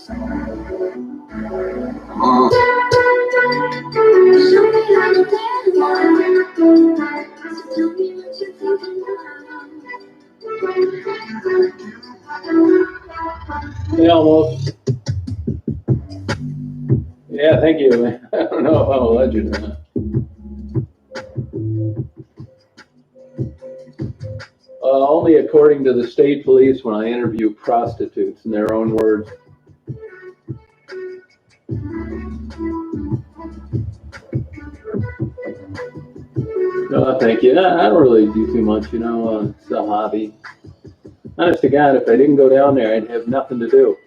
Yeah, almost. Yeah, thank you. I don't know if I'm a legend or not. Only according to the state police when I interview prostitutes in their own words. No, thank you. I don't really do too much, you know. It's a hobby. Honest to God, if I didn't go down there, I'd have nothing to do.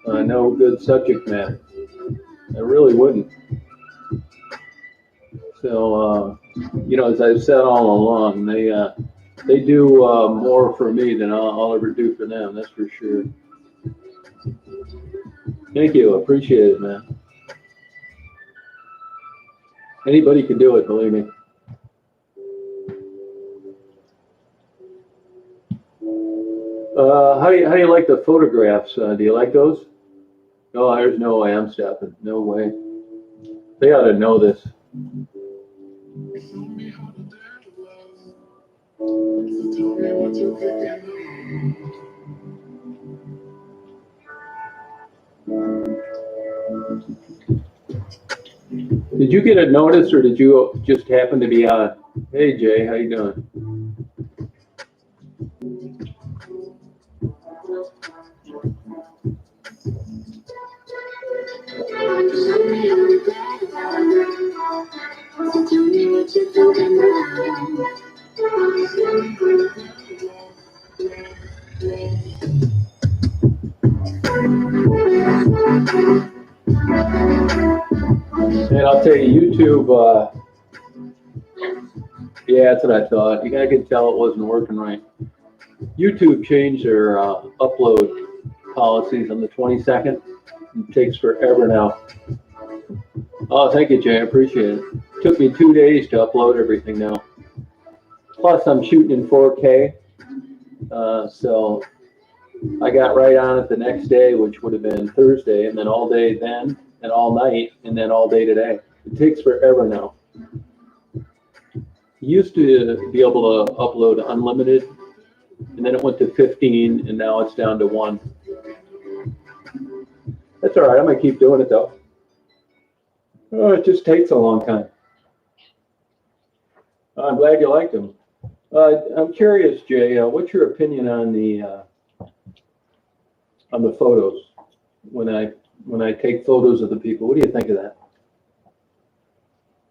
No good subject matter. I really wouldn't. So, you know, as I've said all along, they do more for me than I'll ever do for them. That's for sure. Thank you. Appreciate it, man. Anybody can do it, believe me. How do you like the photographs? Do you like those? Oh, there's no way I'm stopping. No way. They ought to know this. Did you get a notice, or did you just happen to be on? Hey, Jay, how you doing? And I'll tell you, YouTube, yeah, that's what I thought. I could tell it wasn't working right. YouTube changed their upload policies on the 22nd. It takes forever now. Oh, thank you, Jay. I appreciate it. It took me 2 days to upload everything now. Plus, I'm shooting in 4K. So I got right on it the next day, which would have been Thursday, and then all day then, and all night, and then all day today. It takes forever now. Used to be able to upload unlimited, and then it went to 15, and now it's down to 1. That's all right. I'm gonna keep doing it though. Oh, it just takes a long time. I'm glad you liked them. I'm curious, Jay. What's your opinion on the photos when I take photos of the people? What do you think of that?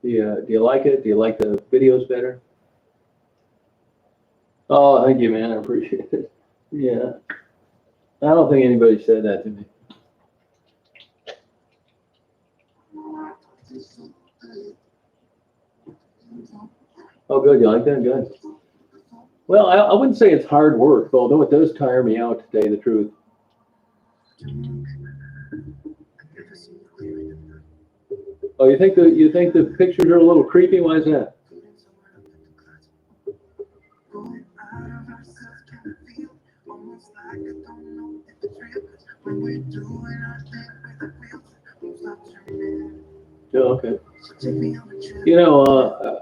Do you like it? Do you like the videos better? Oh, thank you, man. I appreciate it. Yeah. I don't think anybody said that to me. Oh, good. You like that? Good. Well, I wouldn't say it's hard work, although it does tire me out, to tell you the truth. Oh, you think the pictures are a little creepy? Why is that? Oh, okay. You know,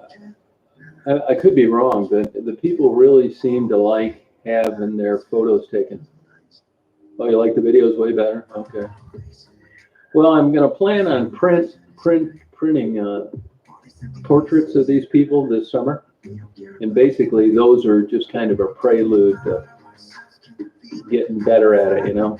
I could be wrong, but the people really seem to like having their photos taken. Oh, you like the videos way better? Okay. Well, I'm going to plan on printing portraits of these people this summer, and basically those are just kind of a prelude to getting better at it, you know.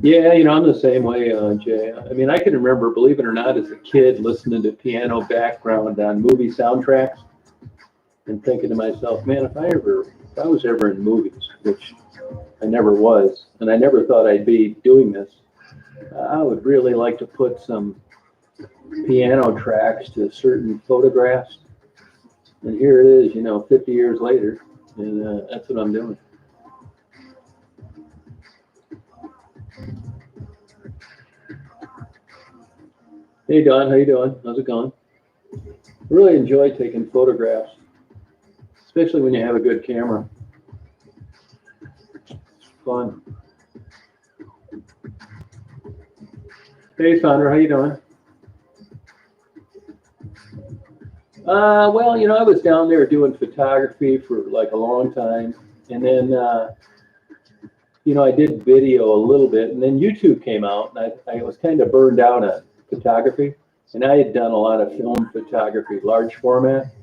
Yeah, you know, I'm the same way, Jay. I mean, I can remember, believe it or not, as a kid listening to piano background on movie soundtracks and thinking to myself, man, if I was ever in movies, which I never was, and I never thought I'd be doing this, I would really like to put some piano tracks to certain photographs. And here it is, you know, 50 years later, and that's what I'm doing. Hey Don, how you doing? How's it going? I really enjoy taking photographs, especially when you have a good camera. Fun. Hey, Sandra, how you doing? Well, you know, I was down there doing photography for like a long time, and then you know, I did video a little bit, and then YouTube came out, and I was kind of burned out on photography, and I had done a lot of film photography, large format,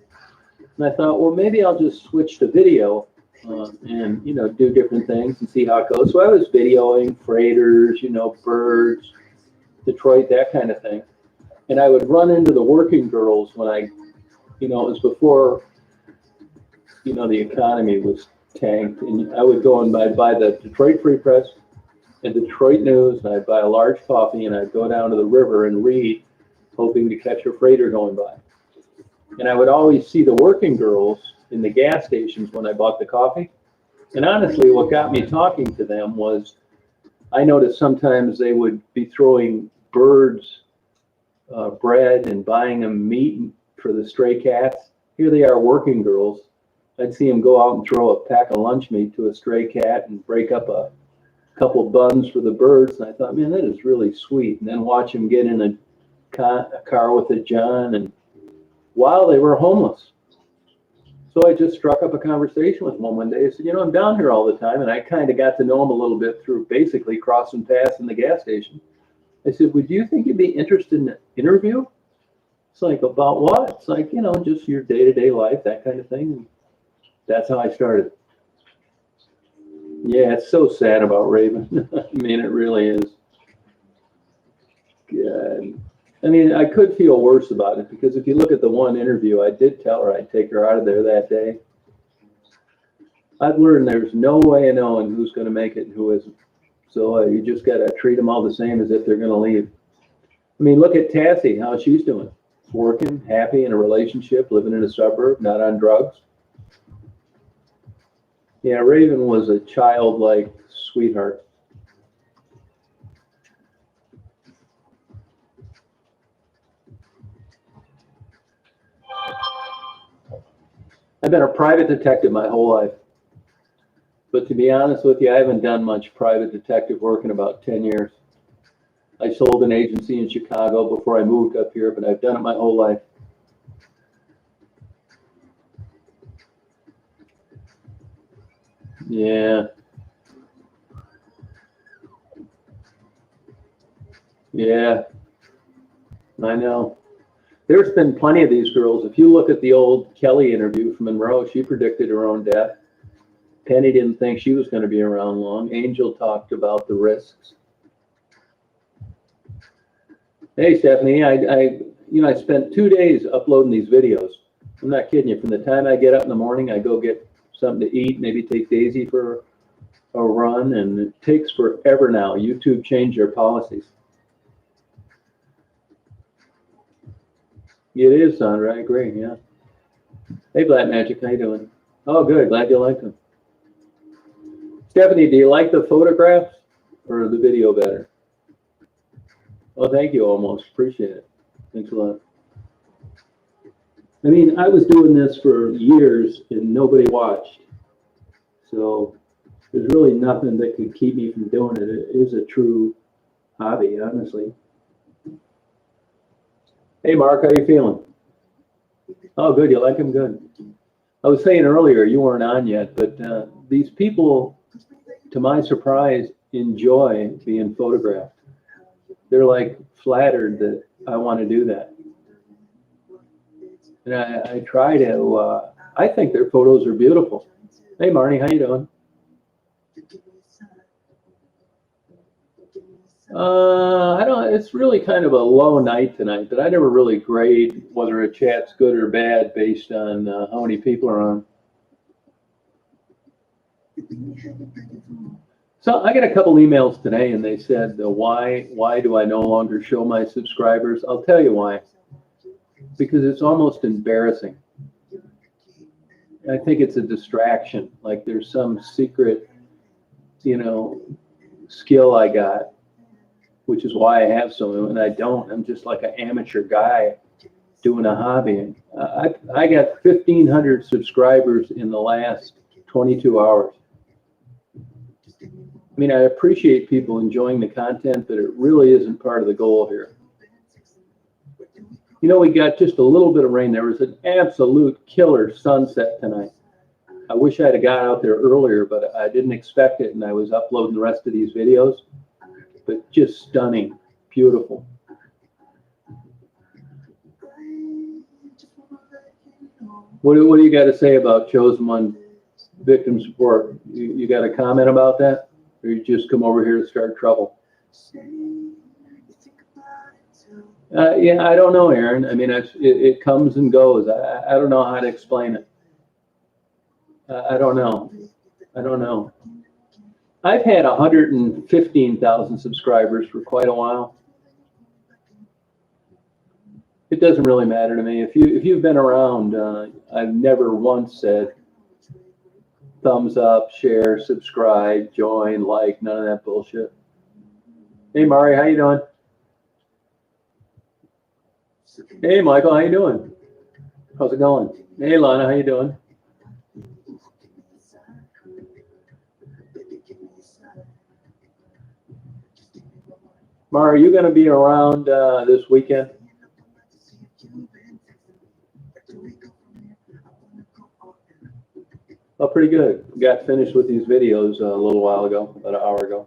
and I thought, well, maybe I'll just switch to video, and you know, do different things and see how it goes. So I was videoing freighters, you know, birds, Detroit, that kind of thing, and I would run into the working girls when I, you know, it was before, you know, the economy was tanked, and I would go and I'd buy the Detroit Free Press and Detroit News, and I'd buy a large coffee, and I'd go down to the river and read, hoping to catch a freighter going by. And I would always see the working girls in the gas stations when I bought the coffee. And honestly, what got me talking to them was I noticed sometimes they would be throwing birds bread and buying them meat for the stray cats. Here they are, working girls. I'd see them go out and throw a pack of lunch meat to a stray cat and break up a couple buns for the birds. And I thought, man, that is really sweet. And then watch them get in a car with a John, and while they were homeless. So I just struck up a conversation with one day. I said, you know, I'm down here all the time, and I kind of got to know him a little bit through basically crossing paths in the gas station. I said, would you think you'd be interested in an interview? It's like, about what? It's like, you know, just your day-to-day life, that kind of thing. And that's how I started. Yeah, it's so sad about Raven. I mean, it really is. God. I mean, I could feel worse about it, because if you look at the one interview, I did tell her I'd take her out of there that day. I've learned there's no way of knowing who's going to make it and who isn't. So you just got to treat them all the same as if they're going to leave. I mean, look at Tassie, how she's doing. Working, happy, in a relationship, living in a suburb, not on drugs. Yeah, Raven was a childlike sweetheart. I've been a private detective my whole life. But to be honest with you, I haven't done much private detective work in about 10 years. I sold an agency in Chicago before I moved up here, but I've done it my whole life. Yeah. Yeah, I know. There's been plenty of these girls. If you look at the old Kelly interview from Monroe, she predicted her own death. Penny didn't think she was going to be around long. Angel talked about the risks. Hey, Stephanie, I spent 2 days uploading these videos. I'm not kidding you. From the time I get up in the morning, I go get something to eat, maybe take Daisy for a run, and it takes forever now. YouTube changed their policies. It is, Sandra. I agree. Yeah. Hey, Black Magic, how you doing? Oh, good. Glad you liked them. Stephanie, do you like the photographs or the video better? Oh, thank you. Almost appreciate it. Thanks a lot. I mean, I was doing this for years and nobody watched, so there's really nothing that could keep me from doing it. It is a true hobby, honestly. Hey, Mark, how you feeling? Oh, good. You like him? Good. I was saying earlier, you weren't on yet, but these people, to my surprise, enjoy being photographed. They're like flattered that I want to do that. And I try to, I think their photos are beautiful. Hey, Marnie, how you doing? I don't, it's really kind of a low night tonight, but I never really grade whether a chat's good or bad based on how many people are on. So I got a couple emails today, and they said, why do I no longer show my subscribers? I'll tell you why. Because it's almost embarrassing. I think it's a distraction. Like there's some secret, you know, skill I got, which is why I have some, and I don't. I'm just like an amateur guy doing a hobby. I got 1,500 subscribers in the last 22 hours. mean, I appreciate people enjoying the content, but it really isn't part of the goal here. You know, we got just a little bit of rain. There was an absolute killer sunset tonight. I wish I'd have got out there earlier, but I didn't expect it, and I was uploading the rest of these videos. But just stunning, beautiful. What do you got to say about Chosen One victim support? You got a comment about that? Or you just come over here to start trouble? Yeah, I don't know, Aaron. I mean, it comes and goes. I don't know how to explain it. I don't know. I don't know. I've had 115,000 subscribers for quite a while. It doesn't really matter to me. If you've been around, I've never once said thumbs up, share, subscribe, join, like, none of that bullshit. Hey, Mari, how you doing? Hey, Michael, how you doing? How's it going? Hey, Lana, how you doing? Mari, are you going to be around this weekend? Oh, pretty good. Got finished with these videos a little while ago, about an hour ago.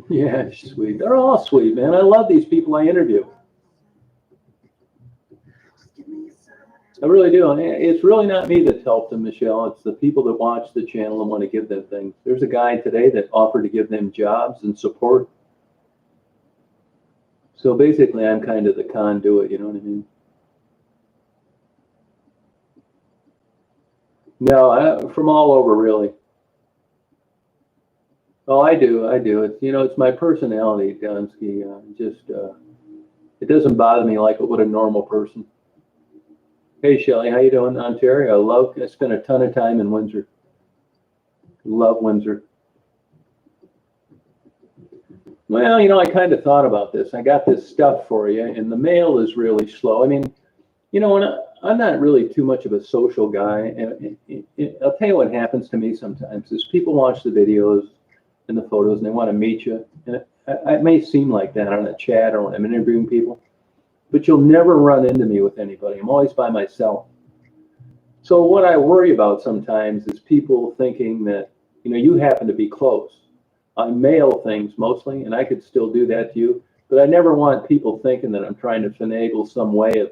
Yeah, sweet. They're all sweet, man. I love these people I interview. I really do. It's really not me that's helped them, Michelle. It's the people that watch the channel and want to give them things. There's a guy today that offered to give them jobs and support. So basically, I'm kind of the conduit, you know what I mean? No, from all over, really. Oh, I do. It's, you know, it's my personality, Donsky. It doesn't bother me like it would a normal person. Hey, Shelly, how you doing, Ontario? I spent a ton of time in Windsor. Love Windsor. Well, you know, I kind of thought about this. I got this stuff for you, and the mail is really slow. I mean, you know, I'm not really too much of a social guy, and I'll tell you what happens to me sometimes is people watch the videos and the photos, and they want to meet you. And it may seem like that on a chat or when I'm interviewing people, but you'll never run into me with anybody. I'm always by myself. So what I worry about sometimes is people thinking that, you know, you happen to be close. I mail things mostly, and I could still do that to you, but I never want people thinking that I'm trying to finagle some way of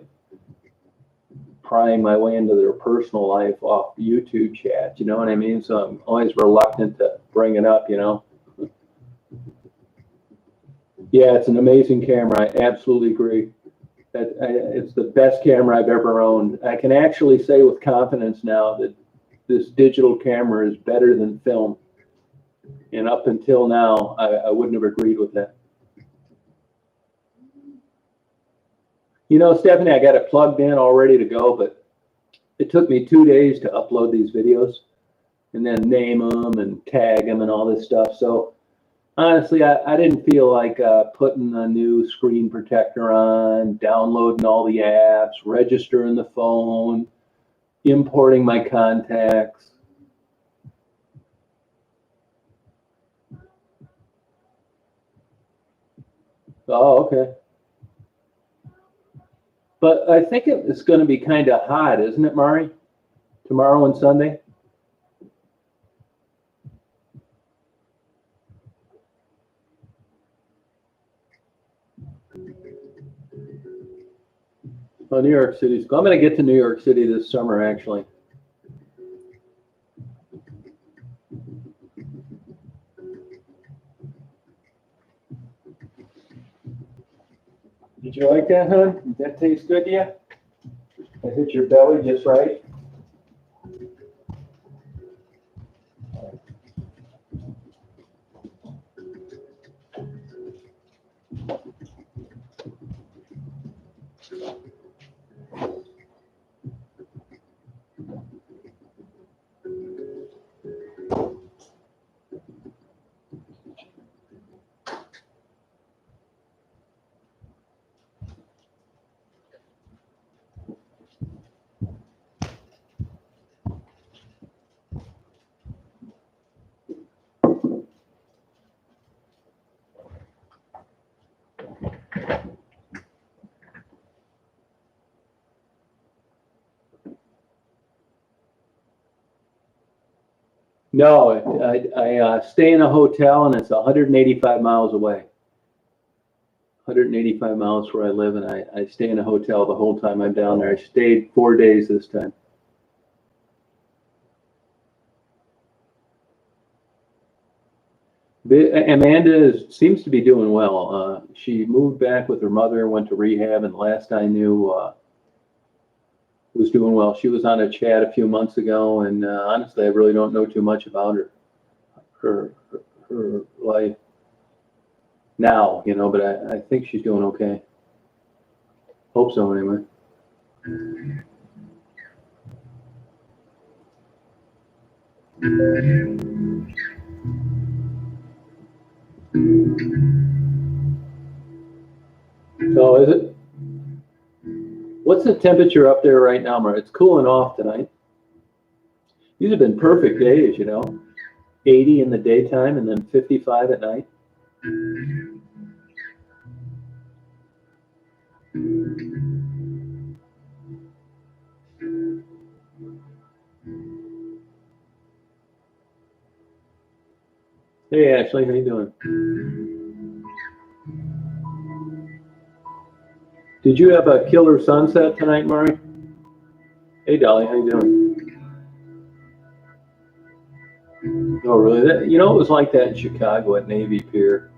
prying my way into their personal life off YouTube chat, you know what I mean? So I'm always reluctant to bring it up, you know? Yeah, it's an amazing camera. I absolutely agree. It's the best camera I've ever owned. I can actually say with confidence now that this digital camera is better than film. And up until now, I wouldn't have agreed with that. You know, Stephanie, I got it plugged in, all ready to go, but it took me 2 days to upload these videos and then name them and tag them and all this stuff. So honestly, I didn't feel like putting a new screen protector on, downloading all the apps, registering the phone, importing my contacts. Oh, okay. But I think it's going to be kind of hot, isn't it, Mari? Tomorrow and Sunday? Oh, New York City's cool. I'm going to get to New York City this summer, actually. Did you like that, hon? Did that taste good to you? I hit your belly just right. No, I stay in a hotel and it's 185 miles away. 185 miles where I live, and I stay in a hotel the whole time I'm down there. I stayed 4 days this time. Amanda seems to be doing well. She moved back with her mother, went to rehab, and last I knew, was doing well. She was on a chat a few months ago, and honestly, I really don't know too much about her, her life now, but I think she's doing okay. Hope so, anyway. So is it? What's the temperature up there right now, Mar? It's cooling off tonight. These have been perfect days, 80 in the daytime and then 55 at night. Hey, Ashley, how you doing? Did you have a killer sunset tonight, Mari? Hey, Dolly, how you doing? Oh, really? It was like that in Chicago at Navy Pier.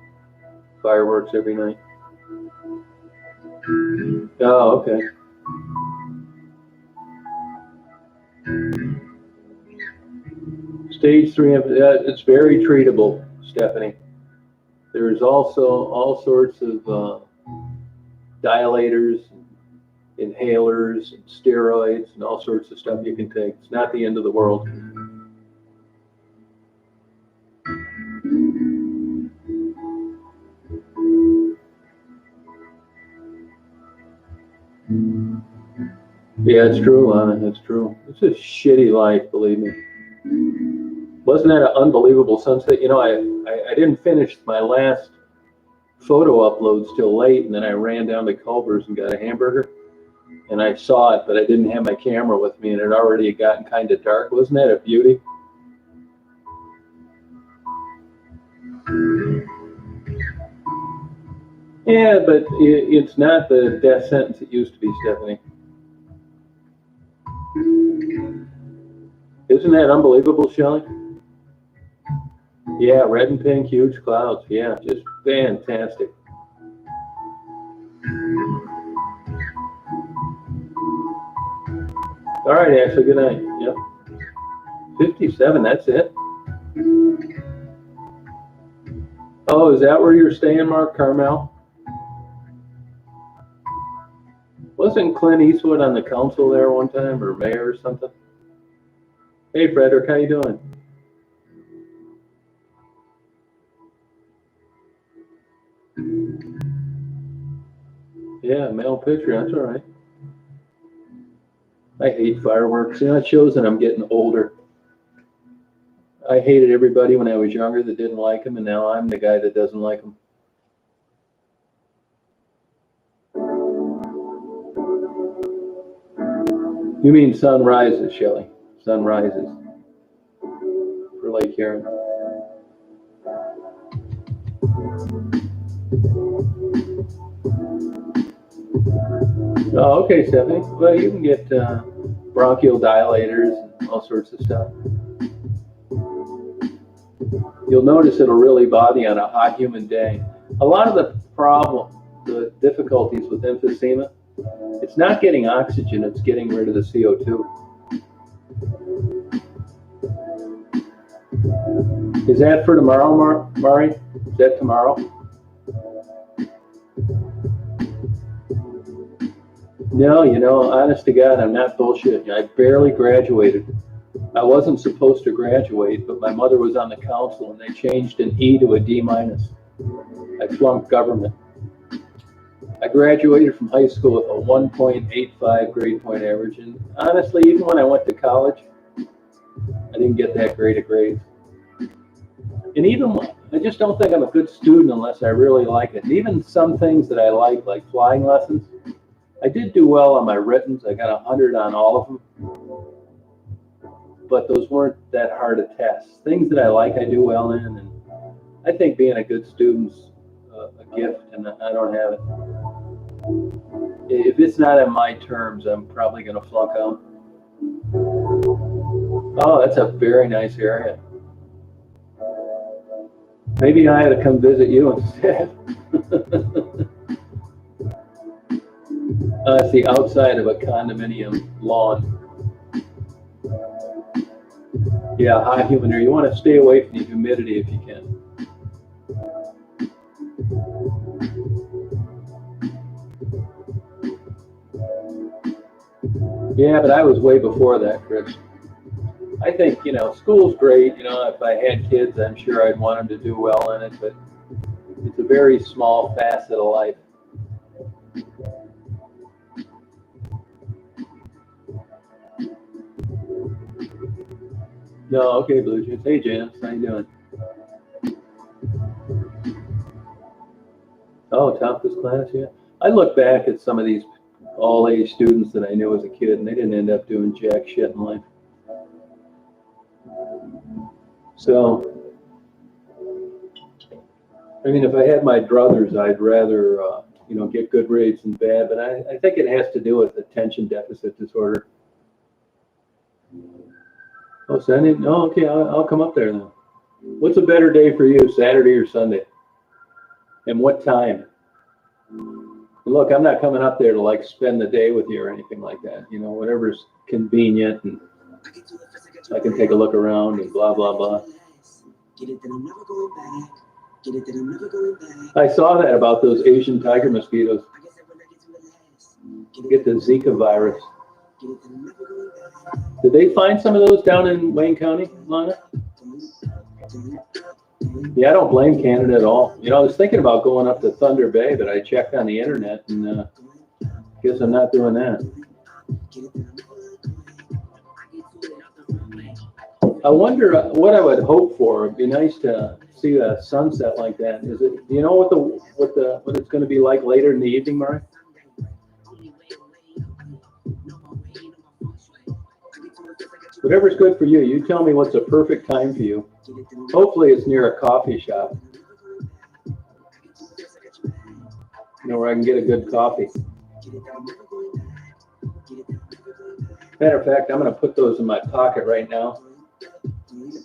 Fireworks every night. Oh, okay. Stage 3, it's very treatable, Stephanie. There's also all sorts of dilators, inhalers, and steroids, and all sorts of stuff you can take. It's not the end of the world. Yeah, it's true, Lana. It's true. It's a shitty life, believe me. Wasn't that an unbelievable sunset? I didn't finish my last photo uploads till late, and then I ran down to Culver's and got a hamburger, and I saw it, but I didn't have my camera with me, and it already had gotten kind of dark. Wasn't that a beauty? Yeah, but it's not the death sentence it used to be, Stephanie. Isn't that unbelievable, Shelley? Yeah, red and pink, huge clouds. Yeah, just fantastic. All right, Ashley, good night. Yep. 57, that's it. Oh, is that where you're staying, Mark Carmel? Wasn't Clint Eastwood on the council there one time, or mayor or something? Hey, Frederick, how you doing? Yeah, male picture, that's all right. I hate fireworks. It shows that I'm getting older. I hated everybody when I was younger that didn't like them, and now I'm the guy that doesn't like them. You mean sunrises, Shelley. Sunrises for Lake Huron. Oh, okay, Stephanie. Well, you can get bronchial dilators and all sorts of stuff. You'll notice it'll really bother you on a hot, humid day. A lot of the difficulties with emphysema, it's not getting oxygen, it's getting rid of the CO2. Is that for tomorrow, Mari? Is that tomorrow? No, honest to God, I'm not bullshitting. I barely graduated. I wasn't supposed to graduate, but my mother was on the council and they changed an E to a D-. I flunked government. I graduated from high school with a 1.85 grade point average, and honestly, even when I went to college, I didn't get that great a grade. And even I just don't think I'm a good student unless I really like it. And even some things that I like flying lessons, I did do well on my writtens. I got 100 on all of them. but those weren't that hard to test. Things that I like, I do well in, and I think being a good student's a gift, and I don't have it. If it's not on my terms, I'm probably going to flunk out. Oh, that's a very nice area. Maybe I had to come visit you instead. It's the outside of a condominium lawn. Yeah, high humidity. You want to stay away from the humidity if you can. Yeah, but I was way before that, Chris. I think, school's great. If I had kids, I'm sure I'd want them to do well in it, but it's a very small facet of life. No, okay, Blue Jays. Hey, Janice, how you doing? Oh, top of this class, yeah. I look back at some of these all-age students that I knew as a kid, and they didn't end up doing jack shit in life. So, I mean, if I had my druthers, I'd rather, get good grades than bad, but I think it has to do with attention deficit disorder. Oh, Sunday? Oh, okay, I'll come up there then. What's a better day for you, Saturday or Sunday? And what time? Look, I'm not coming up there to like spend the day with you or anything like that. Whatever's convenient, and I can take a look around and blah, blah, blah. I saw that about those Asian tiger mosquitoes. Get the Zika virus. Did they find some of those down in Wayne County, Lana? Yeah, I don't blame Canada at all. I was thinking about going up to Thunder Bay, but I checked on the internet, and guess I'm not doing that. I wonder what I would hope for. It'd be nice to see a sunset like that. Is it? Do you know what it's going to be like later in the evening, Murray? Whatever's good for you. You tell me what's a perfect time for you. Hopefully it's near a coffee shop. Where I can get a good coffee. Matter of fact, I'm going to put those in my pocket right now.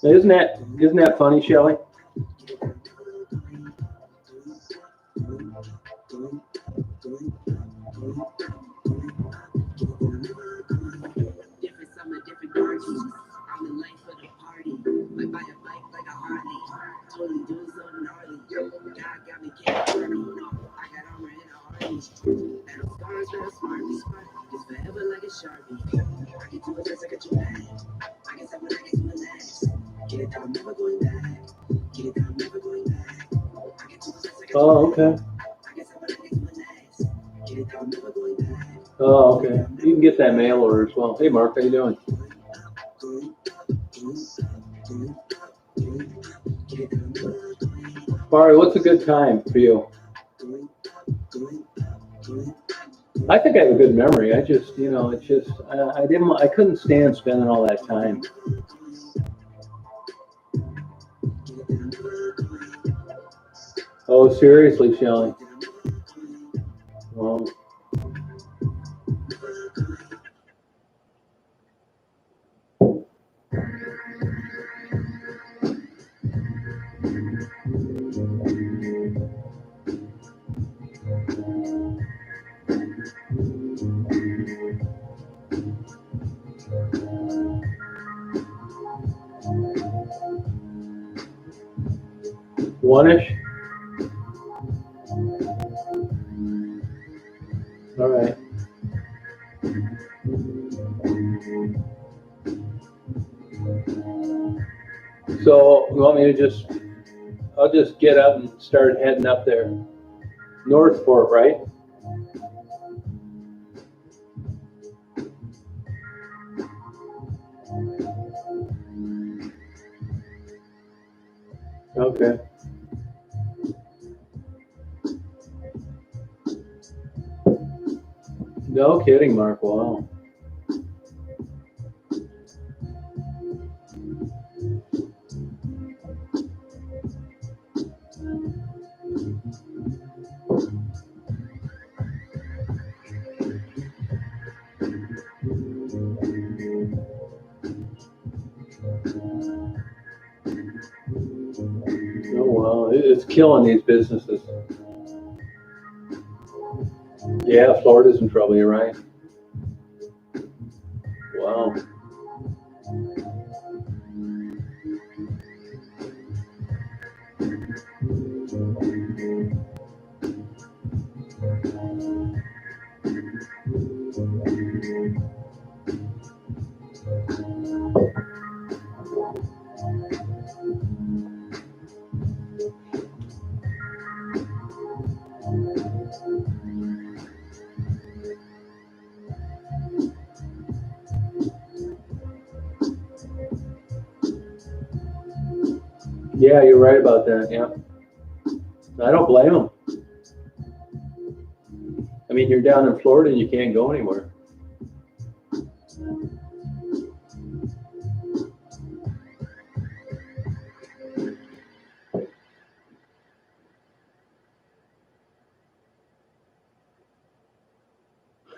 Isn't that funny, Shelley? Oh, okay. Oh, okay. You can get that mail order as well. Hey, Mark, how you doing? Barry, what's a good time for you? I think I have a good memory. I just, I couldn't stand spending all that time. Oh, seriously, Shelley? Well, one-ish? All right. So you want me to I'll just get up and start heading up there. Northport, right? Okay. No kidding, Mark. Wow. Oh, wow. It's killing these businesses. Yeah, Florida's in trouble, you're right. Wow. Yeah, you're right about that. Yeah. I don't blame them. I mean, you're down in Florida and you can't go anywhere.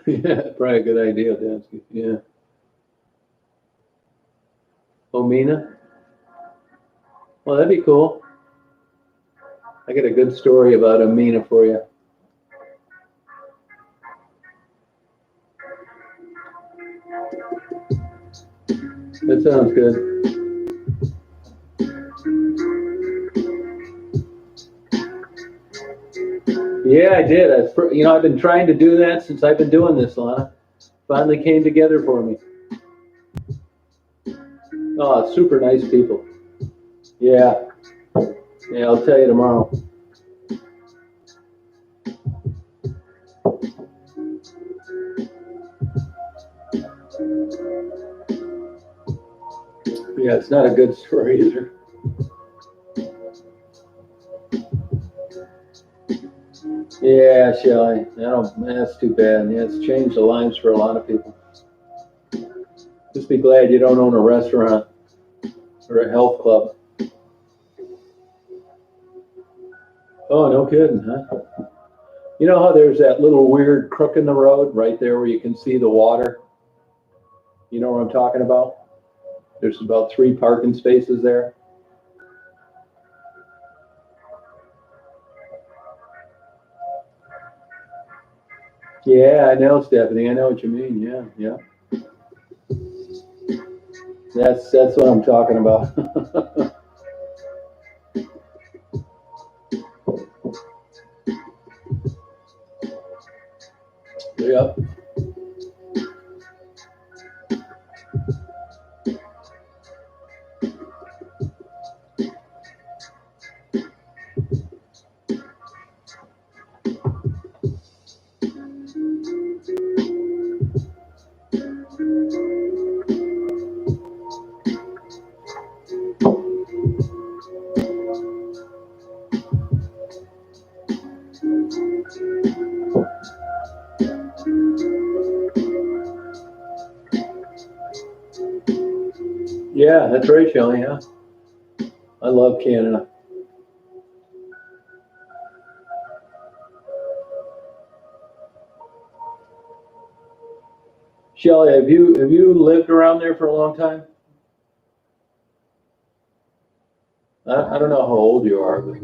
Yeah, probably a good idea, Dansky. Yeah. Omina? Well, that'd be cool. I got a good story about Omina for you. That sounds good. Yeah, I did. I've been trying to do that since I've been doing this, Lana. Finally came together for me. Oh, super nice people. Yeah. Yeah, I'll tell you tomorrow. Yeah, it's not a good story either. Yeah, Shelly. That's too bad. Yeah, it's changed the lives for a lot of people. Just be glad you don't own a restaurant or a health club. Oh, no kidding, huh? You know how there's that little weird crook in the road right there where you can see the water? You know what I'm talking about? There's about 3 parking spaces there. Yeah, I know, Stephanie. I know what you mean. Yeah, yeah. That's what I'm talking about. Yep. Yeah, that's right, Shelley. Yeah, I love Canada. Shelley, have you lived around there for a long time? I don't know how old you are, but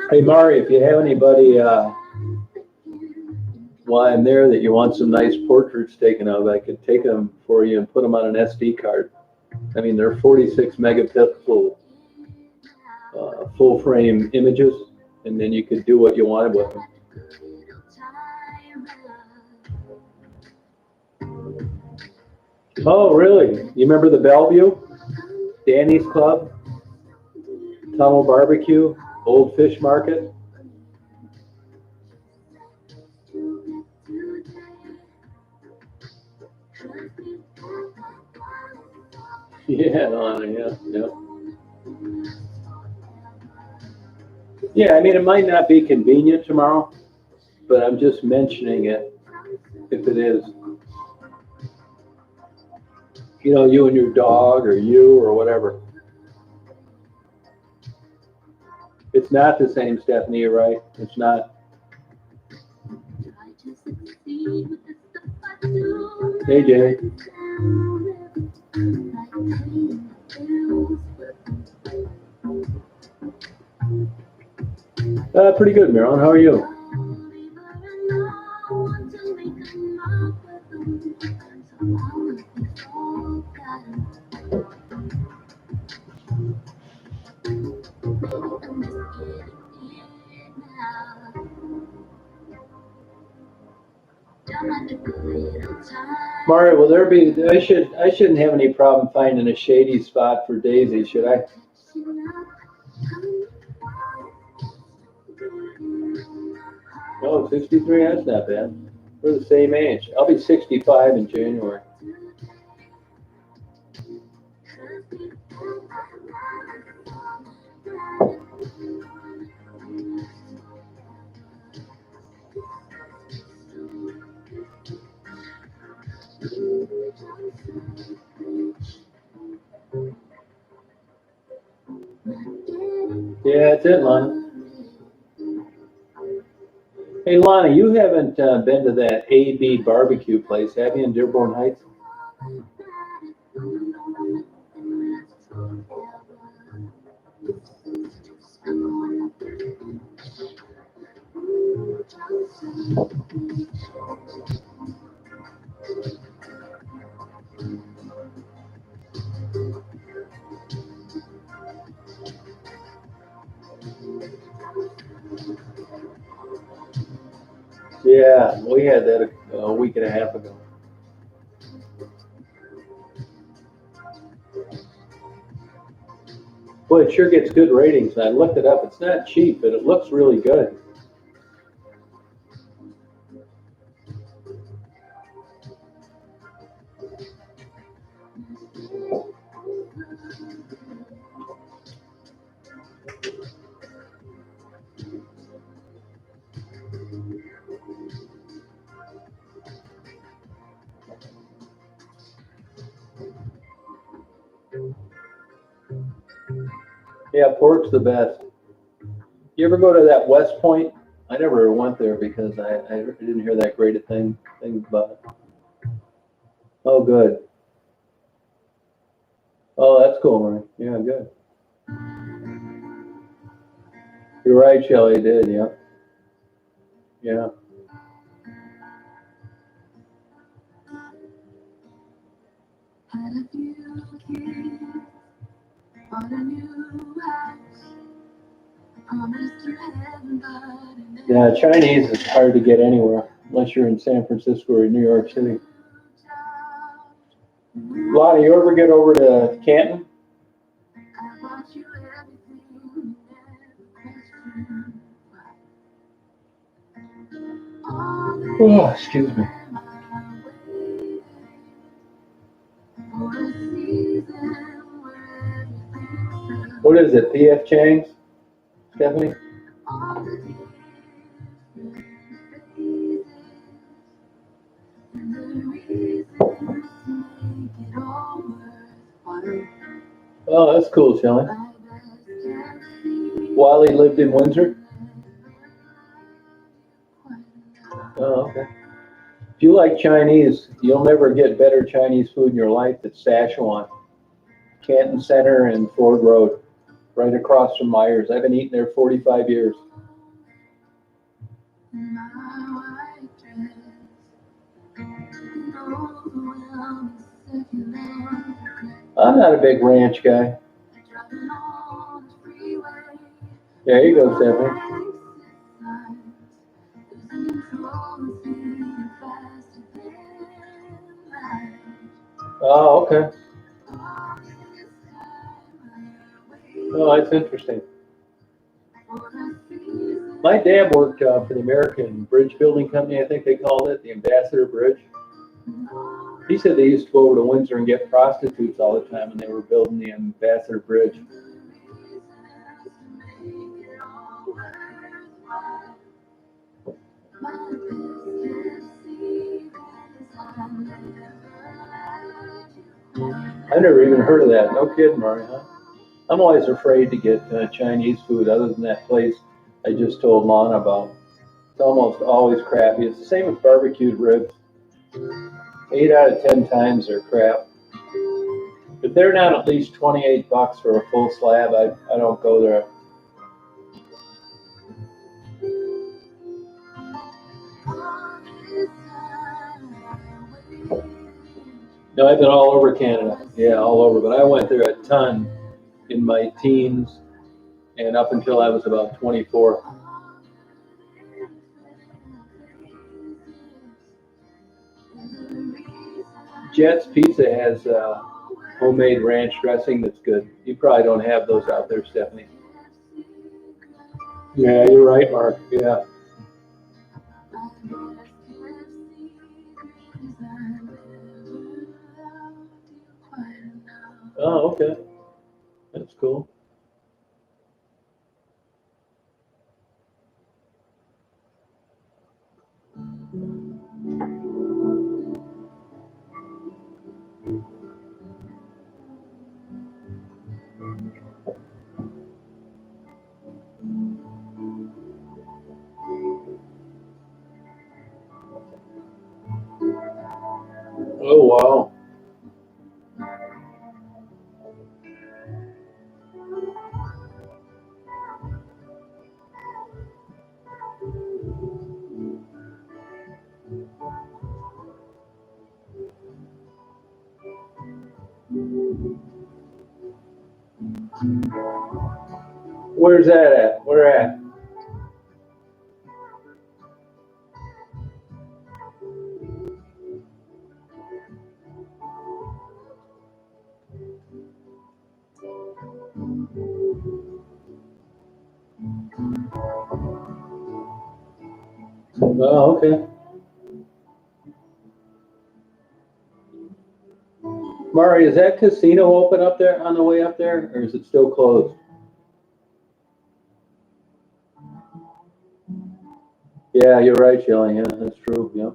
hey, Mari, if you have anybody while I'm there that you want some nice portraits taken of, I could take them for you and put them on an SD card. I mean, they're 46 megapixel full frame images, and then you could do what you wanted with them. Oh, really? You remember the Bellevue? Danny's Club? Tunnel Barbecue? Old Fish Market? Yeah, yeah. Yeah, I mean, it might not be convenient tomorrow, but I'm just mentioning it if it is. You know, you and your dog or you or whatever. It's not the same, Stephanie, you're right. It's not. Hey, Jay. Pretty good, Marilyn. How are you? Mario, will there be? I shouldn't have any problem finding a shady spot for Daisy, should I? Oh, 63, that's not bad. We're the same age. I'll be 65 in January. Yeah, that's it, Lonnie. Hey, Lonnie, you haven't been to that AB barbecue place, have you, in Dearborn Heights? Yeah, we had that a week and a half ago. Boy, it sure gets good ratings. I looked it up. It's not cheap, but it looks really good. Yeah, pork's the best. You ever go to that West Point? I never went there because I didn't hear that great a thing about it. Oh, good. Oh, that's cool, Marie. Yeah, good. You're right, Shelley. It did. Yeah. Yeah. Yeah, Chinese is hard to get anywhere unless you're in San Francisco or New York City. Lonnie, you ever get over to Canton? Oh, excuse me. What is it, P.F. Chang's, Stephanie? Oh, that's cool, Shelley. Wally lived in Windsor? Oh, okay. If you like Chinese, you'll never get better Chinese food in your life than Szechuan. Canton Center and Ford Road, right across from Myers. I've been eating there 45 years. I'm not a big ranch guy. There you go, Stephanie. Oh, okay. Oh, that's interesting. My dad worked for the American Bridge Building Company, I think they called it, the Ambassador Bridge. He said they used to go over to Windsor and get prostitutes all the time when they were building the Ambassador Bridge. I've never even heard of that. No kidding, Murray, huh? I'm always afraid to get Chinese food other than that place I just told Lana about. It's almost always crappy. It's the same with barbecued ribs. 8 out of 10 times they're crap. If they're not at least $28 for a full slab, I don't go there. No, I've been all over Canada. Yeah, all over. But I went there a ton in my teens and up until I was about 24. Jet's Pizza has homemade ranch dressing that's good. You probably don't have those out there, Stephanie. Yeah, you're right, Mark. Yeah. Oh, okay. That's cool. Oh, wow. Where's that at? Where at? Oh, okay. Mari, is that casino open up there on the way up there, or is it still closed? Yeah, you're right, Shelley. Yeah, that's true. Yeah.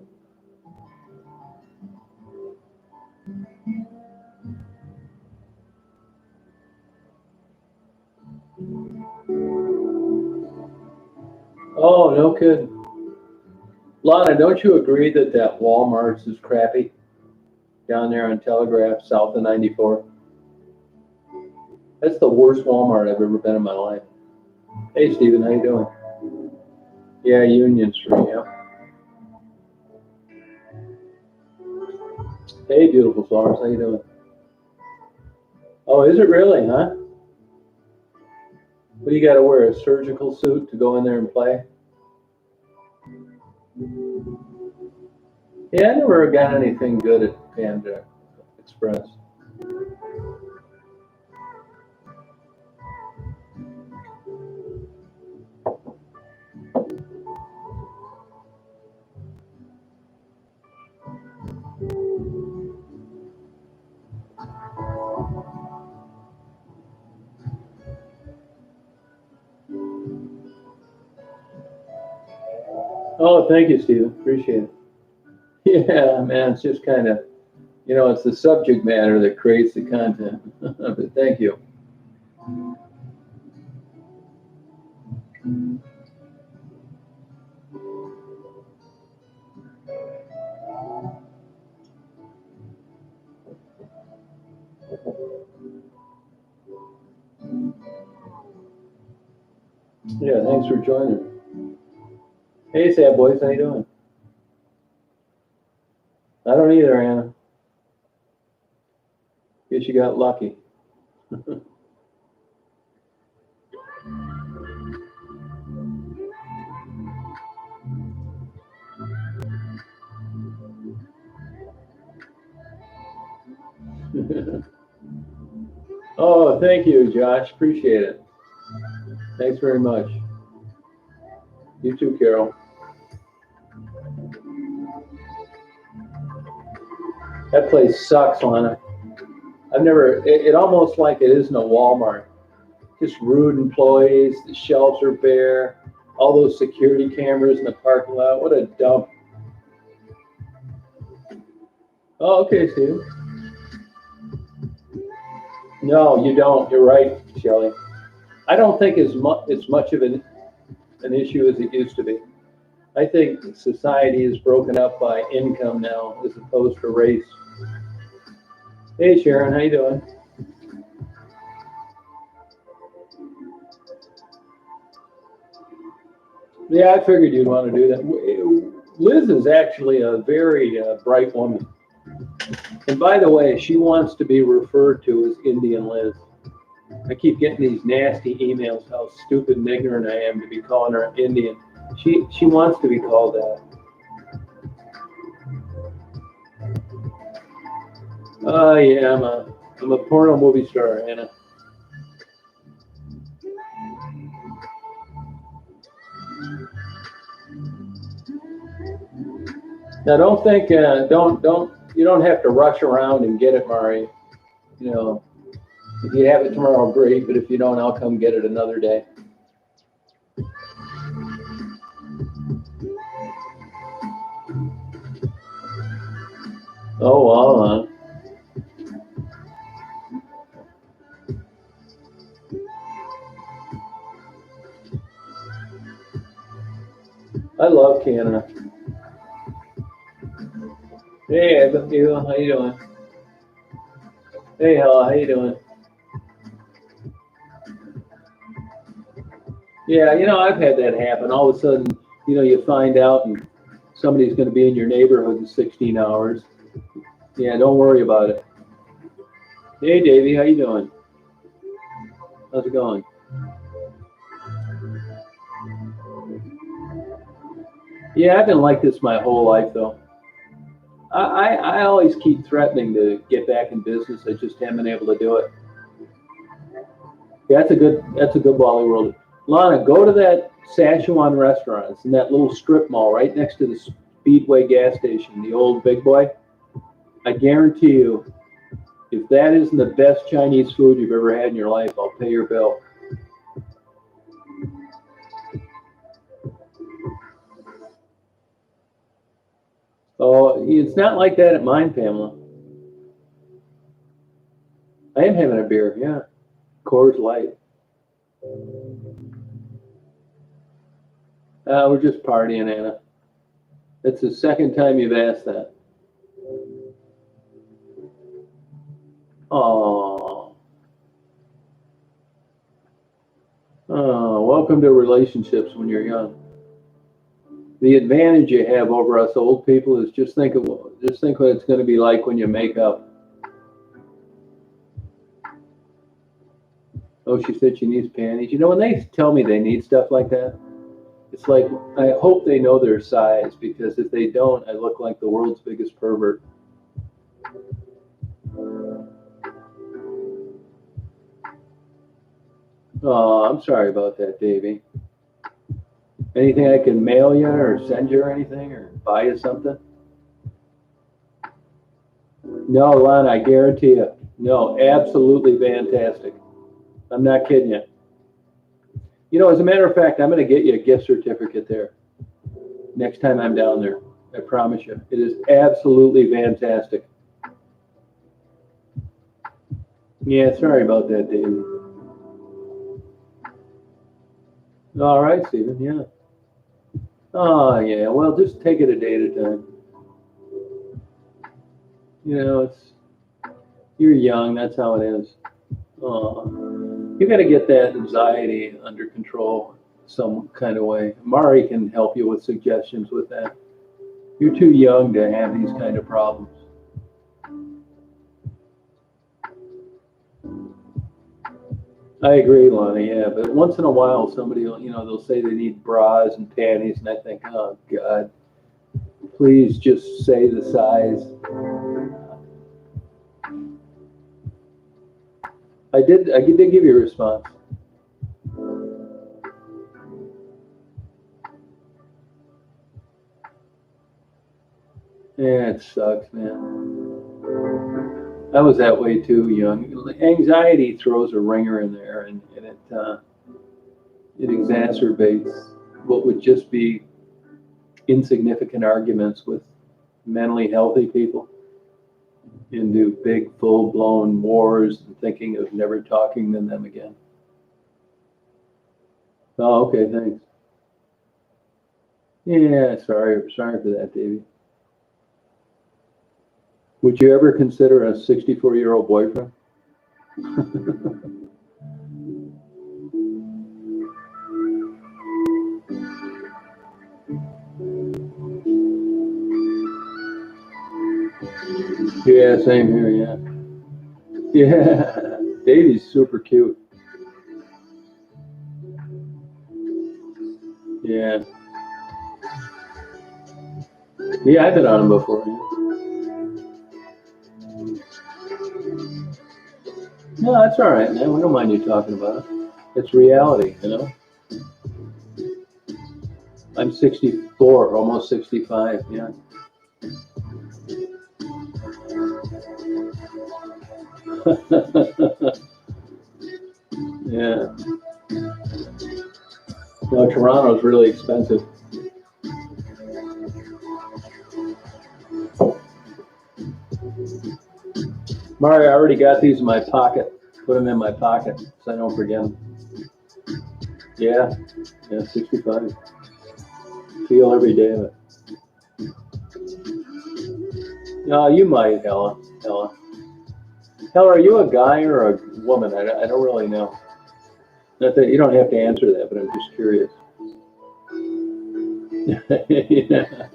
Oh, no kidding. Lana, don't you agree that that Walmart's is crappy down there on Telegraph, south of 94? That's the worst Walmart I've ever been in my life. Hey, Steven, how you doing? Yeah, Union Street. Yeah. Hey, beautiful flowers. How you doing? Oh, is it really, huh? What do you got to wear? A surgical suit to go in there and play? Yeah, I never got anything good at Panda Express. Oh, thank you, Steven. Appreciate it. Yeah, man, it's just kind of, it's the subject matter that creates the content. But thank you. Yeah, thanks for joining. Hey, Sad Boys, how you doing? I don't either, Anna. Guess you got lucky. Oh, thank you, Josh. Appreciate it. Thanks very much. You too, Carol. That place sucks, Lana. I've never, it almost like it isn't a Walmart. Just rude employees, the shelves are bare, all those security cameras in the parking lot. What a dump. Oh, okay, Steve. No, you don't. You're right, Shelley. I don't think it's much of an issue as it used to be. I think society is broken up by income now as opposed to race. Hey Sharon, how you doing? Yeah, I figured you'd want to do that. Liz is actually a very bright woman. And by the way, she wants to be referred to as Indian Liz. I keep getting these nasty emails how stupid and ignorant I am to be calling her Indian. She wants to be called that. Oh yeah, I'm a porno movie star, Anna. Now don't think don't you don't have to rush around and get it, Mari. You know, if you have it tomorrow, great. But if you don't, I'll come get it another day. Oh well, I love Canada. Hey, how you doing? Hey, how you doing? Yeah, I've had that happen. All of a sudden, you find out and somebody's going to be in your neighborhood in 16 hours. Yeah, don't worry about it. Hey, Davey, how you doing? How's it going? Yeah, I've been like this my whole life, though. I always keep threatening to get back in business. I just haven't been able to do it. Yeah, that's a good Wally World. Lana, go to that Szechuan restaurant. It's in that little strip mall right next to the Speedway gas station, the old Big Boy. I guarantee you, if that isn't the best Chinese food you've ever had in your life, I'll pay your bill. Oh, it's not like that at mine, Pamela. I am having a beer, yeah. Coors Light. We're just partying, Anna. It's the second time you've asked that. Oh, welcome to relationships when you're young. The advantage you have over us old people is just think what it's going to be like when you make up. Oh, she said she needs panties. When they tell me they need stuff like that, it's like I hope they know their size because if they don't, I look like the world's biggest pervert. Oh, I'm sorry about that, Davey. Anything I can mail you or send you or anything or buy you something? No, Lon, I guarantee you. No, absolutely fantastic. I'm not kidding you. As a matter of fact, I'm going to get you a gift certificate there next time I'm down there. I promise you. It is absolutely fantastic. Yeah, sorry about that, David. All right, Stephen. Yeah. Oh, yeah. Well, just take it a day at a time. It's you're young. That's how it is. You got to get that anxiety under control some kind of way. Mari can help you with suggestions with that. You're too young to have these kind of problems. I agree, Lonnie. Yeah, but once in a while, somebody will, they'll say they need bras and panties, and I think, oh God, please just say the size. I did give you a response. Yeah, it sucks, man. I was that way too, young. Anxiety throws a ringer in there, and it exacerbates what would just be insignificant arguments with mentally healthy people. into big full-blown wars and thinking of never talking to them again. Oh, okay, thanks. Yeah, sorry for that, Davey. Would you ever consider a 64-year-old boyfriend? Yeah, same here, yeah. Yeah, Davey's super cute. Yeah. Yeah, I've been on him before. Yeah. No, that's all right, man. We don't mind you talking about it. It's reality, you know? I'm 64, almost 65, yeah. Yeah. No, Toronto's really expensive. Mario, I already got these in my pocket. Put them in my pocket so I don't forget them. Yeah, yeah, 65. Feel every day of it. No, you might, Hella. Hella. Hella, are you a guy or a woman? I don't really know. Not that you don't have to answer that, but I'm just curious. Yeah.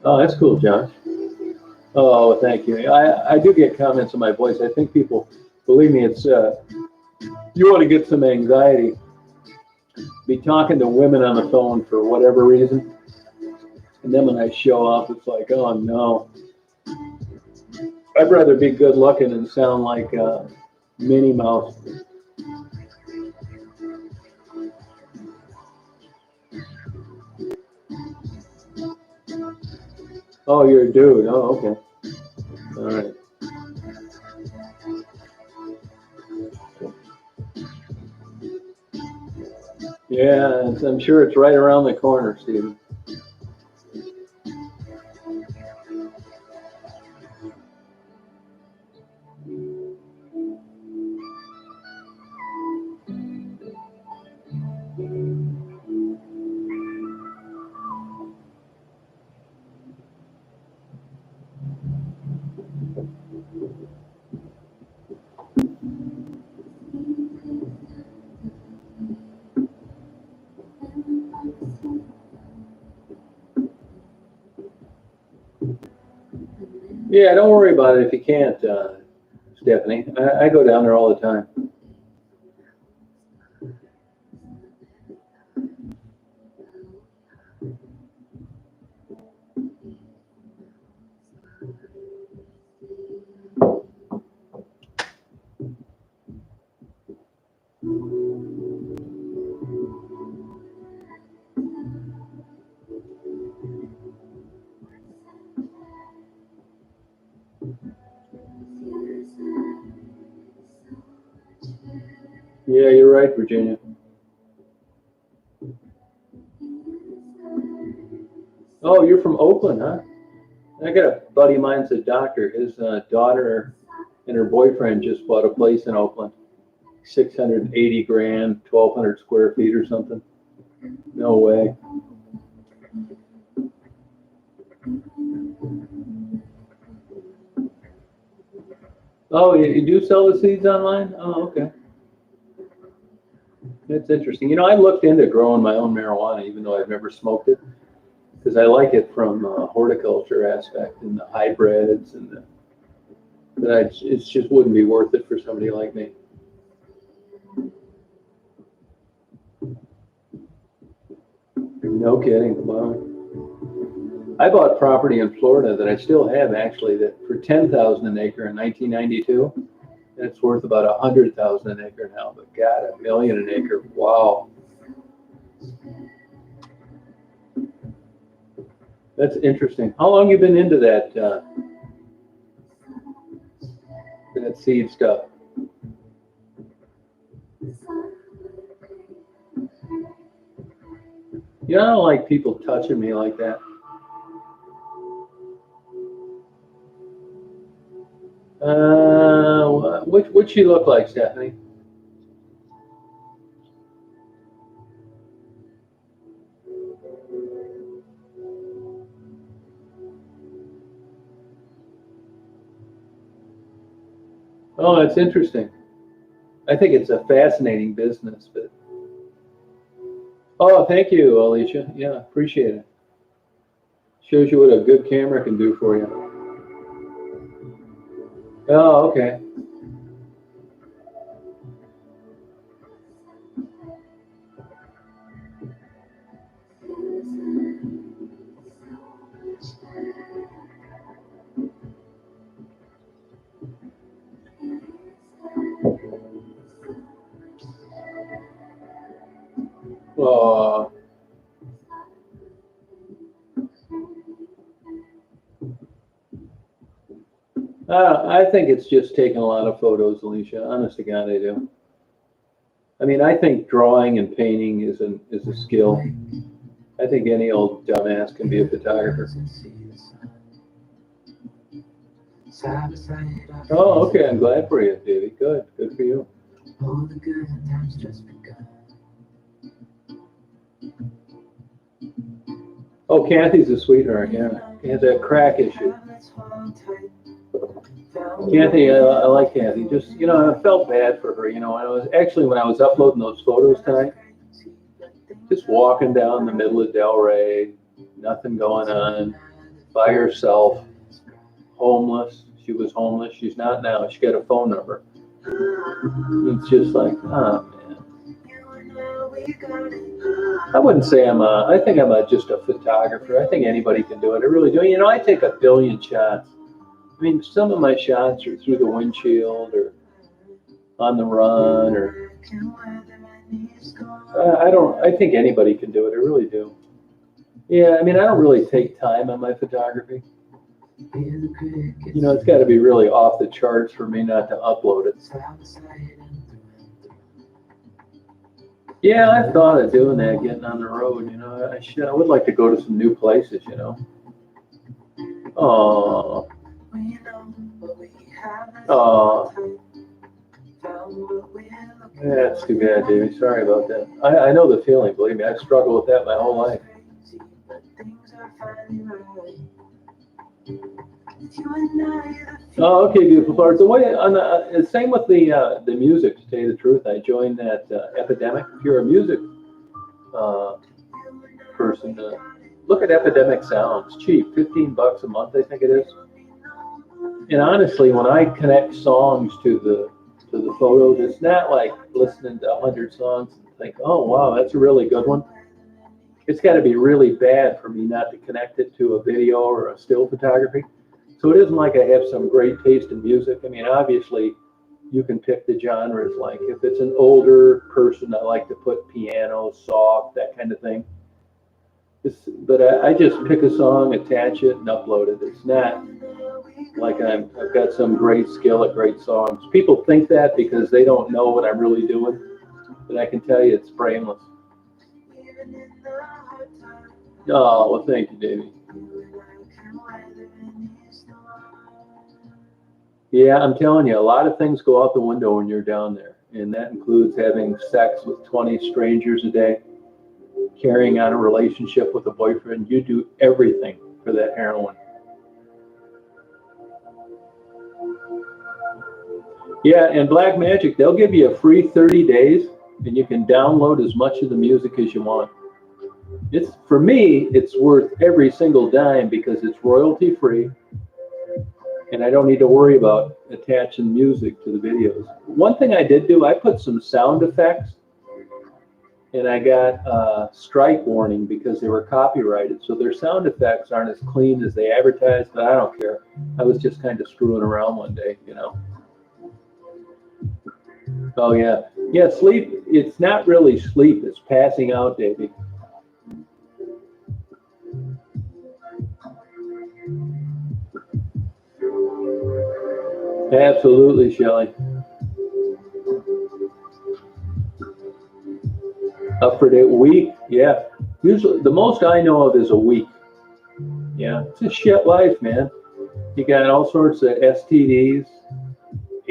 Oh, that's cool, Josh. Oh, thank you. I do get comments on my voice. I think people, believe me, it's you want to get some anxiety. Be talking to women on the phone for whatever reason, and then when I show up, it's like, oh no. I'd rather be good looking and sound like Minnie Mouse. Oh, you're a dude. Oh, okay. All right. Yeah, I'm sure it's right around the corner, Stephen. Yeah, don't worry about it if you can't, Stephanie. I go down there all the time. Yeah, you're right, Virginia. Oh, you're from Oakland, huh? I got a buddy of mine's a doctor. His daughter and her boyfriend just bought a place in Oakland. 680 grand, 1,200 square feet or something. No way. Oh, you do sell the seeds online? Oh, okay. That's interesting. You know, I looked into growing my own marijuana, even though I've never smoked it, because I like it from a horticulture aspect and the hybrids and the, but it just wouldn't be worth it for somebody like me. No kidding. Wow. I bought property in Florida that I still have actually that for 10,000 an acre in 1992. And it's worth about 100,000 an acre now. But God, a million an acre. Wow. That's interesting. How long you been into that seed stuff? You know, I don't like people touching me like that. What'd she look like, Stephanie? Oh, that's interesting. I think it's a fascinating business, but oh, thank you, Alicia. Yeah, appreciate it. Shows you what a good camera can do for you. Oh, okay. Uh, I think it's just taking a lot of photos, Alicia. Honest to God, I do. I mean, I think drawing and painting is a skill. I think any old dumbass can be a photographer. Oh, okay. I'm glad for you, Davey. Good. Good for you. Oh, Kathy's a sweetheart. Yeah. She had that crack issue. Kathy, I like Kathy. Just, I felt bad for her. When I was uploading those photos tonight, just walking down the middle of Delray, nothing going on, by herself, homeless. She was homeless. She's not now. She got a phone number. It's just like, oh man. I wouldn't say I think I'm just a photographer. I think anybody can do it. I really do. I take a billion shots. I mean, some of my shots are through the windshield or on the run or I think anybody can do it. I really do. Yeah, I mean, I don't really take time on my photography. It's got to be really off the charts for me not to upload it. Yeah, I thought of doing that, getting on the road. I would like to go to some new places. Oh. Oh. That's too bad, Davey. Sorry about that. I know the feeling, believe me. I've struggled with that my whole life. Oh, okay, beautiful part. The way same with the music. To tell you the truth, I joined that Epidemic. If you're a music person, look at Epidemic Sounds. Cheap, $15 a month, I think it is. And honestly, when I connect songs to the photos, it's not like listening to 100 songs and think, oh wow, that's a really good one. It's got to be really bad for me not to connect it to a video or a still photography. So it isn't like I have some great taste in music. I mean, obviously, you can pick the genres. Like if it's an older person, I like to put piano, soft, that kind of thing. But I just pick a song, attach it, and upload it. It's not like I've got some great skill at great songs. People think that because they don't know what I'm really doing. But I can tell you it's brainless. Oh, well, thank you, Davey. Yeah, I'm telling you, a lot of things go out the window when you're down there. And that includes having sex with 20 strangers a day, carrying on a relationship with a boyfriend. You do everything for that heroin. Yeah, and Black Magic, they'll give you a free 30 days, and you can download as much of the music as you want. For me, it's worth every single dime because it's royalty free, and I don't need to worry about attaching music to the videos. One thing I did do, I put some sound effects, and I got a strike warning because they were copyrighted. So their sound effects aren't as clean as they advertised, but I don't care. I was just kind of screwing around one day, Oh, yeah. Yeah, sleep, it's not really sleep. It's passing out, Davey. Absolutely, Shelley. Up for a week? Yeah. Usually, the most I know of is a week. Yeah, it's a shit life, man. You got all sorts of STDs.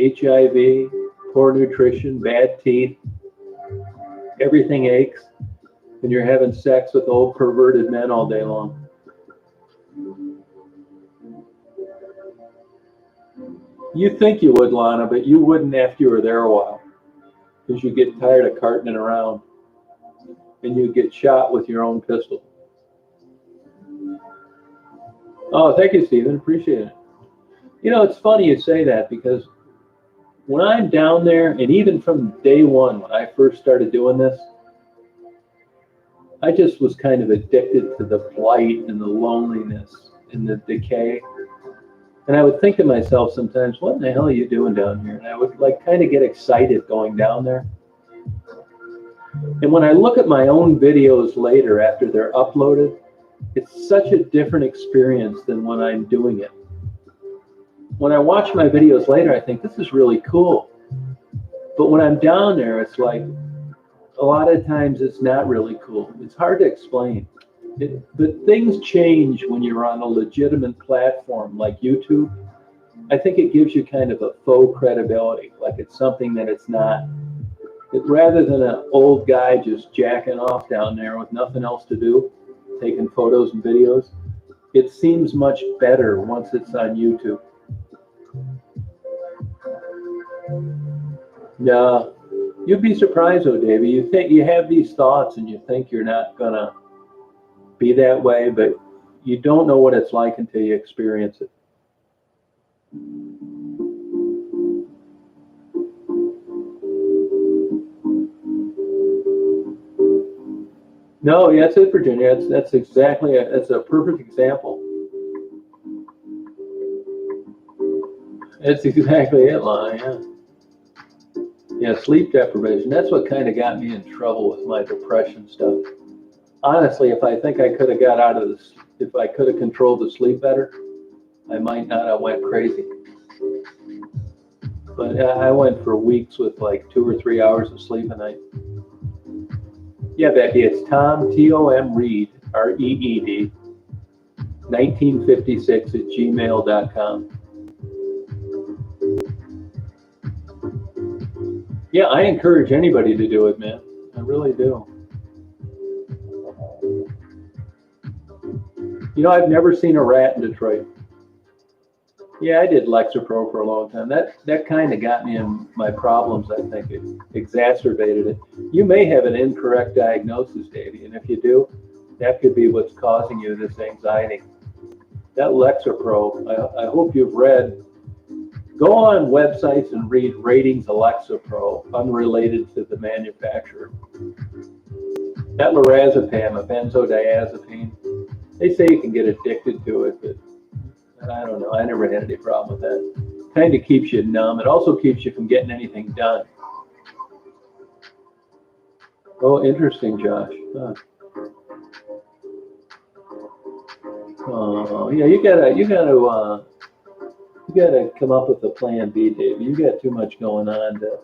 HIV, poor nutrition, bad teeth, everything aches, and you're having sex with old perverted men all day long. You think you would, Lana, but you wouldn't after you were there a while, because you get tired of carting it around, and you get shot with your own pistol. Oh, thank you, Stephen. Appreciate it. You know, it's funny you say that, because when I'm down there, and even from day one, when I first started doing this, I just was kind of addicted to the blight and the loneliness and the decay. And I would think to myself sometimes, what in the hell are you doing down here? And I would like kind of get excited going down there. And when I look at my own videos later after they're uploaded, it's such a different experience than when I'm doing it. When I watch my videos later, I think this is really cool. But when I'm down there, it's like a lot of times it's not really cool. It's hard to explain. But things change when you're on a legitimate platform like YouTube. I think it gives you kind of a faux credibility, like it's something that it's not. Rather than an old guy just jacking off down there with nothing else to do, taking photos and videos, it seems much better once it's on YouTube. Yeah, you'd be surprised though, Davey. You think you have these thoughts and you think you're not gonna be that way, but you don't know what it's like until you experience it. No, yeah, that's it, Virginia. That's exactly that's a perfect example. That's exactly it, Lana. Yeah. Yeah, sleep deprivation. That's what kind of got me in trouble with my depression stuff. Honestly, if I think I could have got out of this, if I could have controlled the sleep better, I might not have went crazy. But I went for weeks with like 2 or 3 hours of sleep a night. Yeah, Becky, it's Tom, T-O-M, Reed, R-E-E-D, 1956 at gmail.com. Yeah, I encourage anybody to do it, man. I really do. You know, I've never seen a rat in Detroit. Yeah, I did Lexapro for a long time. That kind of got me in my problems, I think. It exacerbated it. You may have an incorrect diagnosis, Davey, and if you do, that could be what's causing you this anxiety. That Lexapro, I hope you've read. Go on websites and read ratings of Lexapro, unrelated to the manufacturer. That lorazepam, a benzodiazepine, they say you can get addicted to it, but I don't know. I never had any problem with that. Kind of keeps you numb. It also keeps you from getting anything done. Oh, interesting, Josh. Huh. Oh, yeah. You gotta come up with a plan B, Dave. You got too much going on to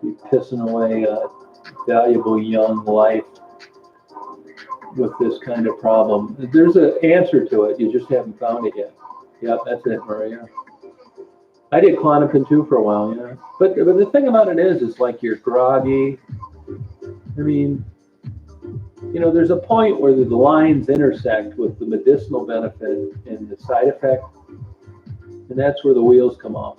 be pissing away a valuable young life with this kind of problem. There's an answer to it. You just haven't found it yet. Yep, that's it, Maria. I did Klonopin too for a while, yeah. But the thing about it is like you're groggy. I mean, you know, there's a point where the lines intersect with the medicinal benefit and the side effect, and that's where the wheels come off.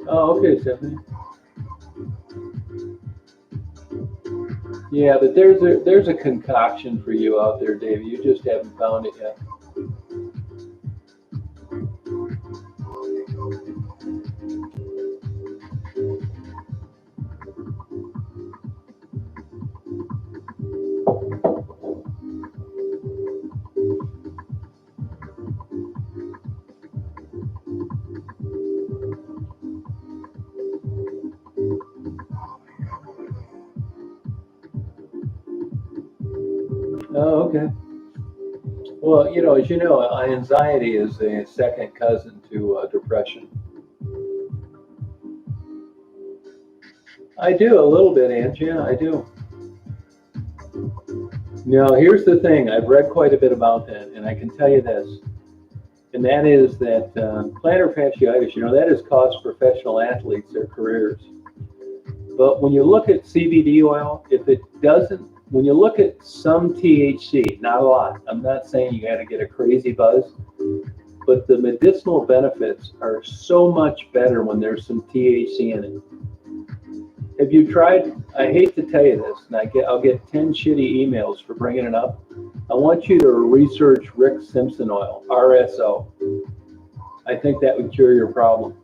Oh, okay, Stephanie. Yeah, but there's a concoction for you out there, Davey. You just haven't found it yet. Oh, okay. Well, you know, as you know, anxiety is a second cousin to depression. I do a little bit, Angie. Yeah, I do. Now, here's the thing. I've read quite a bit about that, and I can tell you this. And that is that plantar fasciitis, that has cost professional athletes their careers. But when you look at CBD oil, if it doesn't, when you look at some THC, not a lot, I'm not saying you got to get a crazy buzz, but the medicinal benefits are so much better when there's some THC in it. Have you tried, I hate to tell you this, and I'll get 10 shitty emails for bringing it up. I want you to research Rick Simpson oil, RSO. I think that would cure your problem.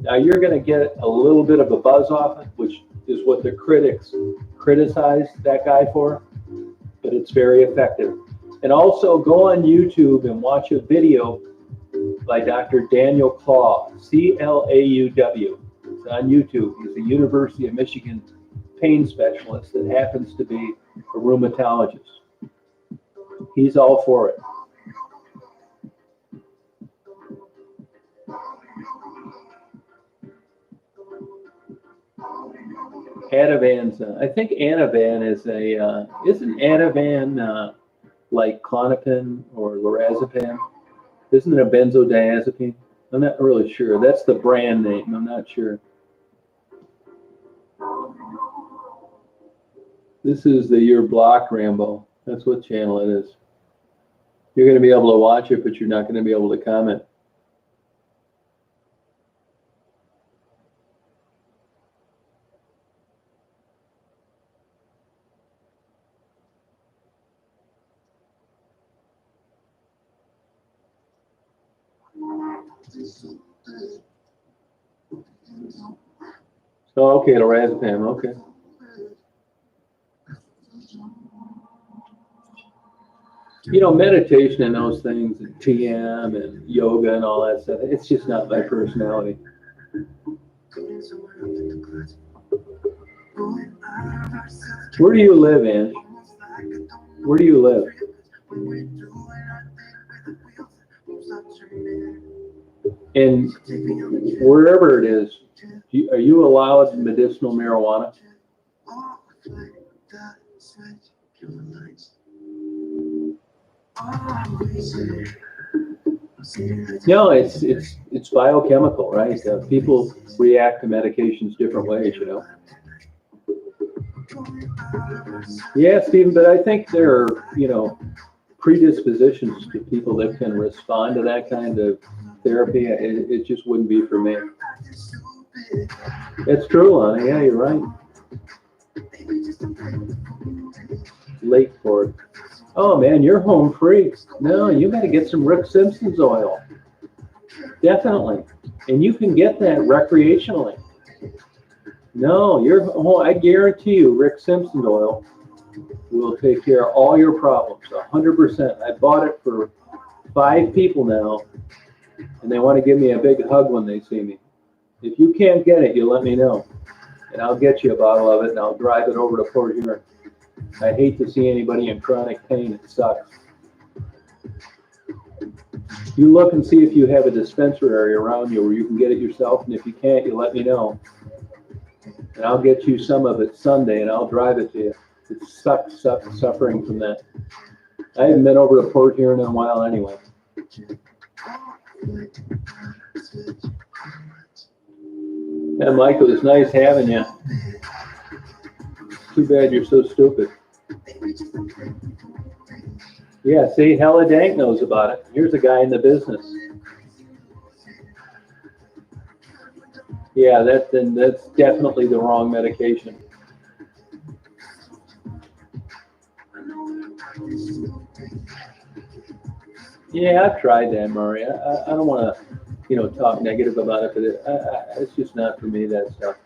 Now you're going to get a little bit of a buzz off it, which is what the critics criticize that guy for, but it's very effective. And also go on YouTube and watch a video by Dr. Daniel Claw, C-L-A-U-W. It's on YouTube. He's a University of Michigan pain specialist that happens to be a rheumatologist. He's all for it. Ativan's, I think Ativan is a, isn't Ativan like Klonopin or lorazepam? Isn't it a benzodiazepine? I'm not really sure. That's the brand name. I'm not sure. This is the Your Block, Rambo. That's what channel it is. You're going to be able to watch it, but you're not going to be able to comment. Oh, okay, lorazepam, okay. Meditation and those things, and TM and yoga and all that stuff, it's just not my personality. Where do you live, Ange? Where do you live? And wherever it is, are you allowed medicinal marijuana? No, it's biochemical, right? People react to medications different ways, Yeah, Stephen, but I think there are, predispositions to people that can respond to that kind of therapy. It just wouldn't be for me. It's true, Lonnie. Yeah, you're right. Late for it. Oh man, you're home free. No, you got to get some Rick Simpson's oil. Definitely. And you can get that recreationally. No, I guarantee you Rick Simpson's oil will take care of all your problems, 100%. I bought it for 5 people now, and they want to give me a big hug when they see me. If you can't get it, you let me know, and I'll get you a bottle of it, and I'll drive it over to Port Huron. I hate to see anybody in chronic pain. It sucks. You look and see if you have a dispensary around you where you can get it yourself, and if you can't, you let me know. And I'll get you some of it Sunday, and I'll drive it to you. It sucks suffering from that. I haven't been over to Port Huron in a while anyway. Yeah, Michael, it's nice having you. Too bad you're so stupid. Yeah, see, Hella Dank knows about it. Here's a guy in the business. Yeah, that's definitely the wrong medication. Yeah, I've tried that, Murray. I don't want to, talk negative about it, but it's just not for me, that stuff,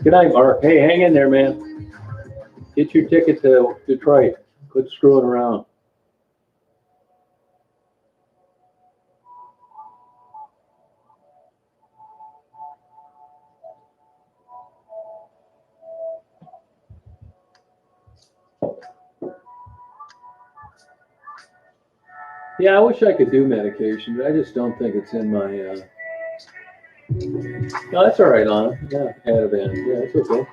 Good night, Mark. Hey, hang in there, man. Get your ticket to Detroit. Quit screwing around. Yeah, I wish I could do medication, but I just don't think it's in my. No, that's all right, Anna. Yeah, Ativan. Yeah, it's okay.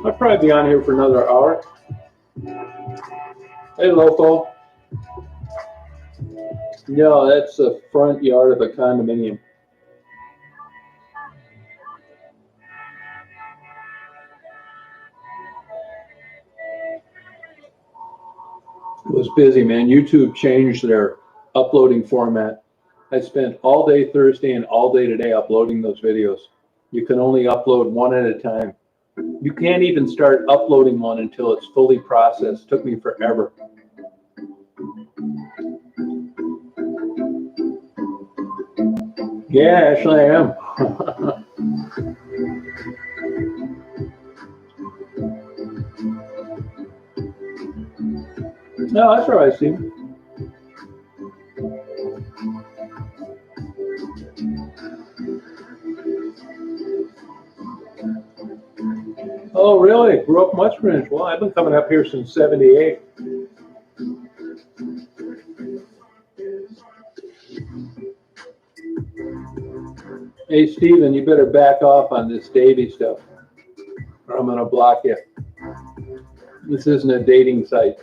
I'll probably be on here for another hour. Hey, local. No, that's the front yard of a condominium. It was busy, man. YouTube changed their uploading format. I spent all day Thursday and all day today uploading those videos. You can only upload one at a time. You can't even start uploading one until it's fully processed. It took me forever. Yeah, actually I am. No, that's all right, Steve. Oh, really? Grew up in West Branch. Well, I've been coming up here since '78. Hey, Steven, you better back off on this Davy stuff, or I'm going to block you. This isn't a dating site.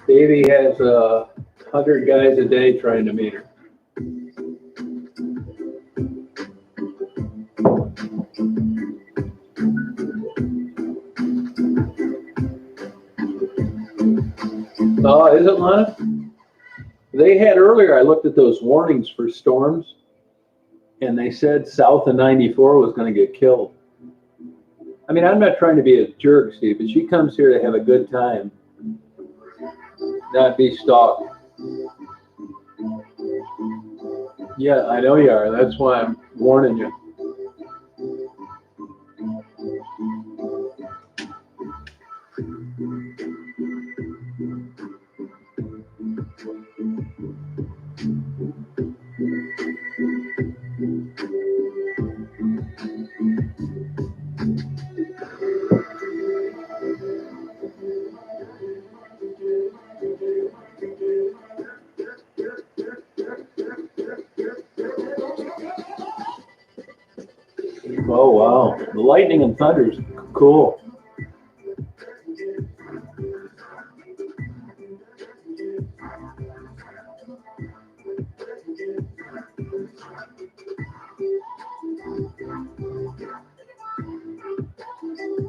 Davy has 100 guys a day trying to meet her. Oh, is it, Lana? They had earlier, I looked at those warnings for storms, and they said south of 94 was going to get killed. I mean, I'm not trying to be a jerk, Steve, but she comes here to have a good time, not be stalked. Yeah, I know you are. That's why I'm warning you. Oh, wow. The lightning and thunder's cool.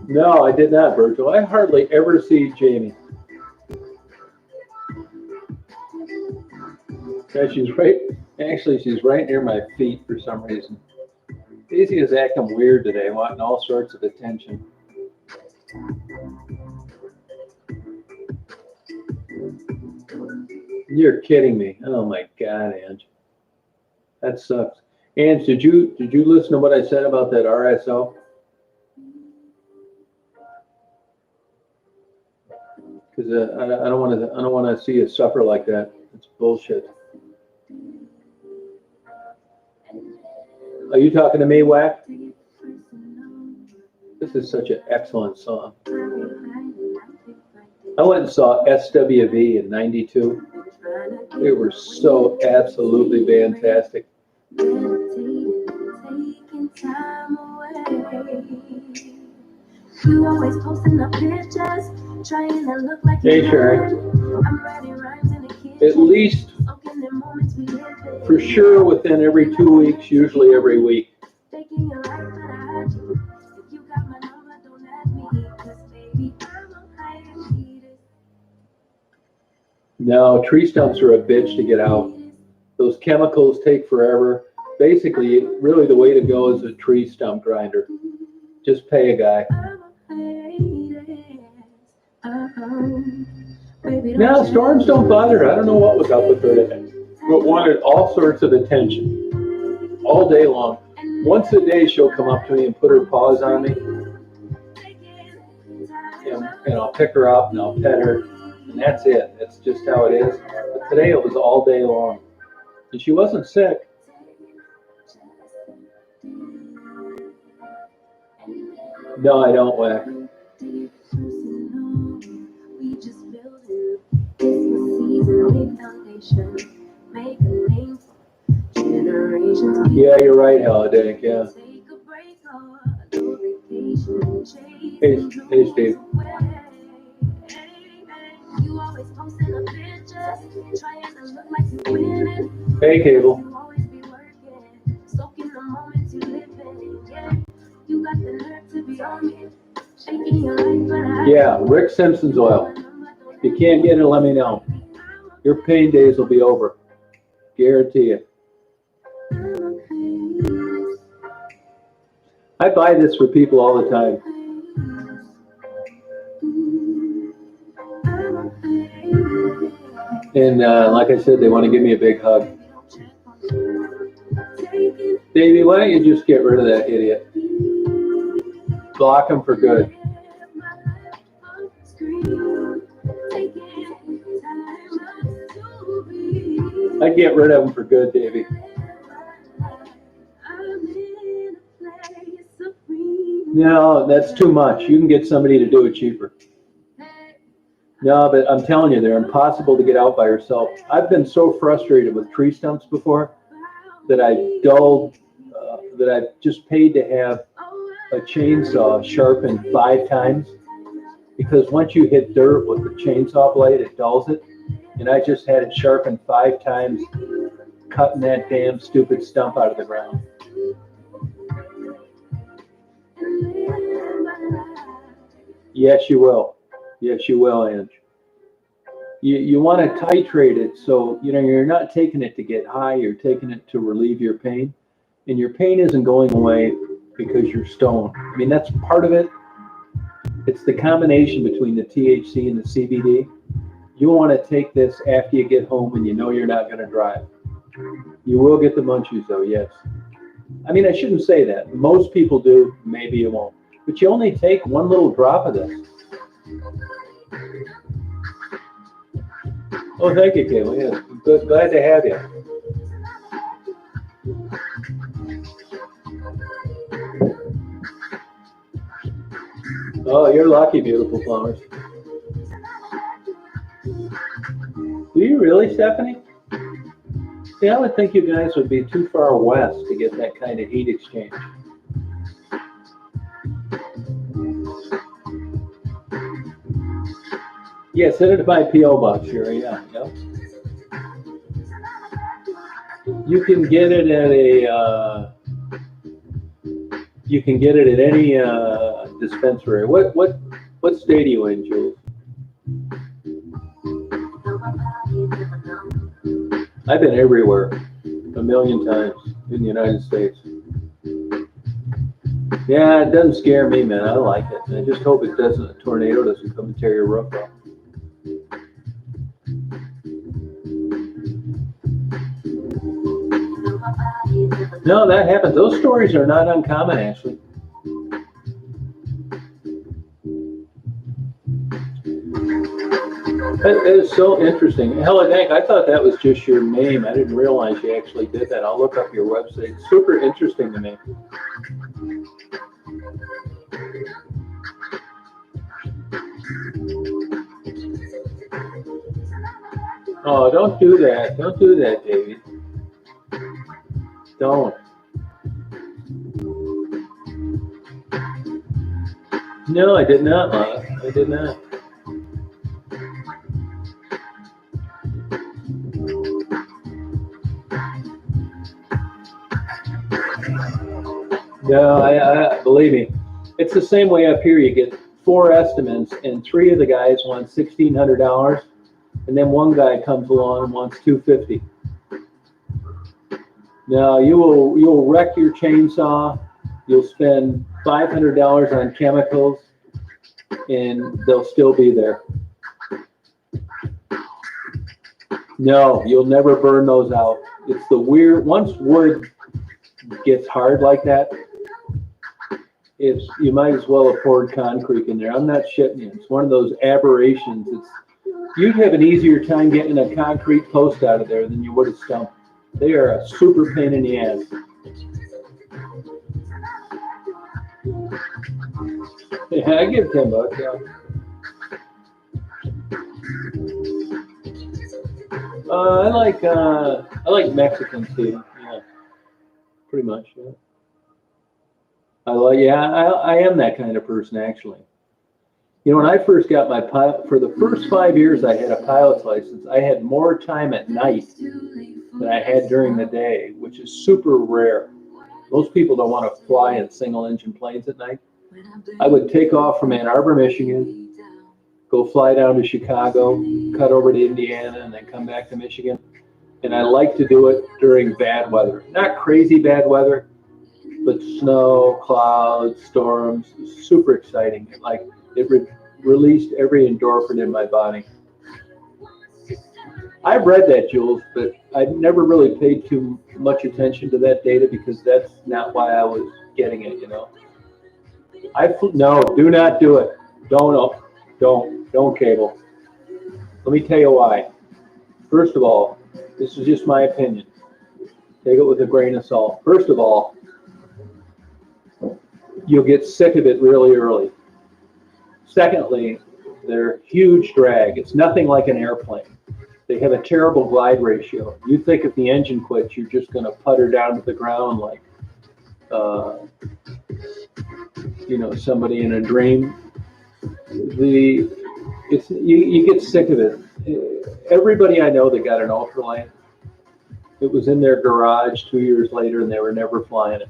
No, I did not, Virgil. I hardly ever see Jamie. Yeah, she's right. Actually, she's right near my feet for some reason. Daisy is acting weird today, wanting all sorts of attention. You're kidding me. Oh my God, Ange. That sucks. Ange, did you listen to what I said about that RSO? Because I don't want to see you suffer like that. It's bullshit. Are you talking to me, Whack? This is such an excellent song. I went and saw SWV in '92. They were so absolutely fantastic. You always posting up pictures, trying to look like hey, Sharon. I'm writing rhymes in the kitchen. At least, for sure, within every 2 weeks, usually every week. No, tree stumps are a bitch to get out. Those chemicals take forever. Basically, really the way to go is a tree stump grinder. Just pay a guy. Now, storms don't bother her. I don't know what was up with her today, but wanted all sorts of attention all day long. Once a day, she'll come up to me and put her paws on me, and I'll pick her up and I'll pet her, and that's it. That's just how it is. But today, it was all day long, and she wasn't sick. No, I don't, Whack. Yeah, you're right, Holiday. Yeah. Hey, Steve. Hey, Cable. Yeah, Rick Simpson's oil. If you can't get it, let me know. Your pain days will be over. Guarantee it. I buy this for people all the time. And like I said, they want to give me a big hug. Davey, why don't you just get rid of that idiot? Block him for good. I'd get rid of him for good, Davey. No, that's too much. You can get somebody to do it cheaper. No, but I'm telling you, they're impossible to get out by yourself. I've been so frustrated with tree stumps before that I've just paid to have a chainsaw sharpened 5 times, because once you hit dirt with the chainsaw blade, it dulls it. And I just had it sharpened 5 times, cutting that damn stupid stump out of the ground. Yes, you will. Yes, you will, Ange. You want to titrate it so you're not taking it to get high. You're taking it to relieve your pain, and your pain isn't going away because you're stoned. I mean, that's part of it. It's the combination between the THC and the CBD. You want to take this after you get home and you know you're not going to drive. You will get the munchies, though, yes. I mean, I shouldn't say that. Most people do. Maybe you won't. But you only take 1 little drop of this. Oh, thank you, Kayla. Yeah, good. Glad to have you. Oh, you're lucky, beautiful flowers. Do you really, Stephanie? See, I would think you guys would be too far west to get that kind of heat exchange. Yeah, send it to my P.O. box, Sherry. Yeah. You can get it at you can get it at any dispensary. What state are you in, Jules? I've been everywhere, 1,000,000 times in the United States. Yeah, it doesn't scare me, man. I like it. I just hope a tornado doesn't come and tear your roof off. No, that happens. Those stories are not uncommon, actually. That is so interesting. Helen Dank, I thought that was just your name. I didn't realize you actually did that. I'll look up your website. It's super interesting to me. Oh, don't do that. Don't do that, David. Don't. No, I did not, Lana. I did not. No, I believe me. It's the same way up here. You get 4 estimates, and 3 of the guys want $1,600, and then one guy comes along and wants $250. Now you'll wreck your chainsaw. You'll spend $500 on chemicals, and they'll still be there. No, you'll never burn those out. It's the weird. Once wood gets hard like that, you might as well have poured concrete in there. I'm not shitting you. It's one of those aberrations. You'd have an easier time getting a concrete post out of there than you would a stump. They are a super pain in the ass. Yeah, I give $10. Yeah. I like Mexican too. Yeah, pretty much. Yeah. I am that kind of person, actually. You know, when I first got my pilot, for the first 5 years I had a pilot's license, I had more time at night than I had during the day, which is super rare. Most people don't want to fly in single engine planes at night. I would take off from Ann Arbor, Michigan, go fly down to Chicago, cut over to Indiana, and then come back to Michigan. And I like to do it during bad weather. Not crazy bad weather, but snow, clouds, storms. Super exciting. It released every endorphin in my body. I've read that, Jules, but I never really paid too much attention to that data because that's not why I was getting it, you know. No, do not do it. Don't cable. Let me tell you why. First of all, this is just my opinion. Take it with a grain of salt. First of all, you'll get sick of it really early. Secondly, they're huge drag. It's nothing like an airplane. They have a terrible glide ratio. You think if the engine quits, you're just going to putter down to the ground like, somebody in a dream. You get sick of it. Everybody I know that got an ultralight, it was in their garage 2 years later, and they were never flying it.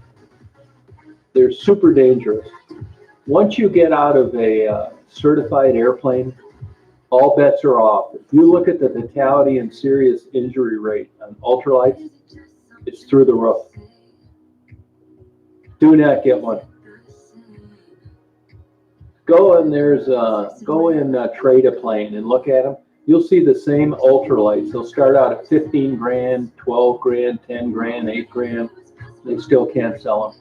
They're super dangerous. Once you get out of a certified airplane, all bets are off. If you look at the fatality and serious injury rate on ultralights, it's through the roof. Do not get one. Go and trade a plane and look at them. You'll see the same ultralights. They'll start out at 15 grand, 12 grand, 10 grand, 8 grand. They still can't sell them.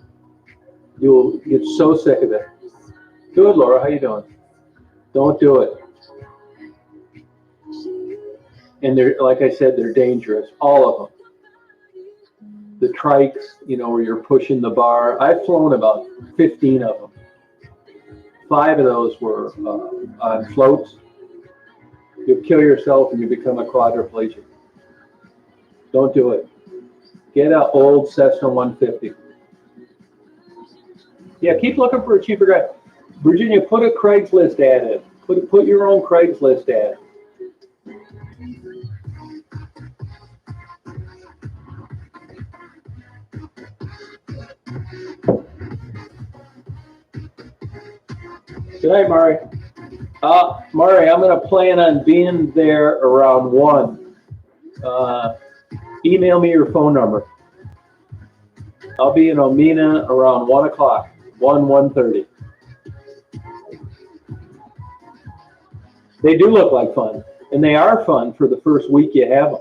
You'll get so sick of it. Good, Laura. How you doing? Don't do it. And they're, like I said, they're dangerous. All of them. The trikes, where you're pushing the bar. I've flown about 15 of them. 5 of those were on floats. You'll kill yourself and you become a quadriplegic. Don't do it. Get an old Cessna 150. Yeah, keep looking for a cheaper guy. Virginia, put a Craigslist ad in. Put your own Craigslist ad. Good night, Mari. Mari, I'm going to plan on being there around 1. Email me your phone number. I'll be in Omena around 1 o'clock, 1:30. They do look like fun, and they are fun for the first week you have them.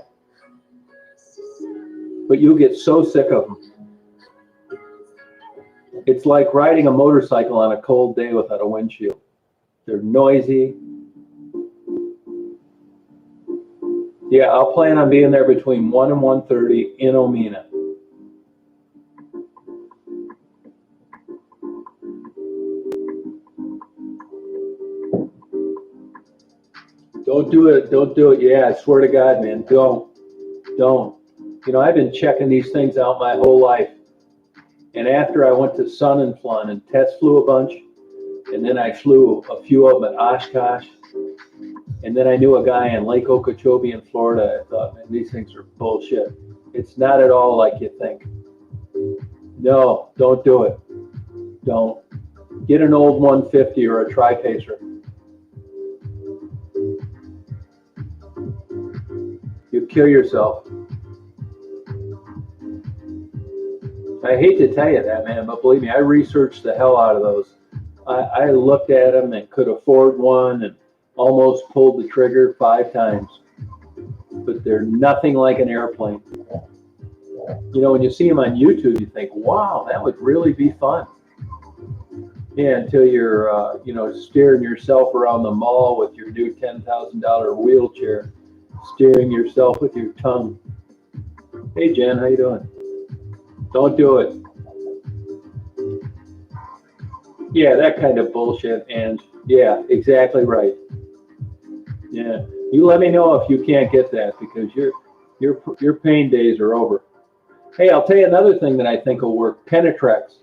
But you'll get so sick of them. It's like riding a motorcycle on a cold day without a windshield. They're noisy. Yeah, I'll plan on being there between 1 and 1:30 in Omena. Don't do it. Don't do it. Yeah, I swear to God, man, don't. You know, I've been checking these things out my whole life. And after I went to Sun and Flun and test flew a bunch, and then I flew a few of them at Oshkosh, and then I knew a guy in Lake Okeechobee in Florida. I thought, man, these things are bullshit. It's not at all like you think. No, don't do it. Don't. Get an old 150 or a tri-pacer. You kill yourself. I hate to tell you that, man, but believe me, I researched the hell out of those. I looked at them and could afford one and almost pulled the trigger 5 times. But they're nothing like an airplane. You know, when you see them on YouTube, you think, wow, that would really be fun. Yeah, until you're, you know, steering yourself around the mall with your new $10,000 wheelchair, steering yourself with your tongue. Hey, Jen, how you doing? Don't do it. Yeah, that kind of bullshit. And yeah, exactly right. Yeah, you let me know if you can't get that because your pain days are over. Hey, I'll tell you another thing that I think will work. Penetrex.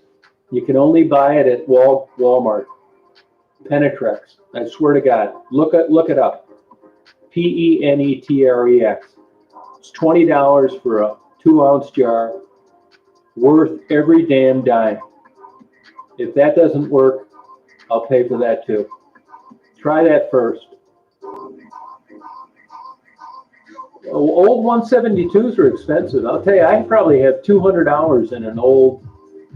You can only buy it at Walmart. Penetrex. I swear to God. Look it up. Penetrex. It's $20 for a 2-ounce jar. Worth every damn dime. If that doesn't work, I'll pay for that too. Try that first. Old 172s are expensive. I'll tell you, I probably have $200 in an old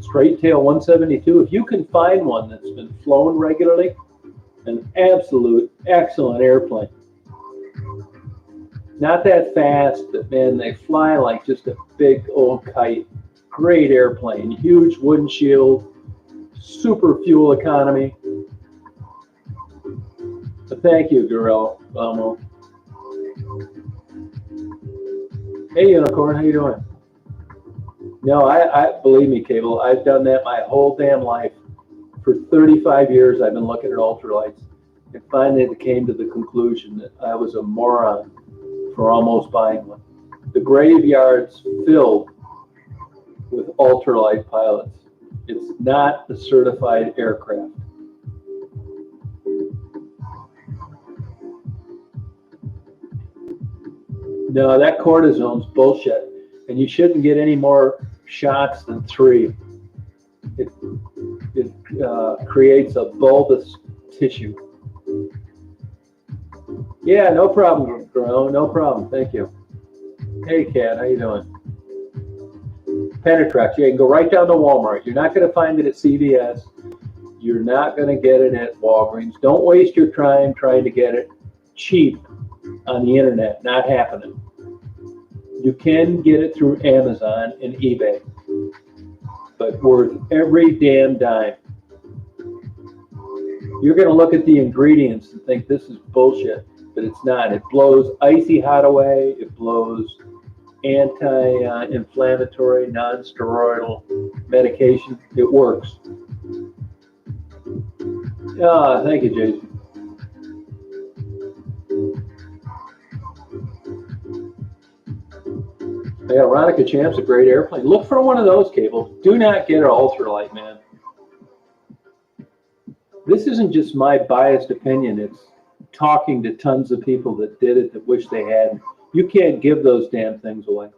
straight tail 172. If you can find one that's been flown regularly, an absolute excellent airplane. Not that fast, but man, they fly like just a big old kite. Great airplane, huge windshield, super fuel economy. But thank you, Guillermo. Hey, Unicorn, how you doing? No, I believe me, Cable. I've done that my whole damn life. For 35 years, I've been looking at ultralights, and finally it came to the conclusion that I was a moron for almost buying one. The graveyard's filled with ultralight pilots. It's not a certified aircraft. No, that cortisone's bullshit, and you shouldn't get any more shots than 3. It creates a bulbous tissue. Yeah, no problem, Gro. No problem. Thank you. Hey, Kat, how you doing? Penetrex. You can go right down to Walmart. You're not going to find it at CVS. You're not going to get it at Walgreens. Don't waste your time trying to get it cheap on the internet. Not happening. You can get it through Amazon and eBay, but worth every damn dime. You're going to look at the ingredients and think this is bullshit, but it's not. It blows icy hot away. It blows anti-inflammatory, non-steroidal medication. It works. Thank you, Jason. Yeah, Ronica Champ's a great airplane. Look for one of those, Cable. Do not get an ultralight, man. This isn't just my biased opinion. It's talking to tons of people that did it that wish they hadn't. You can't give those damn things away.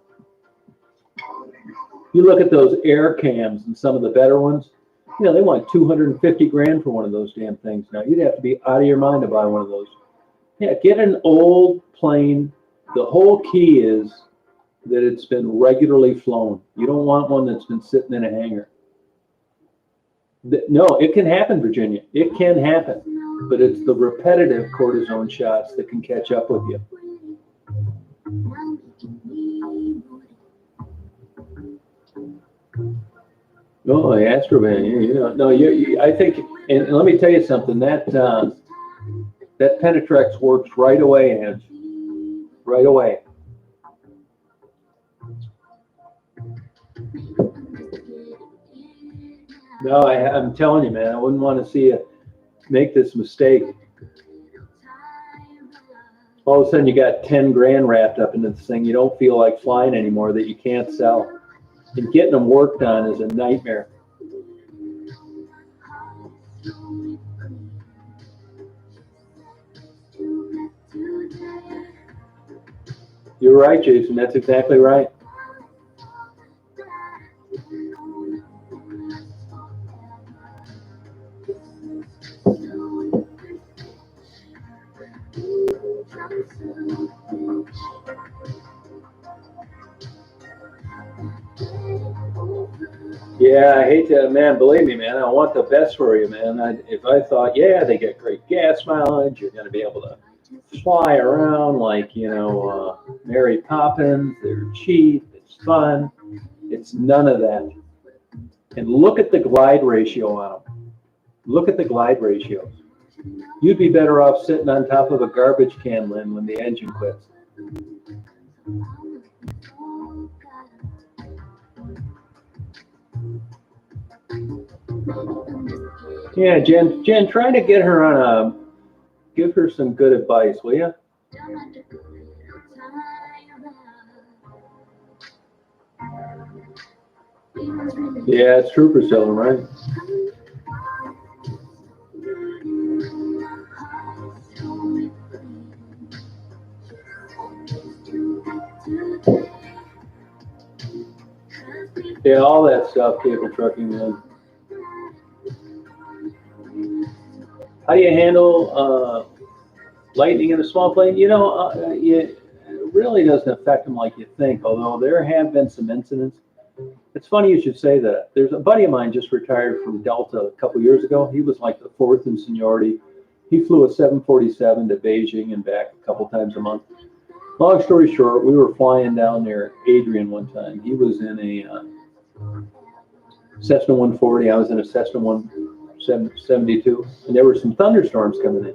You look at those air cams and some of the better ones, you know, they want 250 grand for one of those damn things. Now, you'd have to be out of your mind to buy one of those. Yeah, get an old plane. The whole key is that it's been regularly flown. You don't want one that's been sitting in a hangar. No, it can happen, Virginia. It can happen. But it's the repetitive cortisone shots that can catch up with you. Oh, Astrovan, you know, no, I think, and let me tell you something, that Penetrex works right away, Ange, right away. No, I'm telling you, man, I wouldn't want to see you make this mistake. All of a sudden, you got 10 grand wrapped up into this thing. You don't feel like flying anymore that you can't sell. And getting them worked on is a nightmare. You're right, Jason. That's exactly right. Yeah, I hate to, man, believe me, man, I want the best for you, man. If I thought, yeah, they get great gas mileage, you're going to be able to fly around like, Mary Poppins, they're cheap, it's fun. It's none of that. And look at the glide ratio on them. Look at the glide ratios. You'd be better off sitting on top of a garbage can, Lynn, when the engine quits. Yeah, Jen, try to get her on give her some good advice, will you? Yeah, it's trooper selling, right? Yeah, all that stuff, cable trucking, man. How do you handle lightning in a small plane? It really doesn't affect them like you think, although there have been some incidents. It's funny you should say that. There's a buddy of mine just retired from Delta a couple years ago. He was like the fourth in seniority. He flew a 747 to Beijing and back a couple times a month. Long story short, we were flying down near Adrian one time. He was in a Cessna 140. I was in a Cessna 172, and there were some thunderstorms coming in.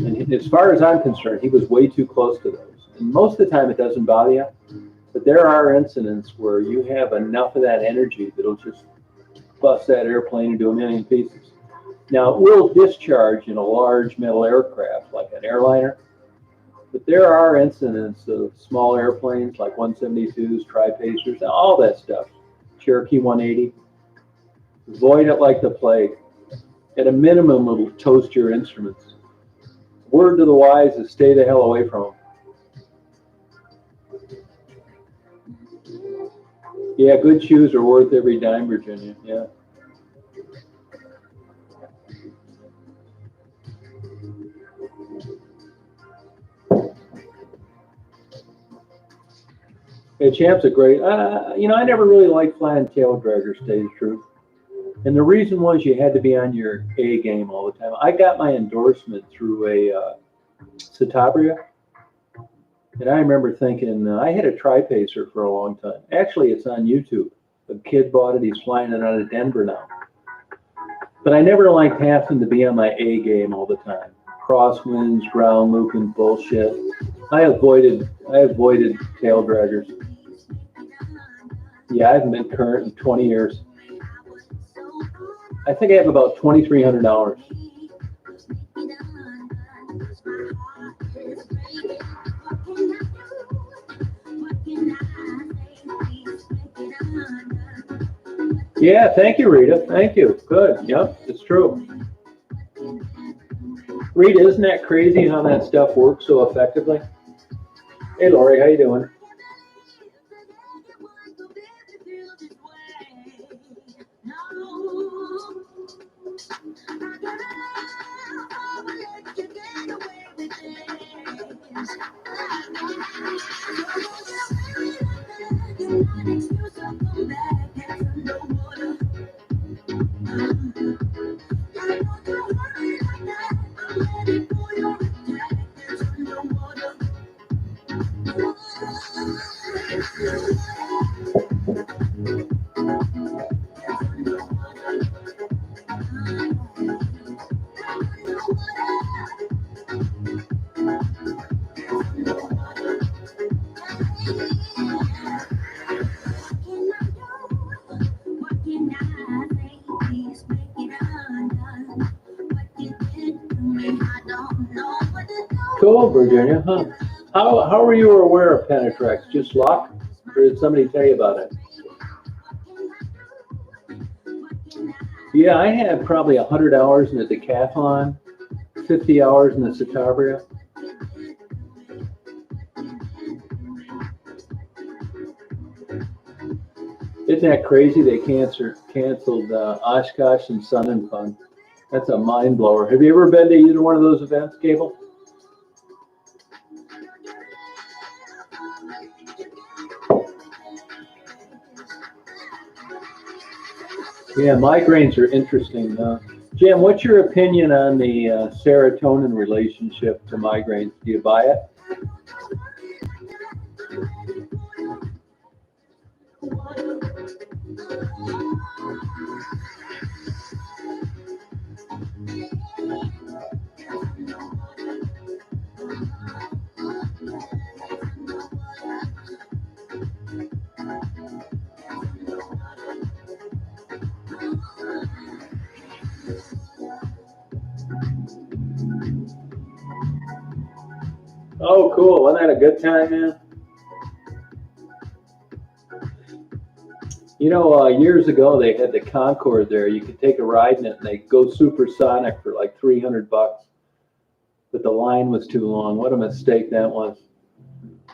And as far as I'm concerned, he was way too close to those. And most of the time, it doesn't bother you. But there are incidents where you have enough of that energy that'll just bust that airplane into a million pieces. Now, it will discharge in a large metal aircraft like an airliner, but there are incidents of small airplanes like 172s, Tri-Pacers, all that stuff, Cherokee 180. Avoid it like the plague. At a minimum, it'll toast your instruments. Word to the wise is stay the hell away from them. Yeah, good shoes are worth every dime, Virginia. Yeah. Yeah, Champ's a great. I never really liked flying tail draggers, to tell you the truth. And the reason was you had to be on your A game all the time. I got my endorsement through a Citabria. And I remember thinking, I had a Tri-Pacer for a long time. Actually, it's on YouTube. A kid bought it. He's flying it out of Denver now. But I never liked having to be on my A game all the time. Crosswinds, ground looping, bullshit. I avoided tail draggers. Yeah, I haven't been current in 20 years. I think I have about $2,300. Yeah, thank you, Rita. Thank you. Good. Yep, it's true. Rita, isn't that crazy how that stuff works so effectively? Hey, Lori, how you doing? cool, Virginia, huh? How were you aware of Penetrex? Just luck? Or did somebody tell you about it? Yeah, I had probably 100 hours in the decathlon, 50 hours in the Citabria. Isn't that crazy? They canceled Oshkosh and Sun and Fun. That's a mind blower. Have you ever been to either one of those events, Cable? Yeah, migraines are interesting. Jim, what's your opinion on the serotonin relationship to migraines? Do you buy it? Oh, cool. Wasn't that a good time, man? You know, years ago they had the Concorde there. You could take a ride in it, and they go supersonic for like $300. But the line was too long. What a mistake that was.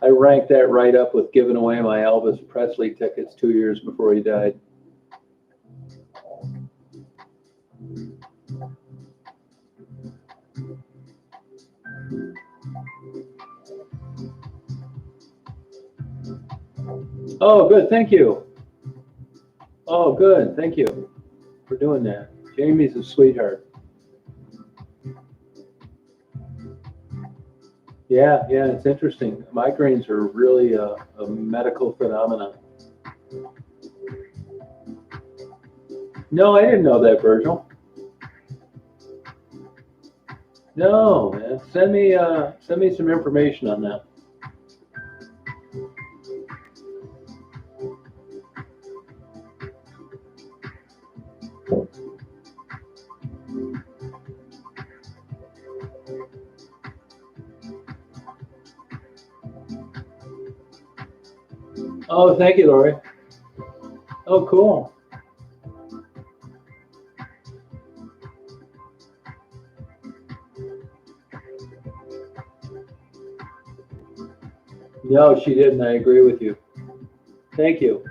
I ranked that right up with giving away my Elvis Presley tickets 2 years before he died. Oh, good. Thank you. Oh, good. Thank you for doing that. Jamie's a sweetheart. Yeah, yeah, it's interesting. Migraines are really a medical phenomenon. No, I didn't know that, Virgil. No, man. Send me some information on that. Oh, thank you, Lori. Oh, cool. No, she didn't. I agree with you. Thank you.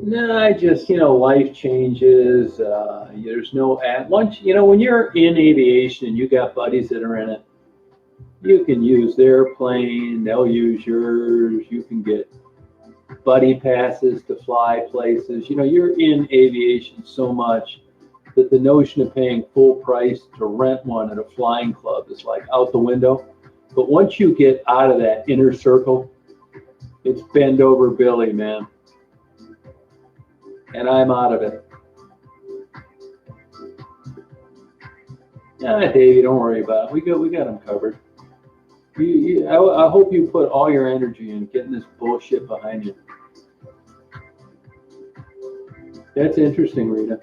No, I just, life changes. There's no at once, when you're in aviation and you got buddies that are in it, you can use their plane, they'll use yours. You can get buddy passes to fly places. You're in aviation so much that the notion of paying full price to rent one at a flying club is like out the window. But once you get out of that inner circle, it's bend over Billy, man. And I'm out of it. Yeah, Davey, don't worry about it. We got them covered. I hope you put all your energy in getting this bullshit behind you. That's interesting, Rita.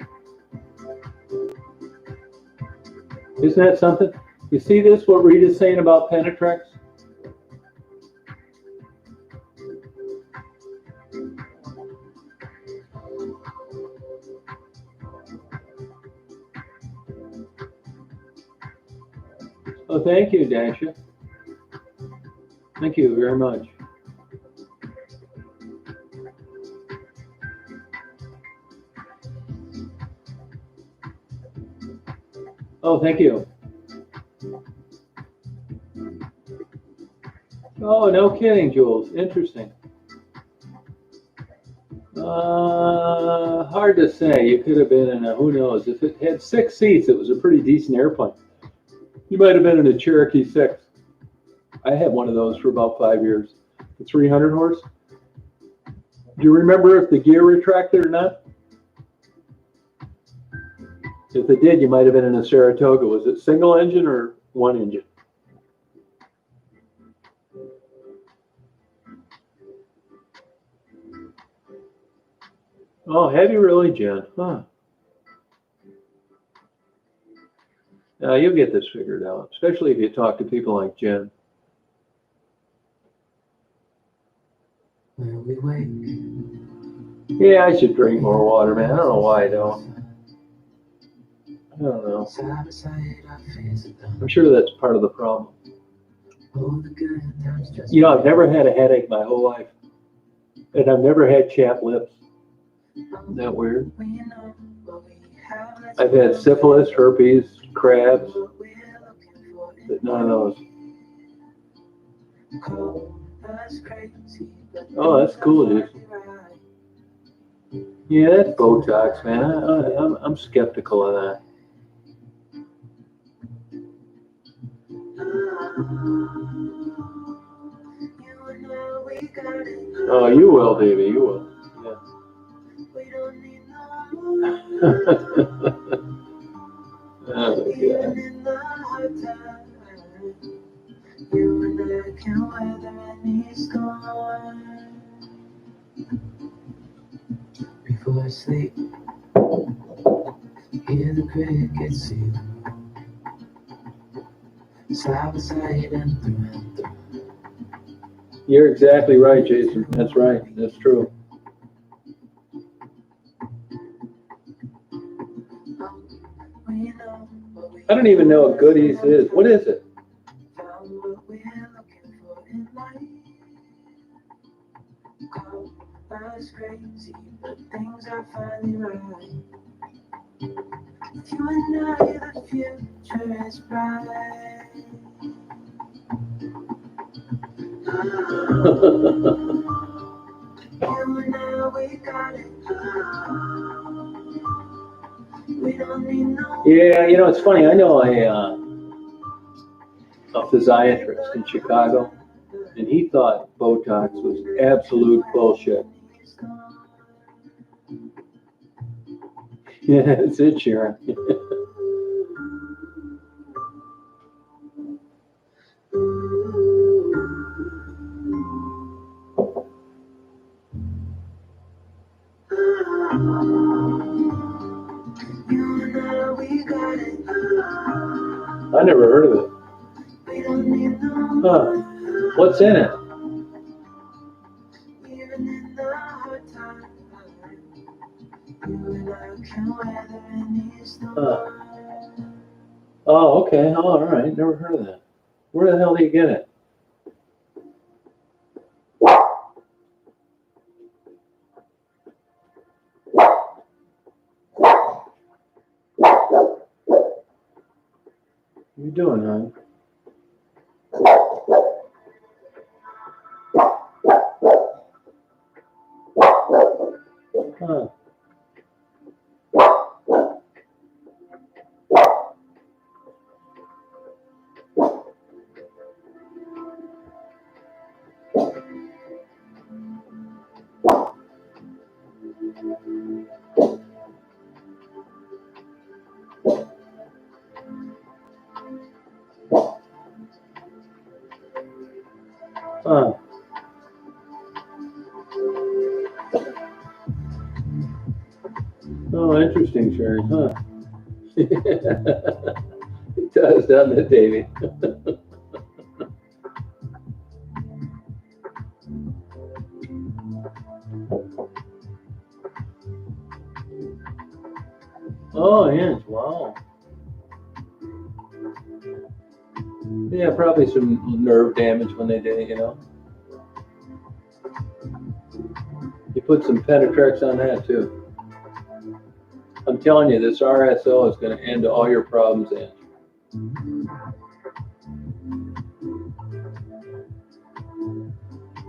Isn't that something? You see this, what Rita's saying about Penetrex? Oh, thank you, Dasha. Thank you very much. Oh, thank you. Oh, no kidding, Jules. Interesting. Hard to say. You could have been in a, who knows. If it had 6 seats, it was a pretty decent airplane. You might have been in a Cherokee 6. I had one of those for about 5 years. The 300 horse. Do you remember if the gear retracted or not? If it did, you might have been in a Saratoga. Was it single engine or one engine? Oh, have you really, Jen? Huh. Now you'll get this figured out, especially if you talk to people like Jen. When we wake, Yeah, I should drink more water, man. I don't know why I don't. I don't know. side by side, our faces done. I'm sure that's part of the problem. All the good times just You know, I've never had a headache my whole life. And I've never had chapped lips. Isn't that weird? we know what we have. Let's I've had syphilis, herpes, crabs, what we're looking for. but none of those. Call us crazy, but Oh, that's cool, dude. Yeah, that's Botox, man. I'm skeptical of that. You know we got it. Oh, you will, Davey. You will. We don't need no Yeah. Oh, even God. in the hard times. You and I can weather any storm. Before I sleep, hear the crickets sing. Side by side and through. You're exactly right, Jason. That's right. That's true. We know what we I don't even know what goodies is. What is it? found what we're looking for in life. Call us crazy, but things are finally right. With you and I, the future is bright. You and I, we got it. We don't need no. Yeah, you know, it's funny. I know a physiatrist in Chicago, and he thought Botox was absolute bullshit. Yeah, that's it, Sharon. You and I, we got it. I never heard of it. We don't need no. Huh. What's in it? Even in the hard times, you and I can weather any storm. Oh, okay. Oh, all right. Never heard of that. Where the hell do you get it? What you doing, hon? Huh. Huh. Oh, interesting, Sherry. Huh. It does, doesn't it, Davey? Oh, yes. Wow. Yeah, probably some nerve damage when they did it, you know. You put some Penetrex on that, too. I'm telling you, this RSO is going to end all your problems, Ange.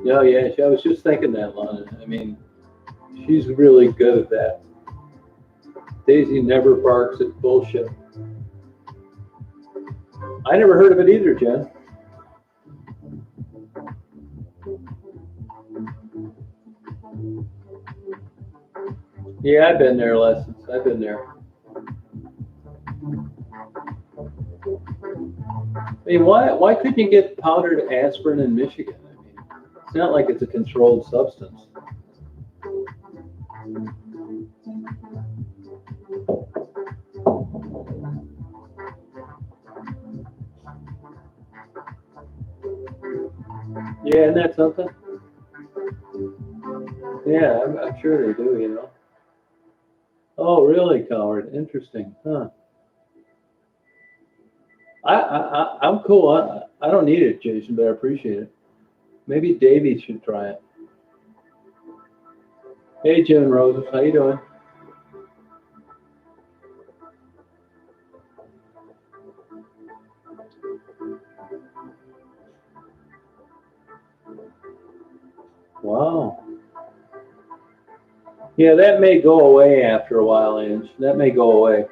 Yeah, yeah, I was just thinking that, Lana. I mean, she's really good at that. Daisy never barks at bullshit. I never heard of it either, Jen. Yeah, I've been there, Lessons. I've been there. I mean, why couldn't you get powdered aspirin in Michigan? I mean, it's not like it's a controlled substance. Yeah, isn't that something? Yeah, I'm sure they do, you know. Oh, really, Coward? Interesting, huh? I'm cool. I don't need it, Jason, but I appreciate it. Maybe Davey should try it. Hey, Jim and Roses, how you doing? Wow. Yeah, that may go away after a while, Ange. That may go away.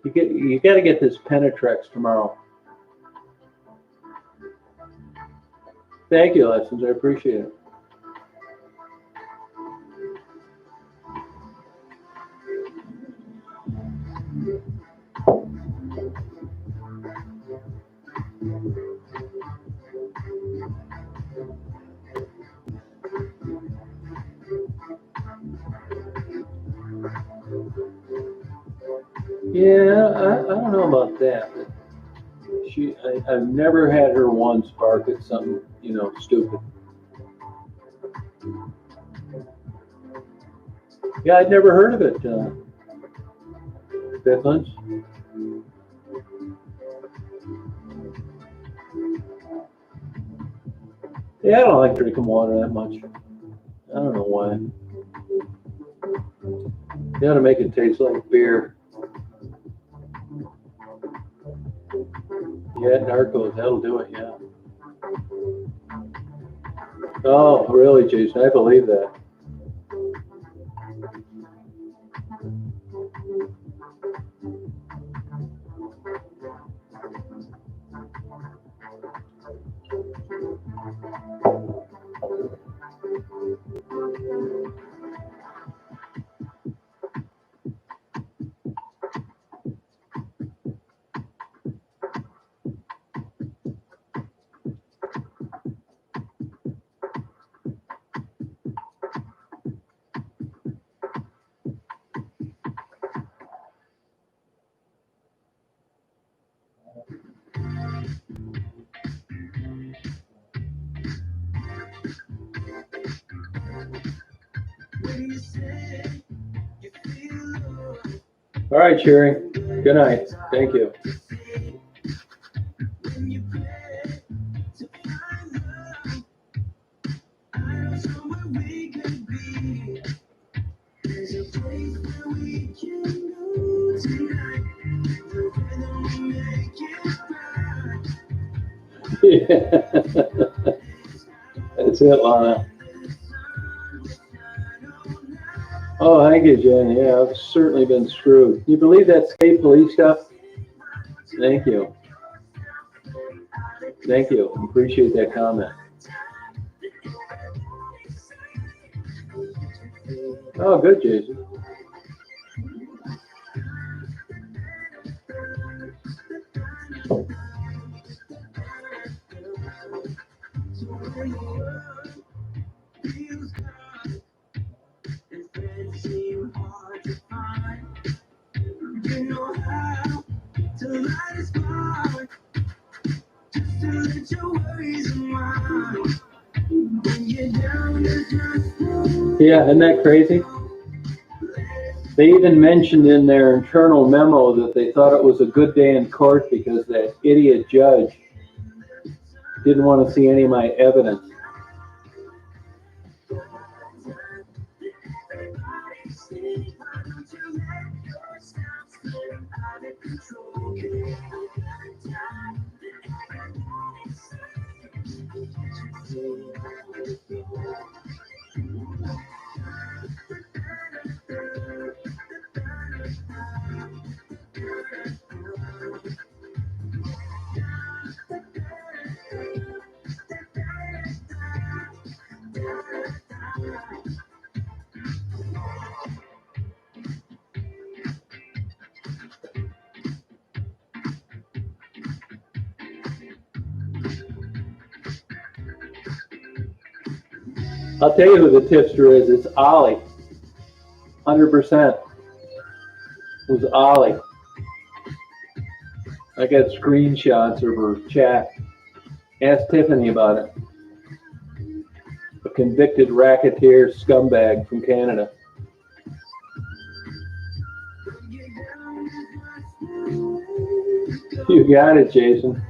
You got to get this Penetrex tomorrow. Thank you, Lessons. I appreciate it. Yeah, I don't know about that. But I've never had her once bark at something, stupid. Yeah, I'd never heard of it, Bethlands. Yeah, I don't like drinking water that much. I don't know why. You got to make it taste like beer. Yeah, Narcos, that'll do it, yeah. Oh, really, Jason? I believe that. All right, Sherry. Good night. Thank you. Yeah. That's it, Lana. Oh, thank you, Jen. Yeah, I've certainly been screwed. You believe that state police stuff? Thank you. Thank you. Appreciate that comment. Oh, good, Jason. Yeah, isn't that crazy? They even mentioned in their internal memo that they thought it was a good day in court because that idiot judge didn't want to see any of my evidence. I'll tell you who the tipster is. It's Ollie. 100% was Ollie. I got screenshots of her chat. Ask Tiffany about it. A convicted racketeer scumbag from Canada. You got it, Jason.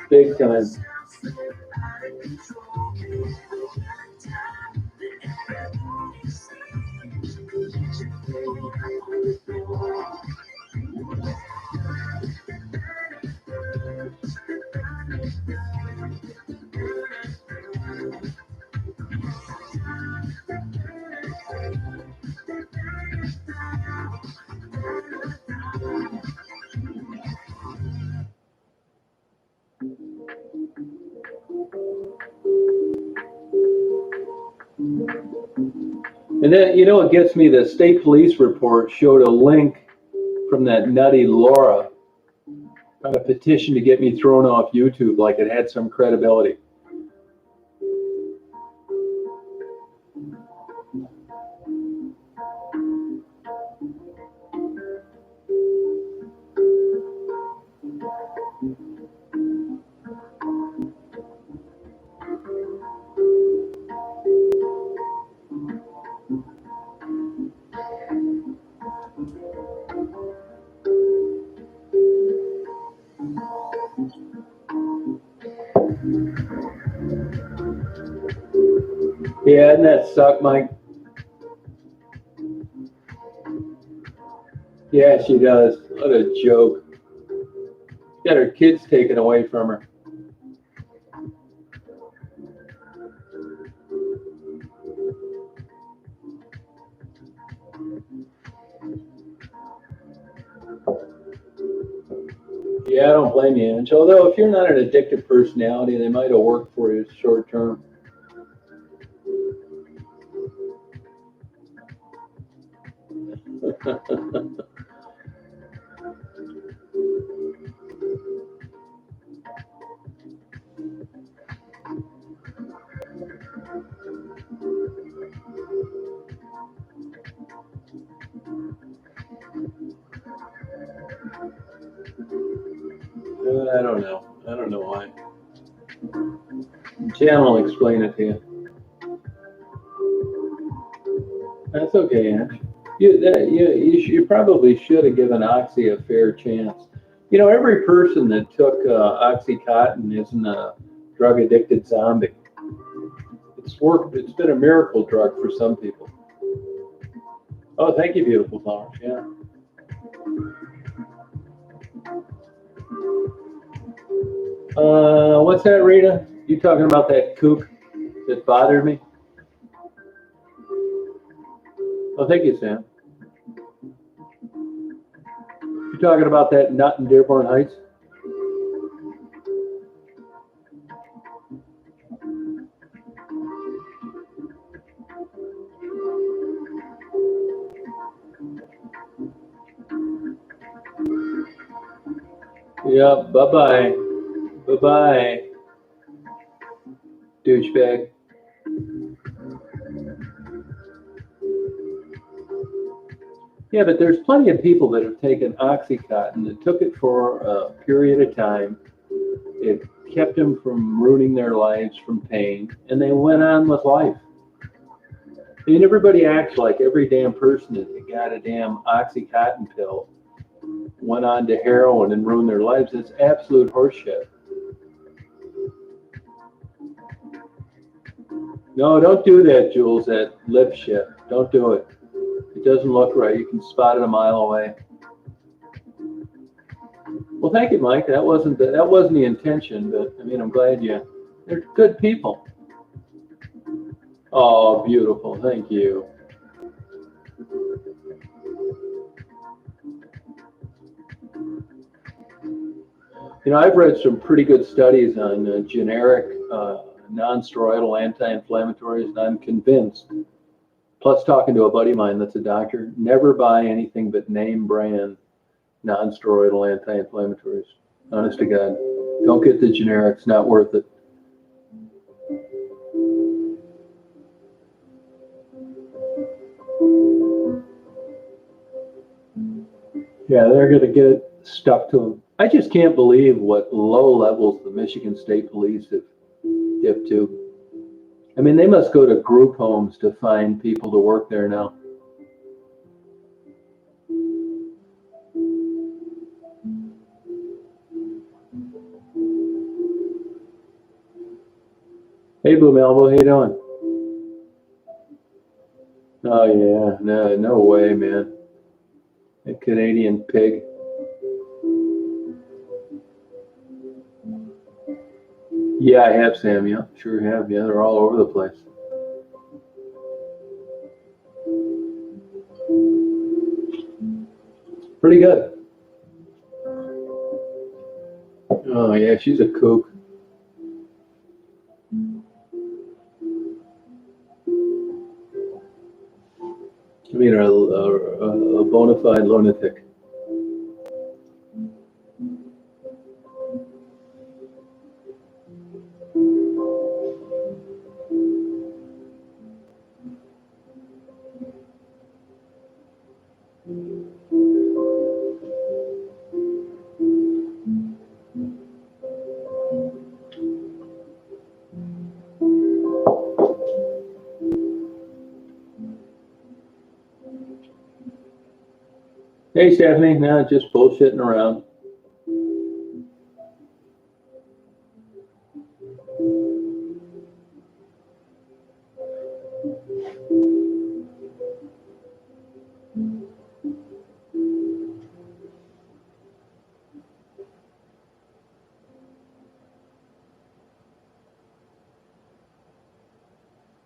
Big time. And then, you know, what gets me, the state police report showed a link from that nutty Laura on a petition to get me thrown off YouTube, like it had some credibility. Yeah, doesn't that suck, Mike? Yeah, she does. What a joke. Got her kids taken away from her. Yeah, I don't blame you, Ange. Although, if you're not an addictive personality, they might have worked for you short term. I don't know. I don't know why. Jan will explain it to you. That's okay, Ange. You probably should have given Oxy a fair chance. You know, every person that took Oxycontin isn't a drug addicted zombie. It's worked. It's been a miracle drug for some people. Oh, thank you, beautiful flowers. Yeah. What's that, Rita? You talking about that kook that bothered me? Oh, thank you, Sam. You talking about that nut in Dearborn Heights? Yeah, bye-bye. Bye-bye, douchebag. Yeah, but there's plenty of people that have taken Oxycontin that took it for a period of time. It kept them from ruining their lives from pain, and they went on with life. I mean, everybody acts like every damn person that got a damn Oxycontin pill went on to heroin and ruined their lives. It's absolute horseshit. No, don't do that, Jules, that lip shit. Don't do it. It doesn't look right. You can spot it a mile away. Well, thank you, Mike. That wasn't the intention, but I mean, I'm glad they're good people. Oh, beautiful. Thank you. You know, I've read some pretty good studies on generic non-steroidal anti-inflammatories, and I'm convinced, plus talking to a buddy of mine that's a doctor, never buy anything but name brand non-steroidal anti-inflammatories. Honest to God. Don't get the generics, not worth it. Yeah, they're going to get stuck to them. I just can't believe what low levels the Michigan State Police have dipped to. I mean, they must go to group homes to find people to work there now. Hey, Blue Malvo, how you doing? Oh, yeah, no way, man. A Canadian pig. Yeah, I have, Sam. Yeah, sure have. Yeah, they're all over the place. Pretty good. Oh, yeah, she's a kook. I mean, a bona fide lunatic. Hey, Stephanie. No, just bullshitting around.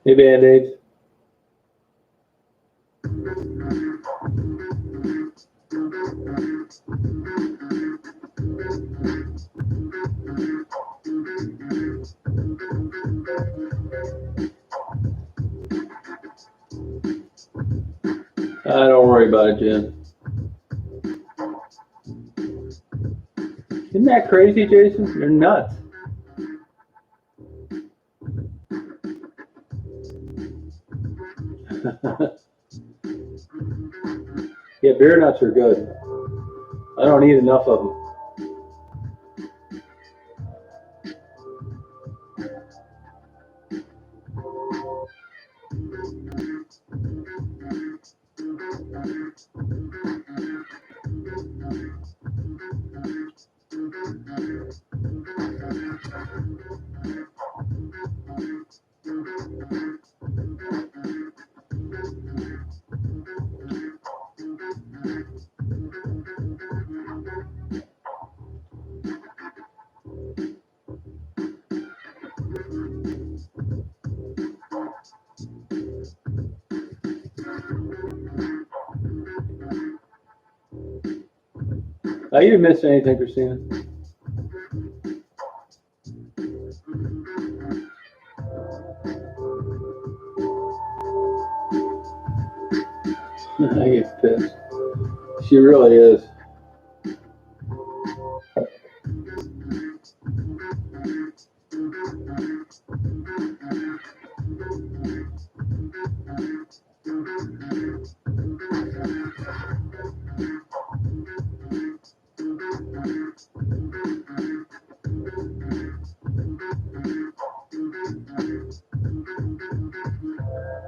Hey, Band-Aids. Don't worry about it, Jen. Isn't that crazy, Jason? You're nuts. Yeah, beer nuts are good. I don't eat enough of them. You didn't miss anything, Christina. I get pissed. She really is.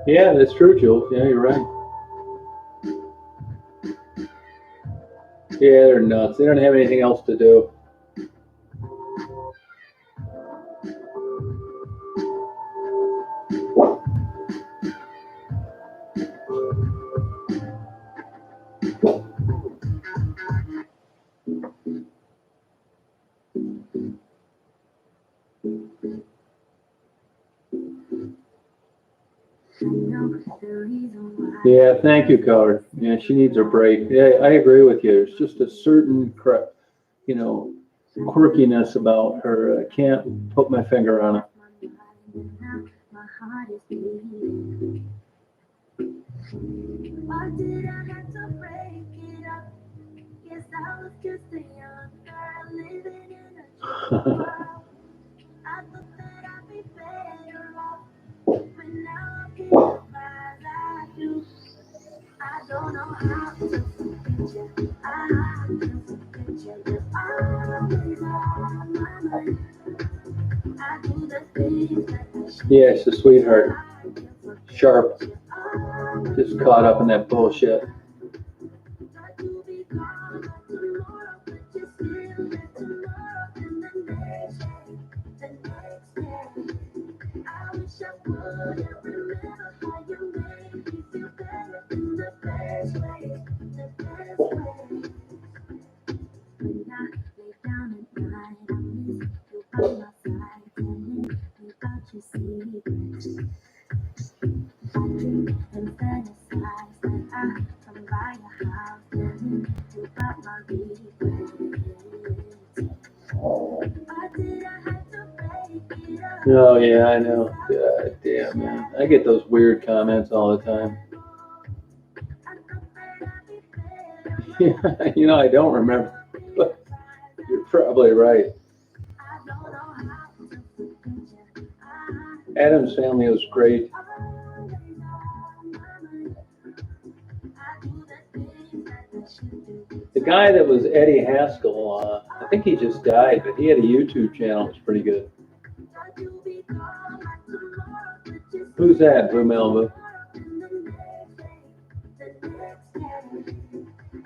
Yeah, that's true, Jules. Yeah, you're right. Yeah, they're nuts. They don't have anything else to do. Yeah, thank you, Coward. Yeah, she needs a break. Yeah, I agree with you. There's just a certain, quirkiness about her. I can't put my finger on it. and now my heart is bleeding. Why did I have to break it up? Guess I was just a young girl living in a different world. I thought that I'd be better off, but now I realize I do. I don't know how to forget you. I can forget you. You're always on my mind. I do the things that I should. Yeah, it's a sweetheart. I can forget Sharp. you. Always Just caught up in that bullshit. got to be gone by tomorrow, but you still get tomorrow and the next day, the next day. I wish I would remember how you made me feel better in the best way, the best way. When I lay down at night, I miss you by my side, telling me about your secrets. I dream and fantasize that I come by your house, telling you about my regrets. Why did I have to break it up? Oh, yeah, I know. God damn, man. I get those weird comments all the time. Yeah, you know, I don't remember, but you're probably right. Adam's Family was great. The guy that was Eddie Haskell, I think he just died, but he had a YouTube channel. It was pretty good. Who's that, Blue Malibu?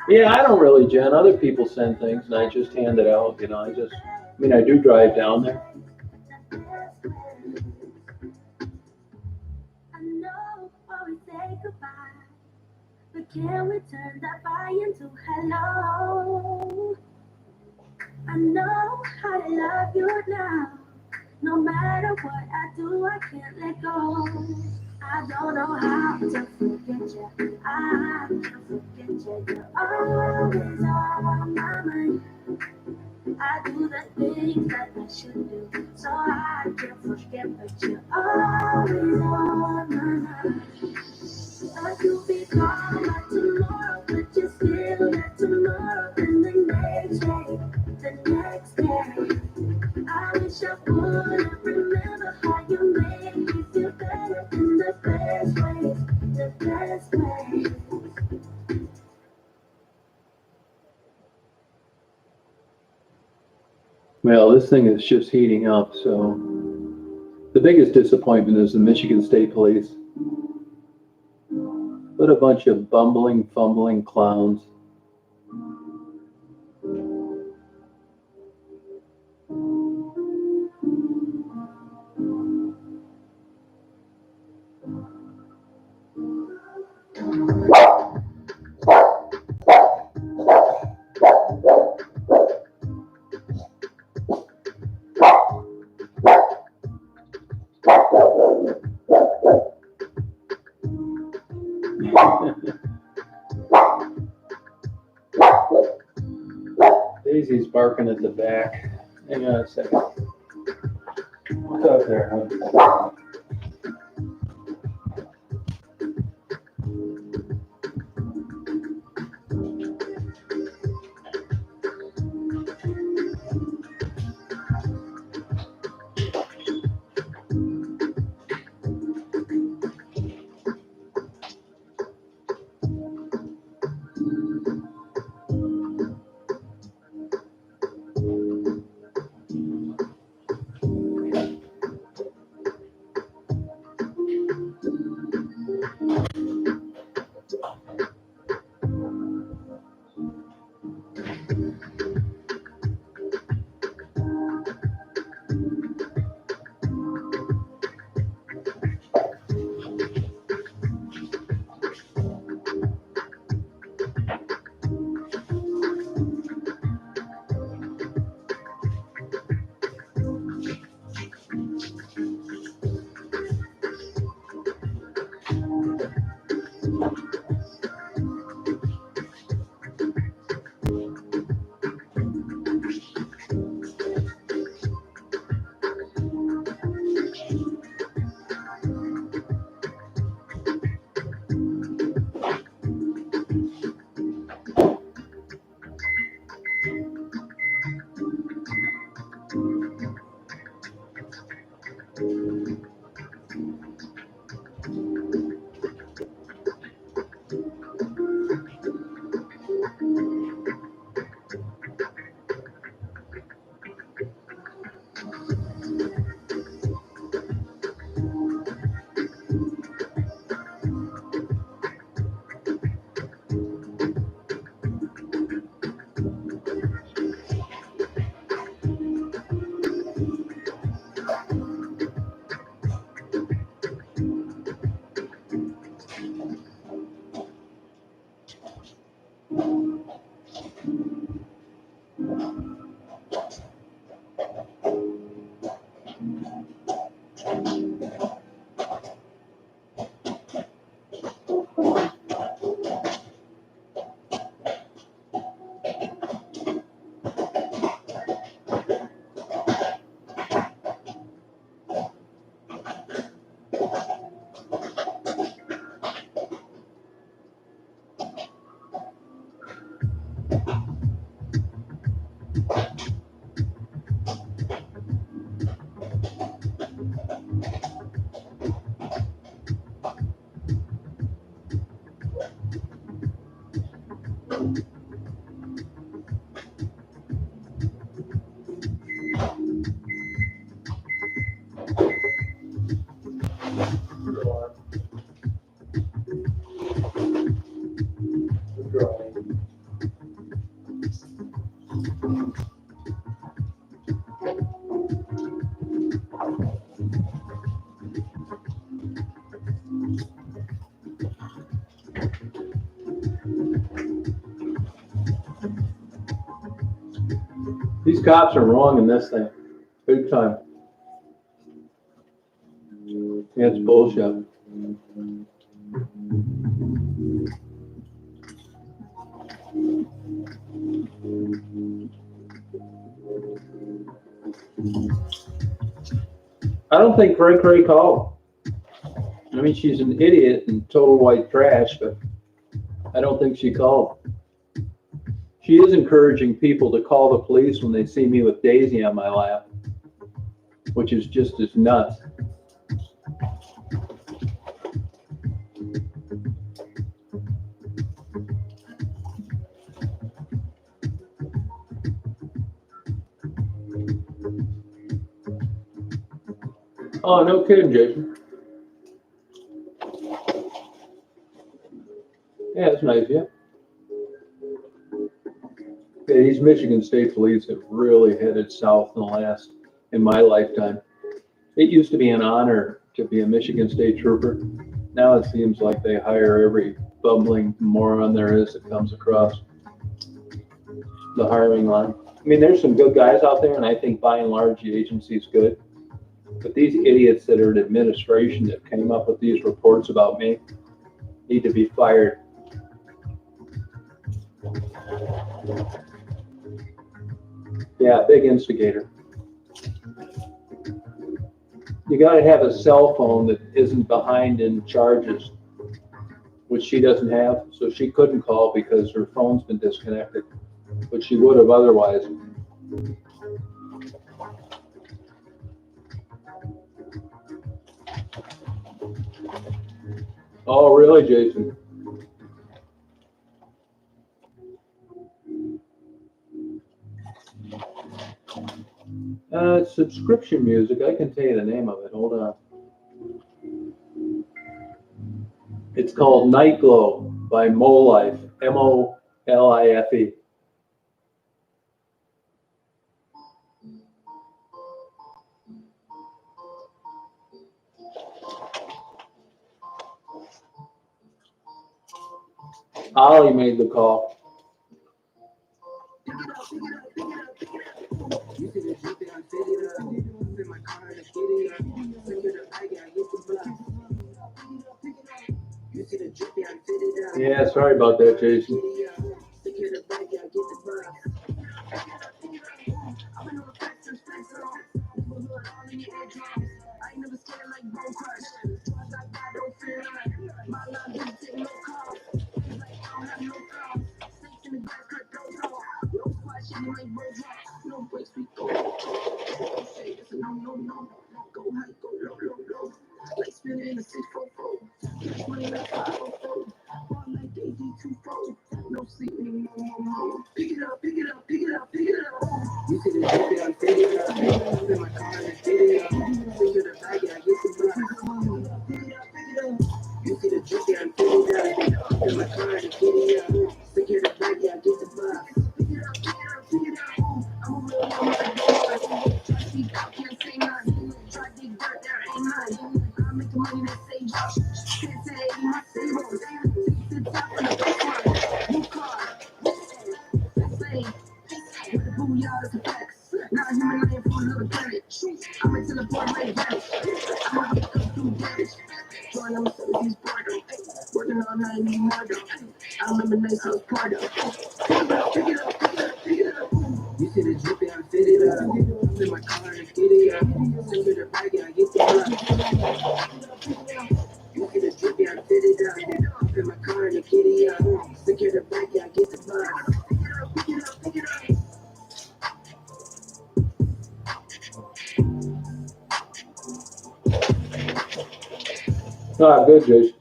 Yeah, I don't really, Jen. Other people send things, and I just hand it out. You know, I mean, I do drive down there. I know always say goodbye, but can we turn that bye into hello? I know how to love you now. No matter what I do, I can't let go. I don't know how to forget you. I can't forget you. You're always on my mind. I do the things that I should do, so I can't forget, but you're always on my mind. I could be gone by tomorrow, but you still got tomorrow and the next day, the next day. I wish I would remember how you made me feel better in the best ways, the best ways. Well, this thing is just heating up, so the biggest disappointment is the Michigan State Police. What a bunch of bumbling, fumbling clowns. Daisy's barking at the back. Hang on a second. What's up there, huh? These cops are wrong in this thing, big time. Yeah, it's bullshit. I don't think Cray Cray called. I mean, she's an idiot and total white trash, but I don't think she called. She is encouraging people to call the police when they see me with Daisy on my lap, which is just as nuts. Oh, no kidding, Jason. Yeah, it's nice, yeah. Yeah, these Michigan State police have really headed south in my lifetime. It used to be an honor to be a Michigan State trooper. Now it seems like they hire every bumbling moron there is that comes across the hiring line. I mean, there's some good guys out there, and I think by and large the agency's good. But these idiots that are in administration that came up with these reports about me need to be fired. Yeah, big instigator. You got to have a cell phone that isn't behind in charges, which she doesn't have, so she couldn't call because her phone's been disconnected, but she would have otherwise. Oh, really, Jason? Subscription music. I can tell you the name of it. Hold on. It's called Night Glow by Molife. Molife. Ollie made the call. Yeah, sorry about that, Jason. yards of facts. Not a human living for a little planet. I'm into the board like that. I'm a through damage. Drawing on myself, use boredom. Working all night, need more though. I remember nights I was poor though. Pick it up, pick it up, pick it up. You see the drippy, I'm fitted up. I'm in my car and get it up. Send me the bag and I get the blood. You see the drippy, I'm fitted up. I'm in my car and get it up. Secure the bag and I get the blood. Pick it up, pick it up, pick it up. Ah, good, Jason.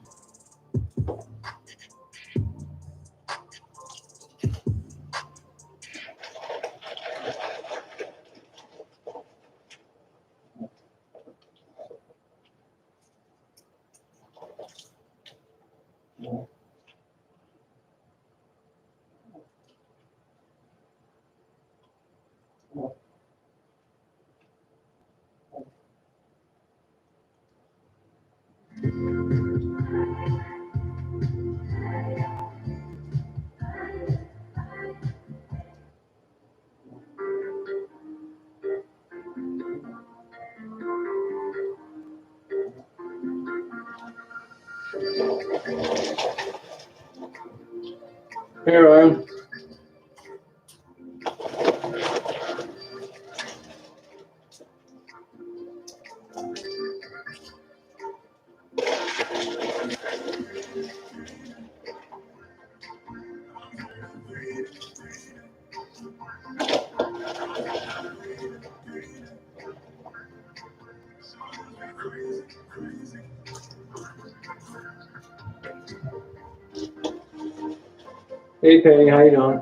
Hey, Ryan. Hey, Penny, how you doing?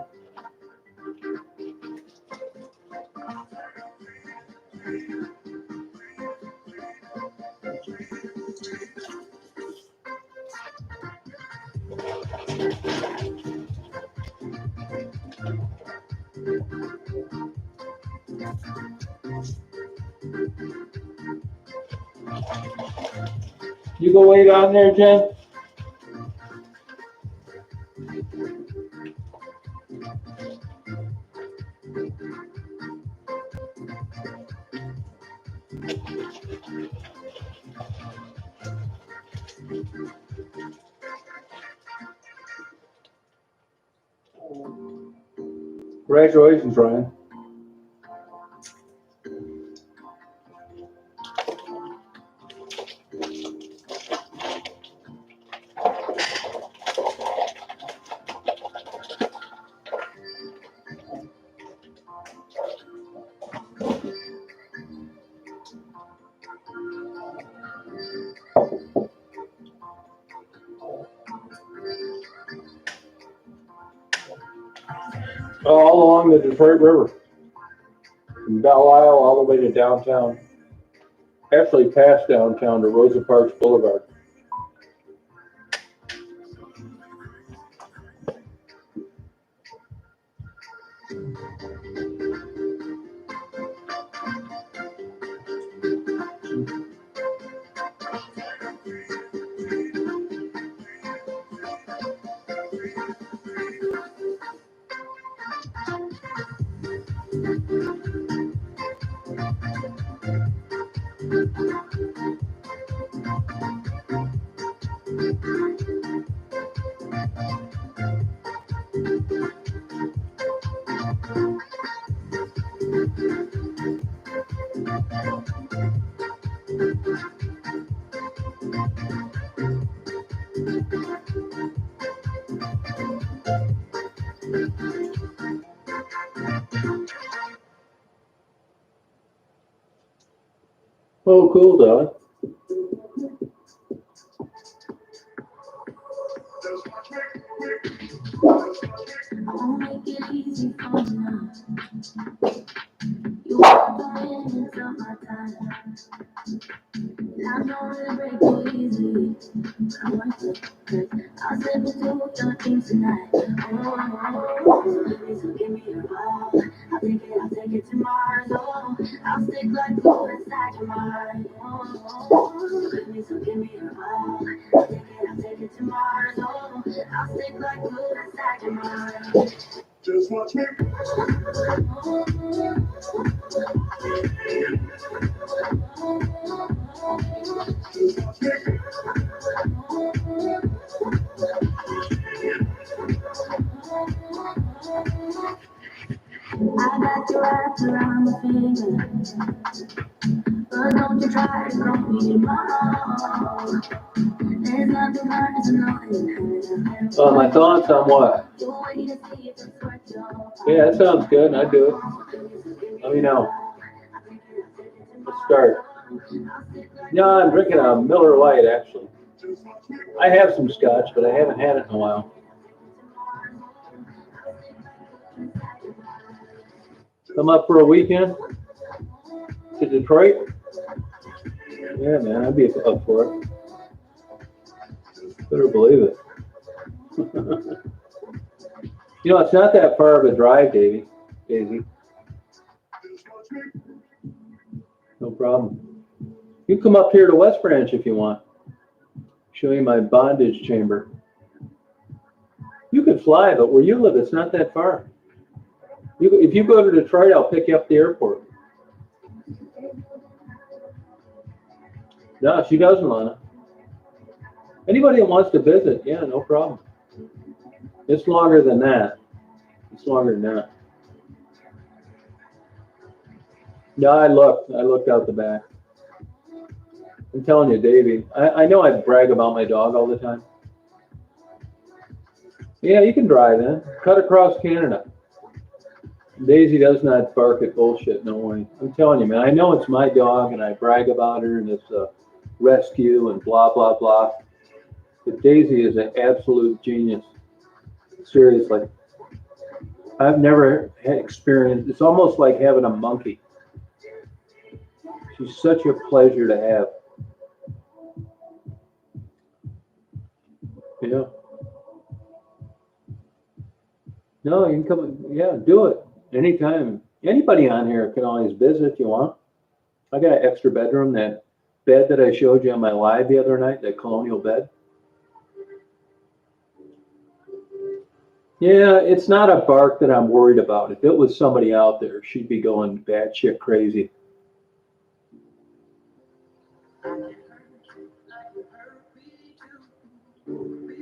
You go way down there, Jen? Congratulations, Ryan. All along the Detroit River, from Belle Isle all the way to downtown. Actually, past downtown to Rosa Parks Boulevard. Oh, cool, dog. I'll make it easy for you now. You are the minutes of my time. And I know it'll break you easy, but I want to, 'cause I'll step into your dreams tonight. So give me your all. I'll take it to Mars. Oh, I'll stick like glue inside your mind. So give me your all. I'll take it to Mars. Oh, I'll stick like glue inside your mind. Just watch me. I got you wrapped around my finger, but don't you try to call me mom. There's nothing hard as nothing. My thoughts on what? Yeah, that sounds good. I'd do it. Let me know. Let's start. Yeah, I'm drinking a Miller Lite, actually. I have some scotch, but I haven't had it in a while. Come up for a weekend to Detroit? Yeah, man, I'd be up for it. Better believe it. You know, it's not that far of a drive, Daisy. No problem. You come up here to West Branch if you want. Show you my bondage chamber. You could fly, but where you live, it's not that far. If you go to Detroit, I'll pick you up at the airport. No, she doesn't, Lana. Anybody that wants to visit, yeah, no problem. It's longer than that. It's longer than that. No, I looked out the back. I'm telling you, Davey, I know I brag about my dog all the time. Yeah, you can drive in. Cut across Canada. Daisy does not bark at bullshit, no way. I'm telling you, man, I know it's my dog and I brag about her and it's a rescue and blah, blah, blah. But Daisy is an absolute genius. Seriously. I've never had experience. It's almost like having a monkey. She's such a pleasure to have. Yeah. No, you can come. Yeah, do it anytime. Anybody on here can always visit if you want. I got an extra bedroom. That bed that I showed you on my live the other night, that colonial bed. Yeah, it's not a bark that I'm worried about. If it was somebody out there, she'd be going batshit crazy.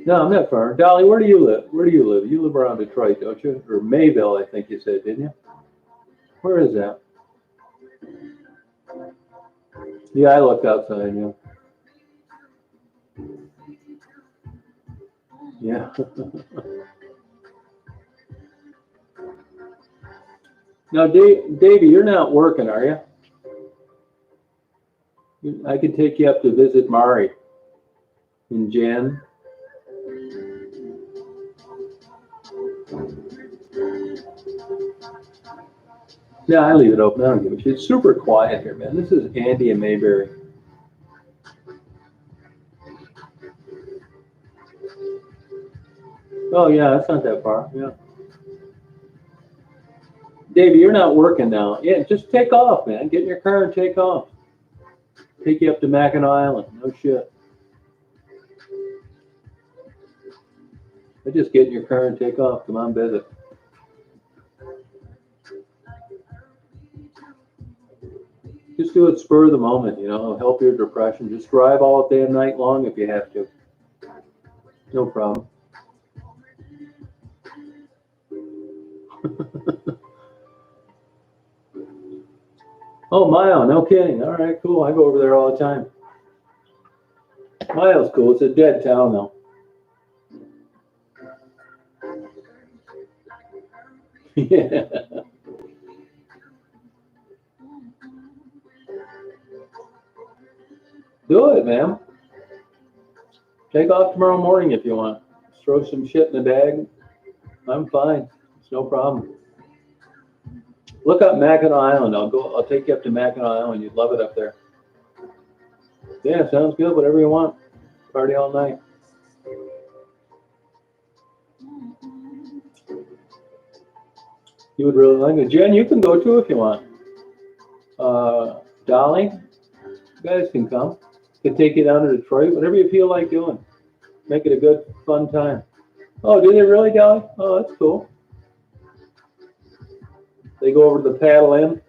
No, I'm not far. Dolly, where do you live? Where do you live? You live around Detroit, don't you? Or Mayville, I think you said, didn't you? Where is that? Yeah, I looked outside, yeah. Yeah. Now, Davey, you're not working, are you? I could take you up to visit Mari and Jan. Yeah, I leave it open. I don't give a shit. It's super quiet here, man. This is Andy and Mayberry. Oh, yeah, that's not that far. Yeah. Davey, you're not working now. Yeah, just take off, man. Get in your car and take off. Take you up to Mackinac Island. No shit. But just get in your car and take off. Come on, visit. Just do it spur of the moment, you know, help your depression. Just drive all day and night long if you have to. No problem. Oh, Mile, no kidding. All right, cool. I go over there all the time. Mile's cool. It's a dead town, though. Yeah. Do it, man. Take off tomorrow morning if you want. Just throw some shit in the bag. I'm fine. It's no problem. Look up Mackinac Island. I'll take you up to Mackinac Island. You'd love it up there. Yeah, sounds good. Whatever you want. Party all night. You would really like it. Jen, you can go too if you want. Dolly, you guys can come. Can take you down to Detroit. Whatever you feel like doing. Make it a good, fun time. Oh, did they really, Dolly? Oh, that's cool. They go over to the paddle in.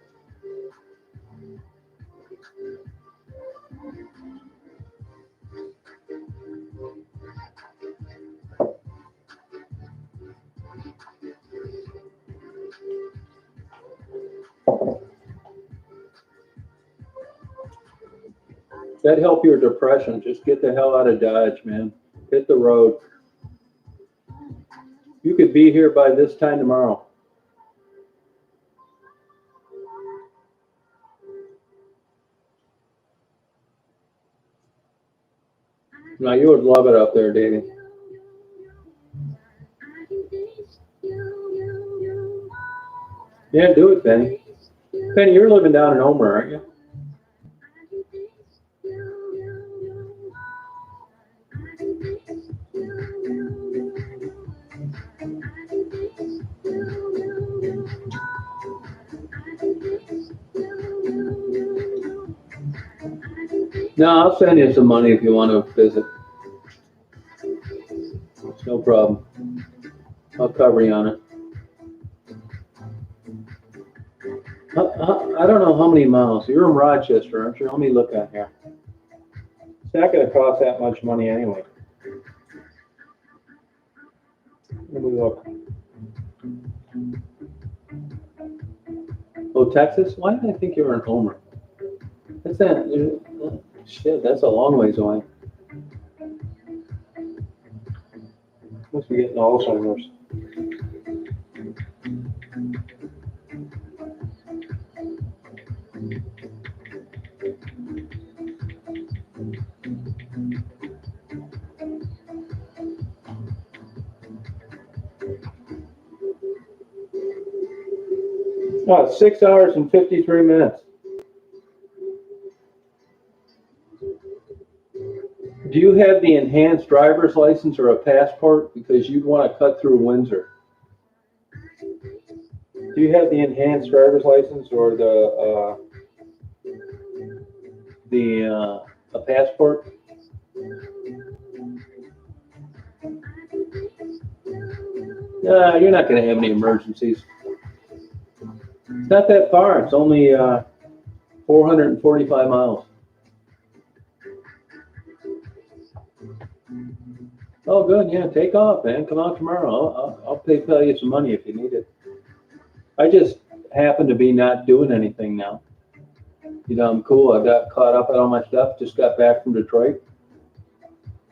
That help your depression. Just get the hell out of Dodge, man. Hit the road. You could be here by this time tomorrow. Now you would love it up there, Davey. Yeah, do it, Penny. Penny, you're living down in Omer, aren't you? No, I'll send you some money if you want to visit. No problem. I'll cover you on it. I don't know how many miles. You're in Rochester, aren't you? Let me look at here. It's not going to cost that much money anyway. Let me look. Oh, Texas? Why did I think you were in Homer? That's that. Shit, that's a long ways away. Must be getting Alzheimer's. Oh, 6 hours and 53 minutes. Do you have the enhanced driver's license or a passport? Because you'd want to cut through Windsor. Do you have the enhanced driver's license or a passport? No, you're not going to have any emergencies. It's not that far. It's only 445 miles. Oh, good. Yeah, take off, man. Come out tomorrow. I'll pay you some money if you need it. I just happen to be not doing anything now. You know, I'm cool. I got caught up on all my stuff. Just got back from Detroit.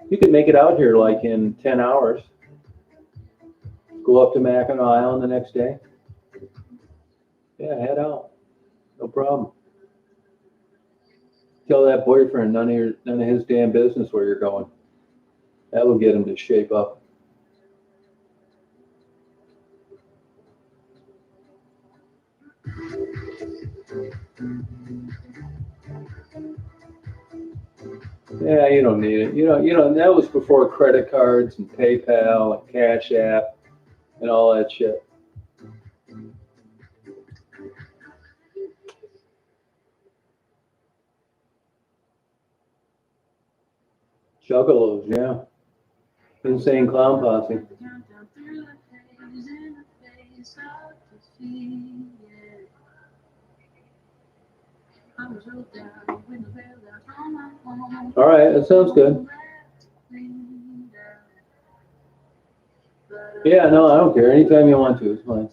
You could make it out here like in 10 hours. Go up to Mackinac Island the next day. Yeah, head out. No problem. Tell that boyfriend none of his damn business where you're going. That will get him to shape up. Yeah, you don't need it. You know, that was before credit cards and PayPal and Cash App and all that shit. Juggalos, yeah. Insane Clown Posse. All right, that sounds good. Yeah, no, I don't care. Anytime you want to, it's fine.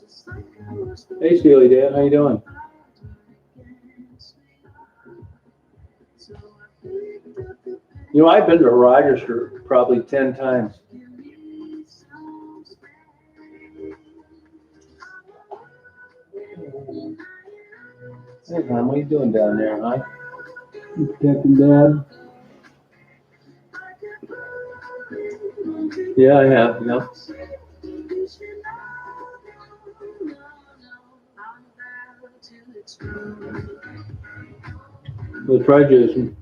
Hey, Steely Dan, how you doing? You know, I've been to Rochester probably 10 times. Hey, man, what are you doing down there, huh? You protecting Dad? Yeah, I have, yeah. We'll try Jason.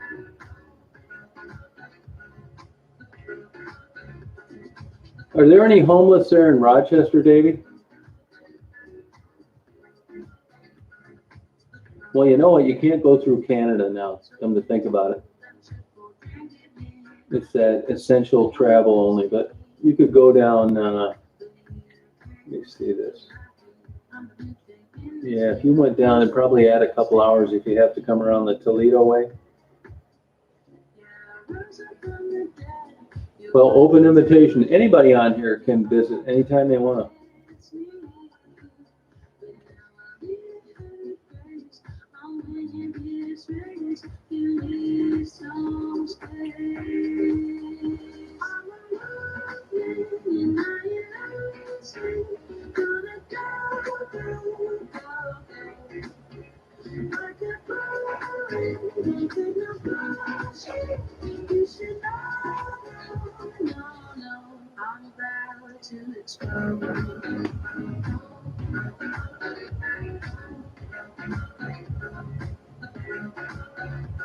Are there any homeless there in Rochester, Davey? Well, you know what? You can't go through Canada now, come to think about it. It's that essential travel only, but you could go down, let me see this. Yeah, if you went down, it'd probably add a couple hours if you have to come around the Toledo way. Well, open invitation. Anybody on here can visit anytime they want.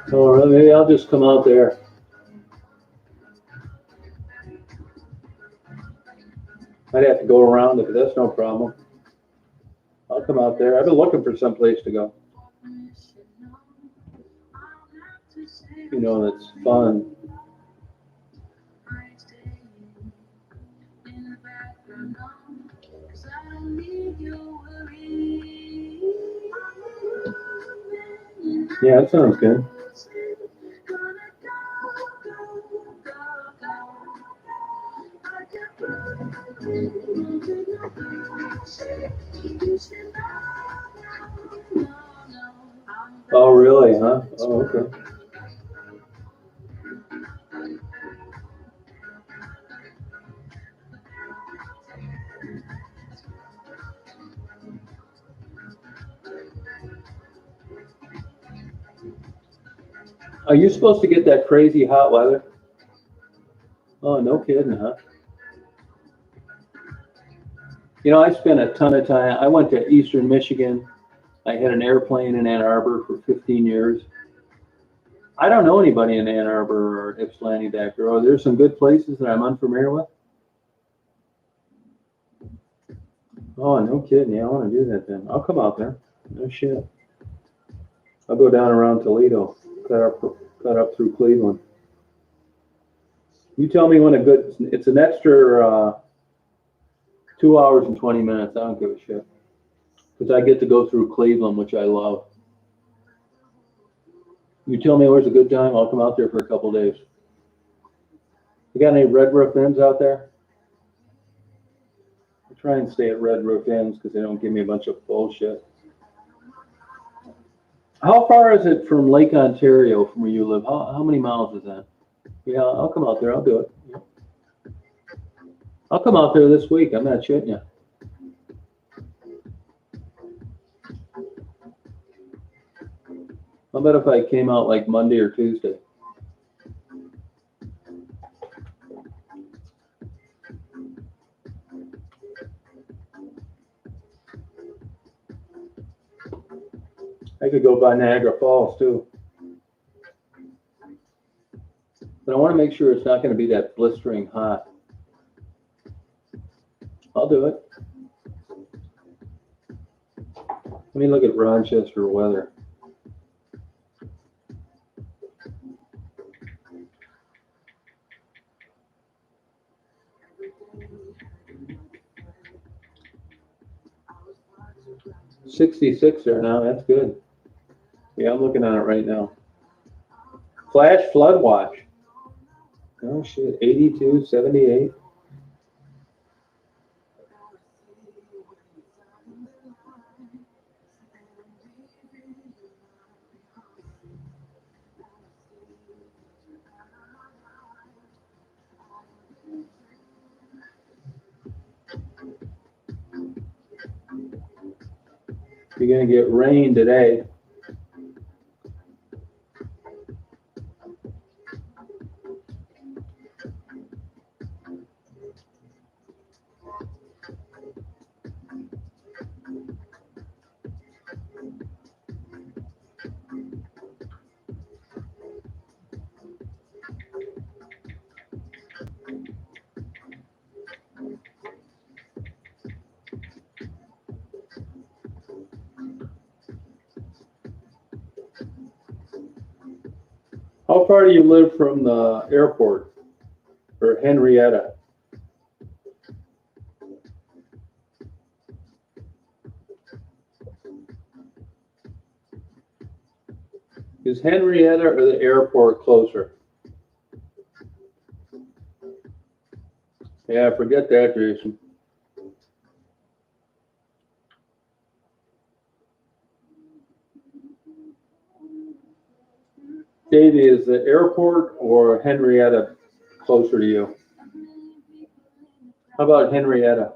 So maybe I'll just come out there. I'd have to go around it, but that's no problem. I'll come out there. I've been looking for some place to go. You know, that's fun. Yeah, that sounds good. Oh, really, huh? Oh, okay. Are you supposed to get that crazy hot weather? Oh, no kidding, huh? You know, I spent a ton of time. I went to Eastern Michigan. I had an airplane in Ann Arbor for 15 years. I don't know anybody in Ann Arbor or Ypsilanti back there. Oh, there's some good places that I'm unfamiliar with. Oh, no kidding. Yeah, I want to do that then. I'll come out there. No shit. I'll go down around Toledo, cut up through Cleveland. You tell me when a good, it's an extra 2 hours and 20 minutes. I don't give a shit. Because I get to go through Cleveland, which I love. You tell me where's a good time, I'll come out there for a couple days. You got any Red Roof Inns out there? I try and stay at Red Roof Inns because they don't give me a bunch of bullshit. How far is it from Lake Ontario from where you live? How many miles is that? Yeah, I'll come out there. I'll do it. Yeah. I'll come out there this week. I'm not shitting you. How about if I came out like Monday or Tuesday? I could go by Niagara Falls too. But I want to make sure it's not going to be that blistering hot. I'll do it. Let me look at Rochester weather. .66 there now. That's good. Yeah, I'm looking at it right now. Flash flood watch. Oh shit, 82, 78. You're gonna get rain today. How far do you live from the airport or Henrietta? Is Henrietta or the airport closer? Yeah, forget that, Jason. Davey, is the airport or Henrietta closer to you? How about Henrietta?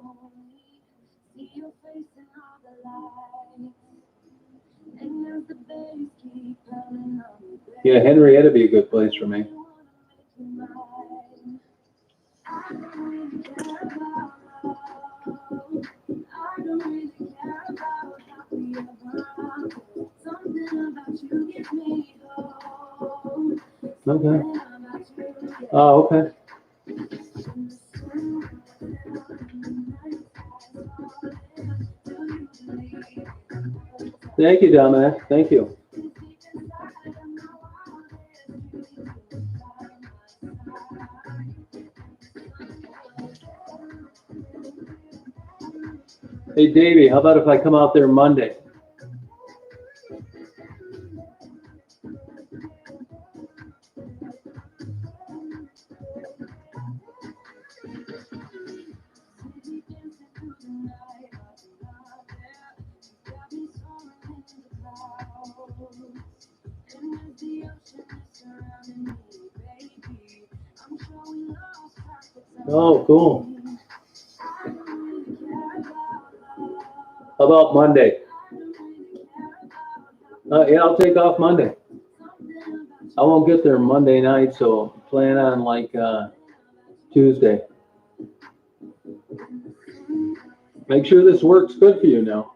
Yeah, Henrietta be a good place for me. Okay. Oh, okay. Thank you, Dominic. Thank you. Hey, Davey, how about if I come out there Monday? Oh, cool. How about Monday? Yeah, I'll take off Monday. I won't get there Monday night, so plan on like Tuesday. Make sure this works good for you now.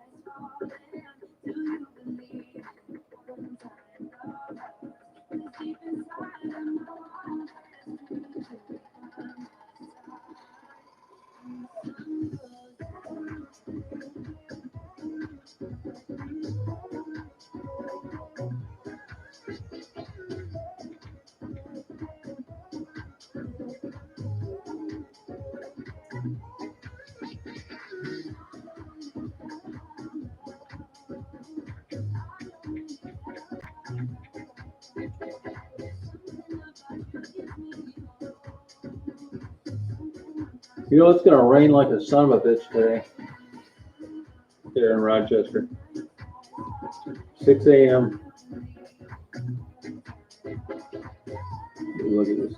You know, it's going to rain like a son of a bitch today here in Rochester. 6 a.m. Look at this.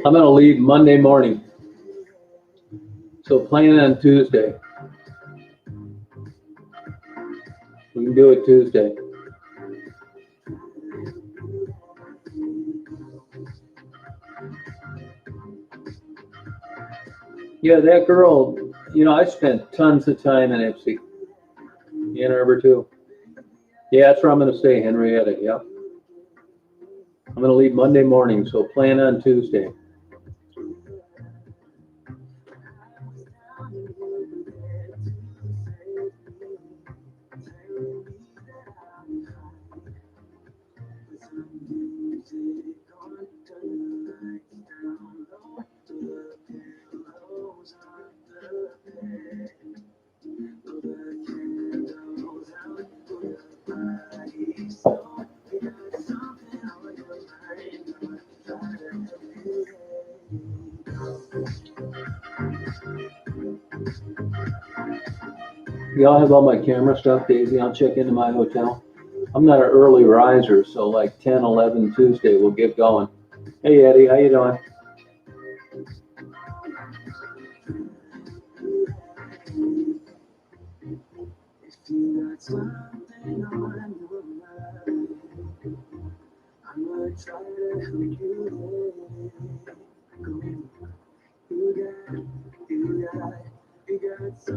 I'm going to leave Monday morning. So plan on Tuesday. We can do it Tuesday. Yeah, that girl, you know, I spent tons of time in Ipsy. Ann Arbor too. Yeah, that's where I'm going to stay, Henrietta. Yep. I'm going to leave Monday morning, so plan on Tuesday. Y'all have all my camera stuff, Daisy? I'll check into my hotel. I'm not an early riser, so like 10, 11 Tuesday, we'll get going. Hey Eddie, how you doing?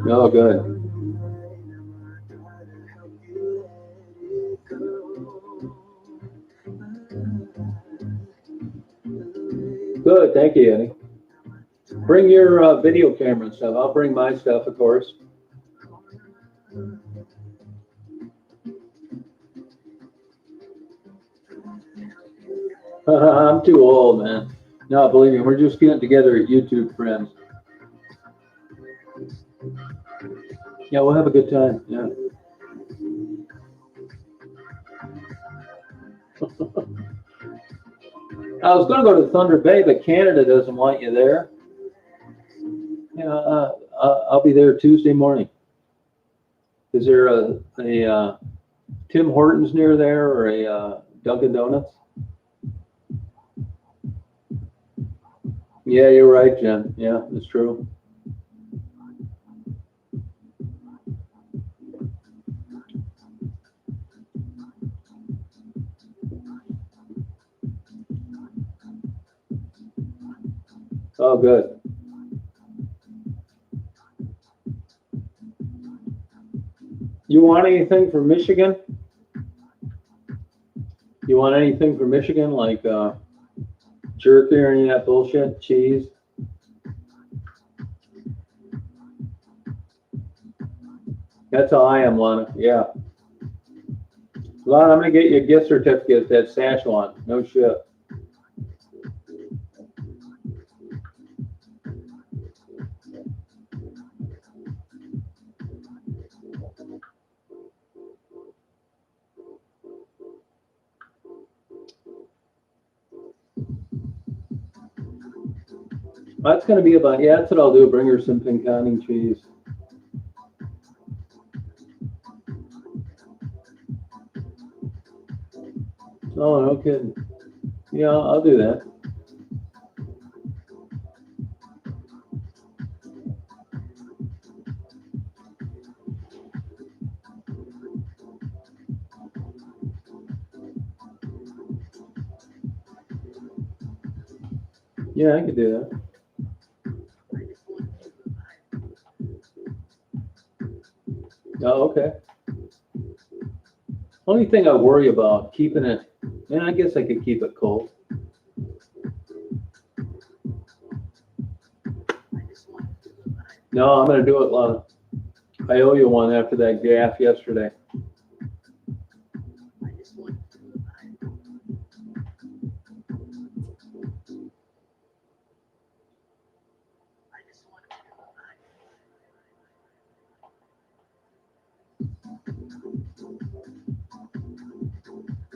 Oh, good. Good, thank you, Eddie. Bring your video camera and stuff. I'll bring my stuff, of course. I'm too old, man. No, believe me, we're just getting together at YouTube friends. Yeah, we'll have a good time. Yeah. I was going to go to Thunder Bay, but Canada doesn't want you there. Yeah, I'll be there Tuesday morning. Is there a Tim Hortons near there or a Dunkin' Donuts? Yeah, you're right, Jen. Yeah, that's true. Oh, good. You want anything from Michigan? You want anything from Michigan, like jerky or any of that bullshit? Cheese? That's how I am, Lana. Yeah. Lana, I'm going to get you a gift certificate at Saskatchewan. No shit. That's going to be about, yeah, that's what I'll do. Bring her some pinconning cheese. Oh, no kidding. Yeah, I'll do that. Yeah, I could do that. Oh, okay. Only thing I worry about keeping it, and I guess I could keep it cold. No, I'm gonna do it, Lana. I owe you one after that gaff yesterday.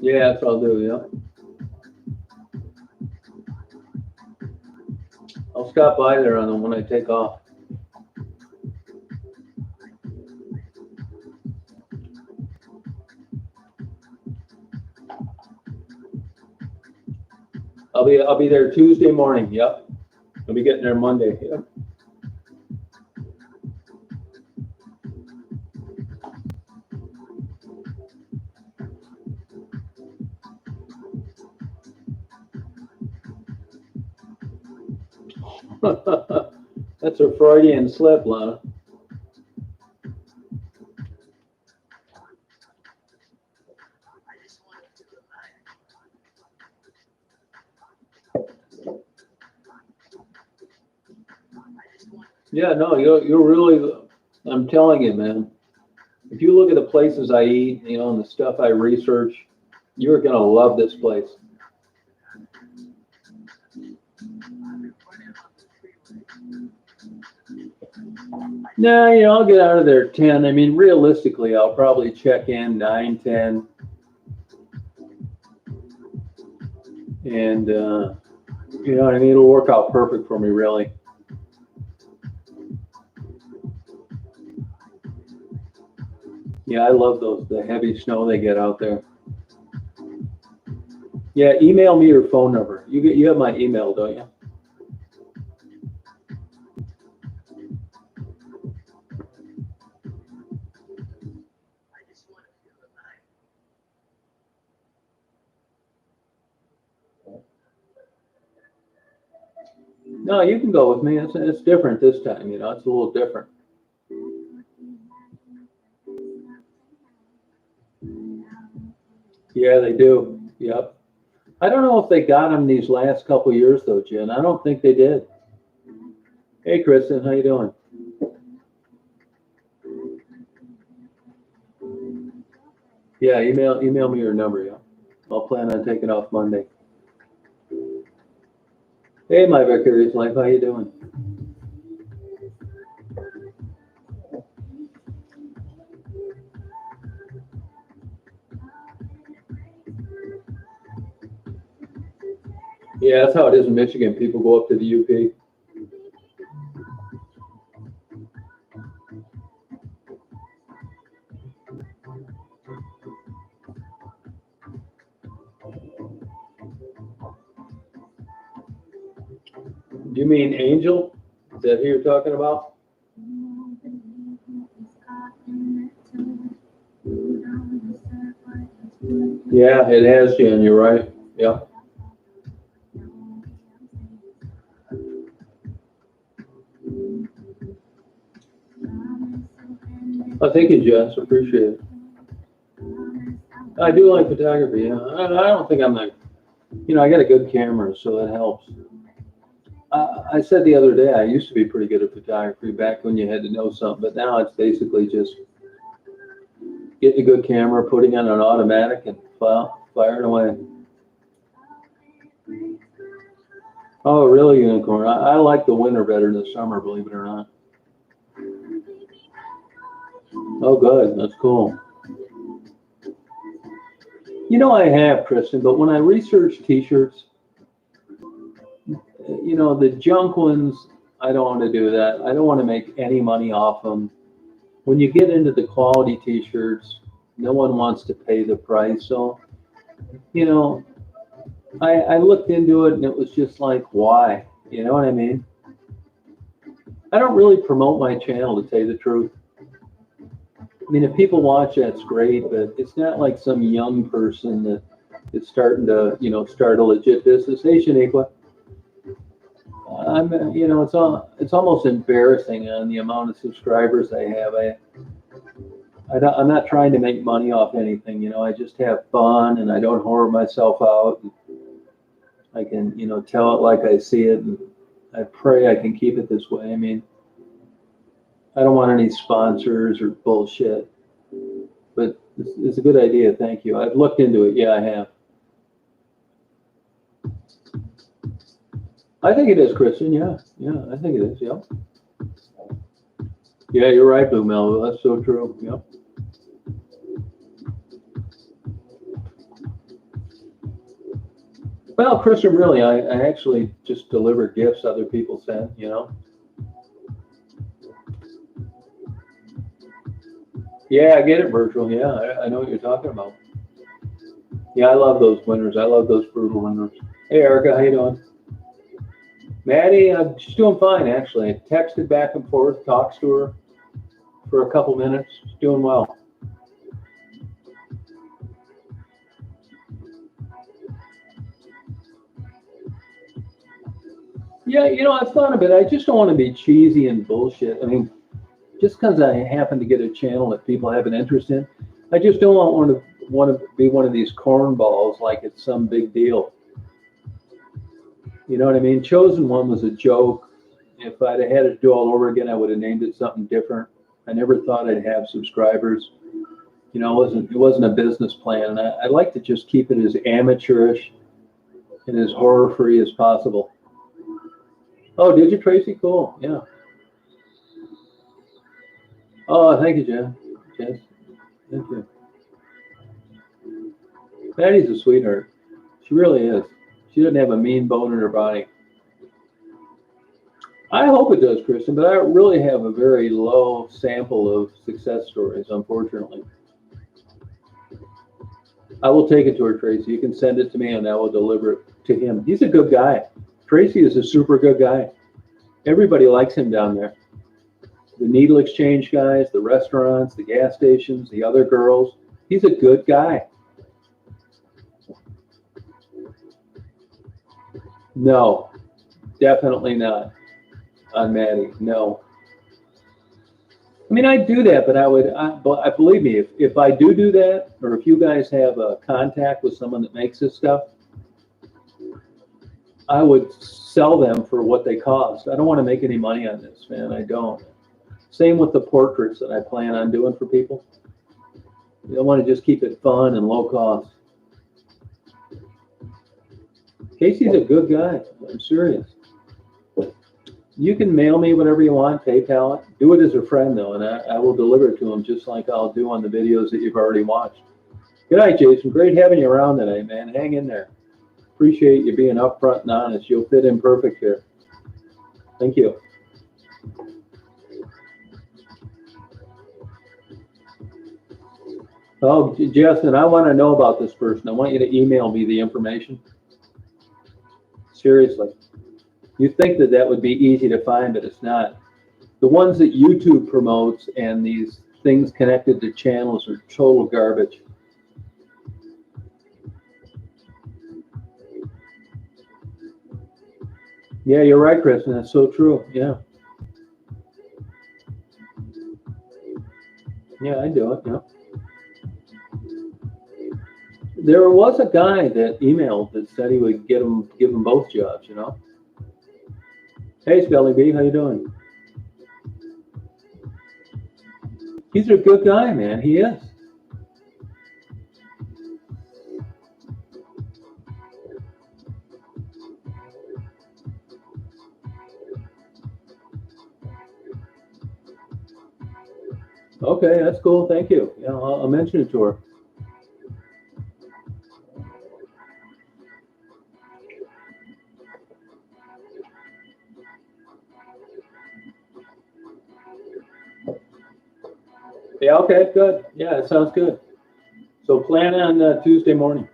Yeah, that's what I'll do, yeah. I'll stop by there on them when I take off. I'll be there Tuesday morning, yep. I'll be getting there Monday, yep. That's a Freudian slip, Lana. Yeah, no, you're really, I'm telling you, man. If you look at the places I eat, you know, and the stuff I research, you're gonna love this place. No, you know, I'll get out of there at 10. I mean, realistically, I'll probably check in 9, 10. And, you know what I mean? It'll work out perfect for me, really. Yeah, I love the heavy snow they get out there. Yeah, email me your phone number. You have my email, don't you? No, you can go with me. It's different this time, you know, it's a little different. Yeah, they do. Yep. I don't know if they got them these last couple years though, Jen. I don't think they did. Hey, Kristen, how you doing? Yeah, email me your number. Yeah, I'll plan on taking off Monday. Hey, my vicarious life, how you doing? Yeah, that's how it is in Michigan. People go up to the UP. Do you mean Angel? Is that who you're talking about? Yeah, it has, Jen. You're right. Yeah. Oh, thank you, Jess. Appreciate it. I do like photography. Yeah, I don't think I'm like, you know, I got a good camera, so that helps. I said the other day I used to be pretty good at photography back when you had to know something, but now it's basically just getting a good camera, putting on an automatic, and firing away. Oh, really, unicorn? I like the winter better than the summer, believe it or not. Oh, good. That's cool. You know, I have, Kristen, but when I research T-shirts, you know, the junk ones, I don't want to do that. I don't want to make any money off them. When you get into the quality T-shirts, no one wants to pay the price. So, you know, I looked into it and it was just like, why? You know what I mean? I don't really promote my channel, to tell you the truth. I mean, if people watch, that's great, but it's not like some young person that is starting to, you know, start a legit business. Hey, Shaniqua. You know, it's almost embarrassing on the amount of subscribers I have. I'm not trying to make money off anything. You know, I just have fun and I don't whore myself out. I can, you know, tell it like I see it, and I pray I can keep it this way. I mean, I don't want any sponsors or bullshit, but it's a good idea. Thank you. I've looked into it. Yeah, I have. I think it is, Christian. Yeah, I think it is. Yeah. Yeah, you're right, Blue Melville. That's so true. Yep. Well, Christian, really, I actually just deliver gifts other people sent, you know. Yeah, I get it, Virtual. Yeah, I know what you're talking about. Yeah, I love those winners. I love those brutal winners. Hey, Erica, how you doing? Maddie, she's doing fine, actually. I texted back and forth, talked to her for a couple minutes. She's doing well. Yeah, you know, I've thought of it. I just don't want to be cheesy and bullshit. I mean, just because I happen to get a channel that people have an interest in, I just don't want to be one of these cornballs like it's some big deal. You know what I mean? Chosen One was a joke. If I'd have had it do all over again, I would have named it something different. I never thought I'd have subscribers. You know, it wasn't a business plan. And I like to just keep it as amateurish and as horror free as possible. Oh, did you, Tracy? Cool. Yeah. Oh, thank you, Jen. Jen, thank you. Maddie's a sweetheart. She really is. She doesn't have a mean bone in her body. I hope it does, Kristen, but I really have a very low sample of success stories, unfortunately. I will take it to her, Tracy. You can send it to me and I will deliver it to him. He's a good guy. Tracy is a super good guy. Everybody likes him down there. The needle exchange guys, the restaurants, the gas stations, the other girls. He's a good guy. No, definitely not on Maddie. No. I mean, I'd do that, but I believe me, if I do that, or if you guys have a contact with someone that makes this stuff, I would sell them for what they cost. I don't want to make any money on this, man. I don't. Same with the portraits that I plan on doing for people. I want to just keep it fun and low cost. Casey's a good guy. I'm serious. You can mail me whatever you want, PayPal it. Do it as a friend, though, and I will deliver it to him just like I'll do on the videos that you've already watched. Good night, Jason. Great having you around today, man. Hang in there. Appreciate you being upfront and honest. You'll fit in perfect here. Thank you. Oh, Justin, I want to know about this person. I want you to email me the information. Seriously. You think that would be easy to find, but it's not. The ones that YouTube promotes and these things connected to channels are total garbage. Yeah, you're right, Kristen. That's so true. Yeah. Yeah, I do it. Yeah. There was a guy that emailed that said he would give them both jobs, you know. Hey, Skelly B, how you doing? He's a good guy, man. He is. Okay, that's cool. Thank you. Yeah, I'll mention it to her. Yeah, okay, good. Yeah, it sounds good. So plan on Tuesday morning.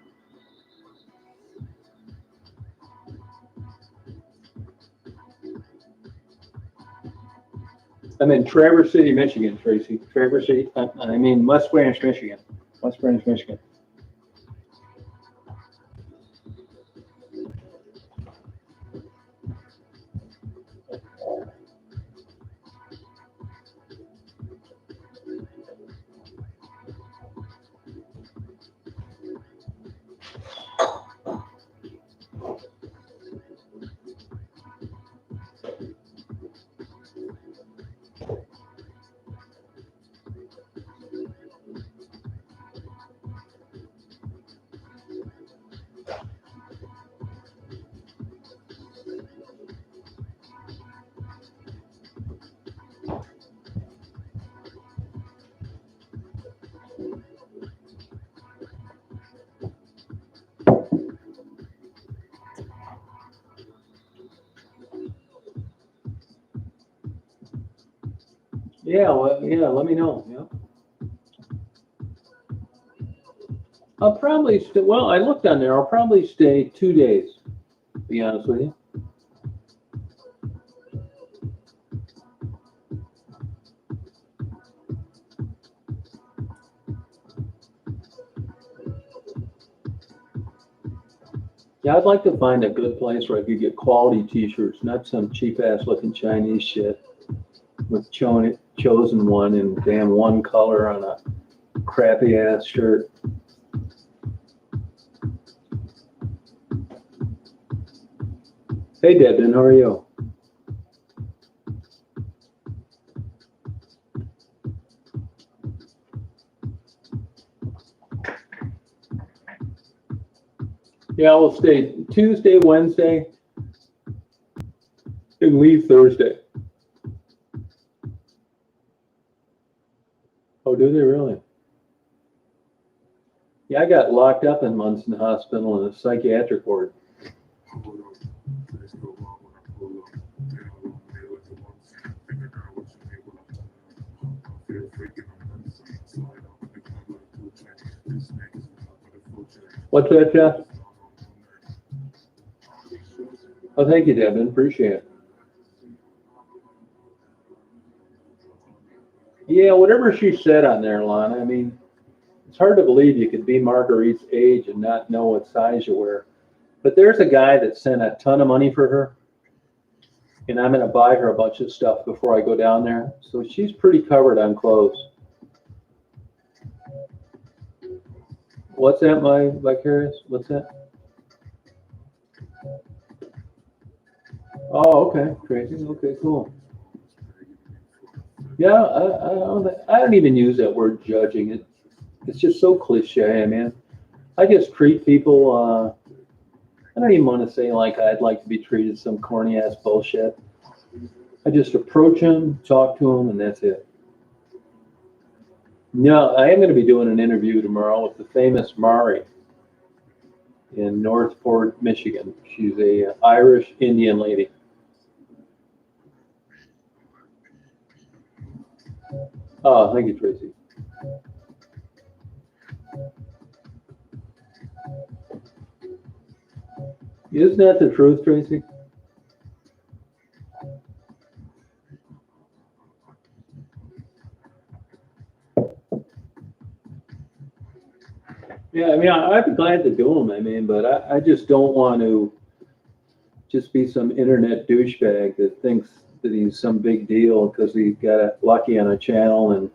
I'm in Traverse City, Michigan, Tracy. Traverse City, I mean West Branch, Michigan. West Branch, Michigan. Yeah, well, yeah, let me know. Yeah. I'll probably stay, well, I looked on there. I'll probably stay 2 days, to be honest with you. Yeah, I'd like to find a good place where I could get quality t-shirts, not some cheap-ass looking Chinese shit with chosen one and damn one color on a crappy-ass shirt. Hey, Debden, how are you? Yeah, we'll stay Tuesday, Wednesday, and leave Thursday. Oh, do they really? Yeah, I got locked up in Munson Hospital in a psychiatric ward. What's that, Jeff? Oh, thank you, Devin. Appreciate it. Yeah, whatever she said on there, Lana, I mean, it's hard to believe you could be Marguerite's age and not know what size you wear. But there's a guy that sent a ton of money for her, and I'm going to buy her a bunch of stuff before I go down there. So she's pretty covered on clothes. What's that, my Vicarious? What's that? Oh, okay, crazy. Okay, cool. Yeah, I don't even use that word judging. It's just so cliche, man. I just treat people. I don't even want to say like I'd like to be treated some corny ass bullshit. I just approach them, talk to them, and that's it. No, I am going to be doing an interview tomorrow with the famous Mari in Northport, Michigan. She's a Irish Indian lady. Oh, thank you, Tracy. Isn't that the truth, Tracy? Yeah, I mean, I'd be glad to do them, I mean, but I just don't want to just be some internet douchebag that thinks that he's some big deal because he got lucky on a channel and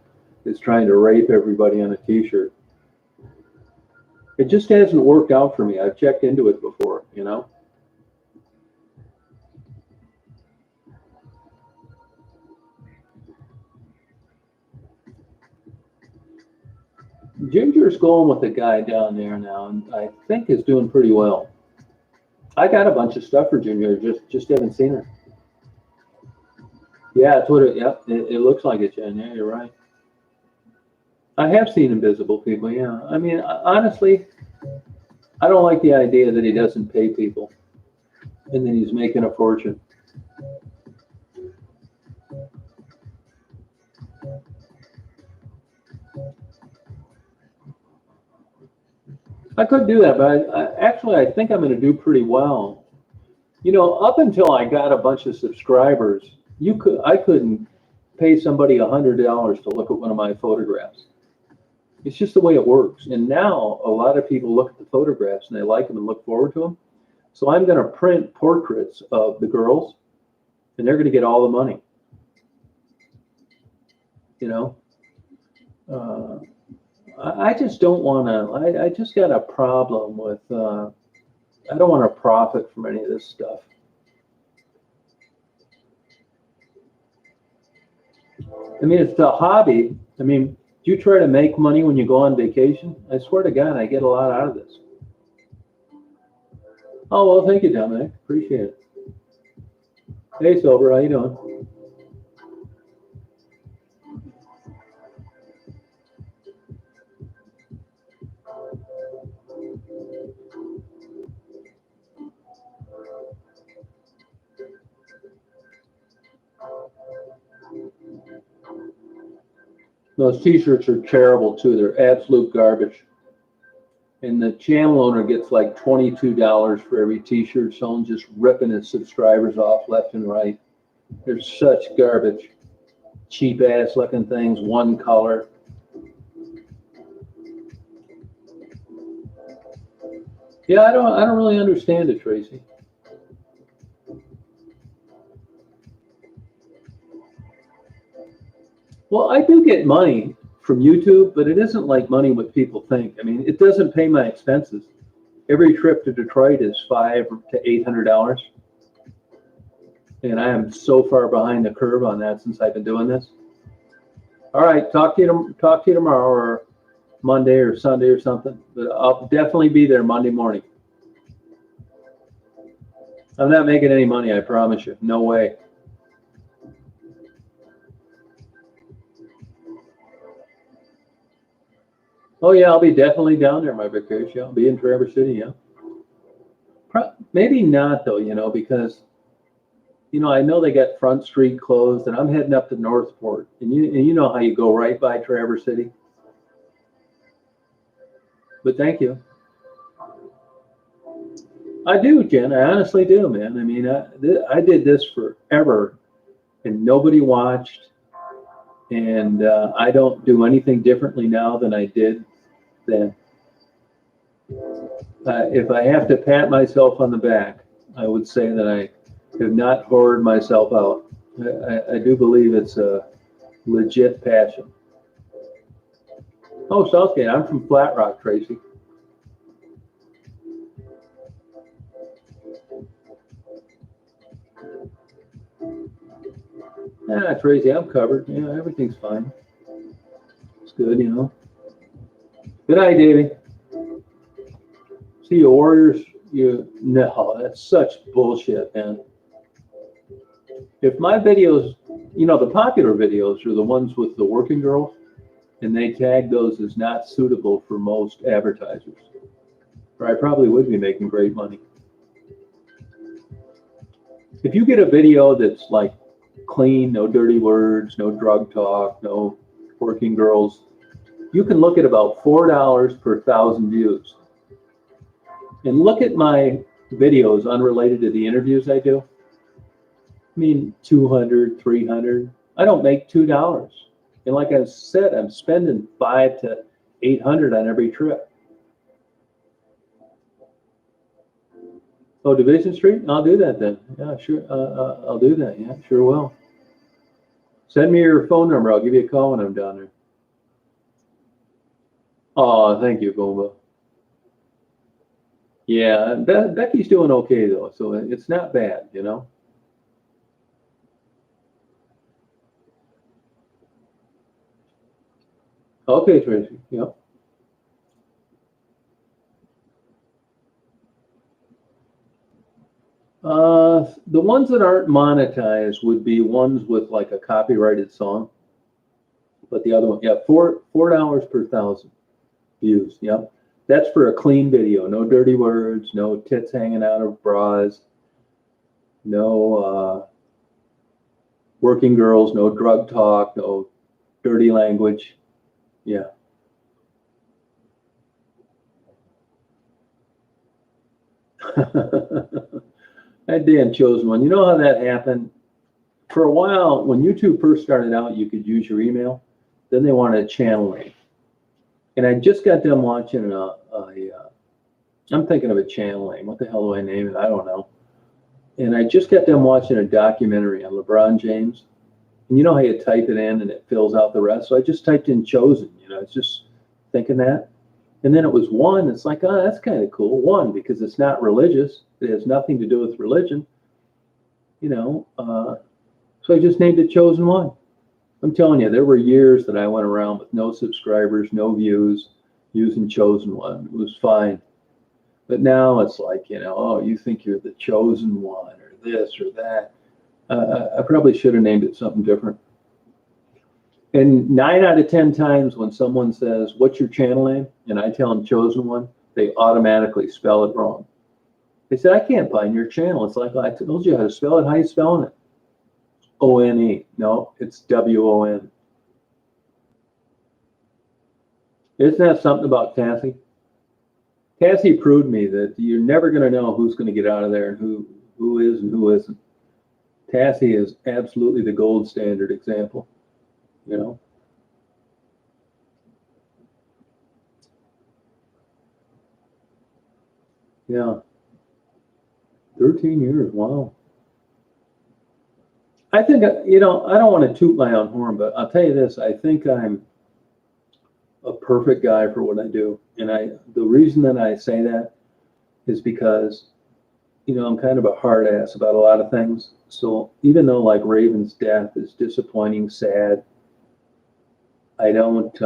is trying to rape everybody on a t-shirt. It just hasn't worked out for me. I've checked into it before, you know? Ginger's going with a guy down there now, and I think is doing pretty well. I got a bunch of stuff for Ginger, just haven't seen her. Yeah, it's what it looks like it, Jen. Yeah, you're right. I have seen invisible people, yeah. I mean, honestly, I don't like the idea that he doesn't pay people and then he's making a fortune. I could do that, but actually, I think I'm going to do pretty well. You know, up until I got a bunch of subscribers, I couldn't pay somebody $100 to look at one of my photographs. It's just the way it works. And now a lot of people look at the photographs and they like them and look forward to them. So I'm going to print portraits of the girls, and they're going to get all the money. You know, I just don't want to. I just got a problem with. I don't want to profit from any of this stuff. I mean, it's a hobby. I mean, do you try to make money when you go on vacation? I swear to God, I get a lot out of this. Oh, well, thank you, Dominic. Appreciate it. Hey, Sober, how you doing? Those t-shirts are terrible, too. They're absolute garbage. And the channel owner gets like $22 for every t-shirt sold, just ripping his subscribers off left and right. They're such garbage. Cheap ass looking things, one color. Yeah, I don't really understand it, Tracy. Well, I do get money from YouTube, but it isn't like money what people think. I mean, it doesn't pay my expenses. Every trip to Detroit is $500 to $800, and I am so far behind the curve on that since I've been doing this. All right, talk to you tomorrow or Monday or Sunday or something. But I'll definitely be there Monday morning. I'm not making any money, I promise you. No way. Oh yeah, I'll be definitely down there, my vacation. I'll be in Traverse City, yeah. Maybe not though, you know, because I know they got Front Street closed, and I'm heading up to Northport, and you know how you go right by Traverse City. But thank you. I do, Jen. I honestly do, man. I mean, I did this forever, and nobody watched, and I don't do anything differently now than I did then. If I have to pat myself on the back, I would say that I have not whored myself out. I do believe it's a legit passion. Oh, Southgate, I'm from Flat Rock, Tracy. Yeah, Tracy, I'm covered. Yeah, everything's fine. It's good, you know. Good night, Davey. See, your Warriors, no, that's such bullshit, man. If my videos, the popular videos are the ones with the working girls, and they tag those as not suitable for most advertisers, or I probably would be making great money. If you get a video that's like clean, no dirty words, no drug talk, no working girls, you can look at about $4 per 1,000 views. And look at my videos unrelated to the interviews I do. I mean, 200, 300. I don't make $2. And like I said, I'm spending 5 to 800 on every trip. Oh, Division Street? I'll do that then. Yeah, sure. I'll do that. Yeah, sure will. Send me your phone number. I'll give you a call when I'm down there. Oh, thank you, Goomba. Yeah, Becky's doing okay though, so it's not bad, you know. Okay, Tracy. Yep. The ones that aren't monetized would be ones with like a copyrighted song. But the other one, yeah, $4 per 1,000 views. Yep. That's for a clean video. No dirty words, no tits hanging out of bras, no working girls, no drug talk, no dirty language. Yeah. That damn chosen one. You know how that happened? For a while, when YouTube first started out, you could use your email. Then they wanted a channel name. And I just got done watching I'm thinking of a channel name. What the hell do I name it? I don't know. And I just got done watching a documentary on LeBron James. And you know how you type it in and it fills out the rest? So I just typed in chosen, it's just thinking that. And then it was one. It's like, oh, that's kind of cool. One, because it's not religious. It has nothing to do with religion, So I just named it Chosen One. I'm telling you, there were years that I went around with no subscribers, no views, using Chosen One. It was fine. But now it's like, oh, you think you're the chosen one or this or that. I probably should have named it something different. And 9 out of 10 times when someone says, what's your channel name? And I tell them Chosen One, they automatically spell it wrong. They said, I can't find your channel. It's like, well, I told you how to spell it. How are you spelling it? O-N-E. No, it's W-O-N. Isn't that something about Cassie? Cassie proved me that you're never going to know who's going to get out of there and who is and who isn't. Cassie is absolutely the gold standard example, Yeah. 13 years, wow. I think, I don't want to toot my own horn, but I'll tell you this, I think I'm a perfect guy for what I do. And the reason that I say that is because, I'm kind of a hard ass about a lot of things. So even though like Raven's death is disappointing, sad, I don't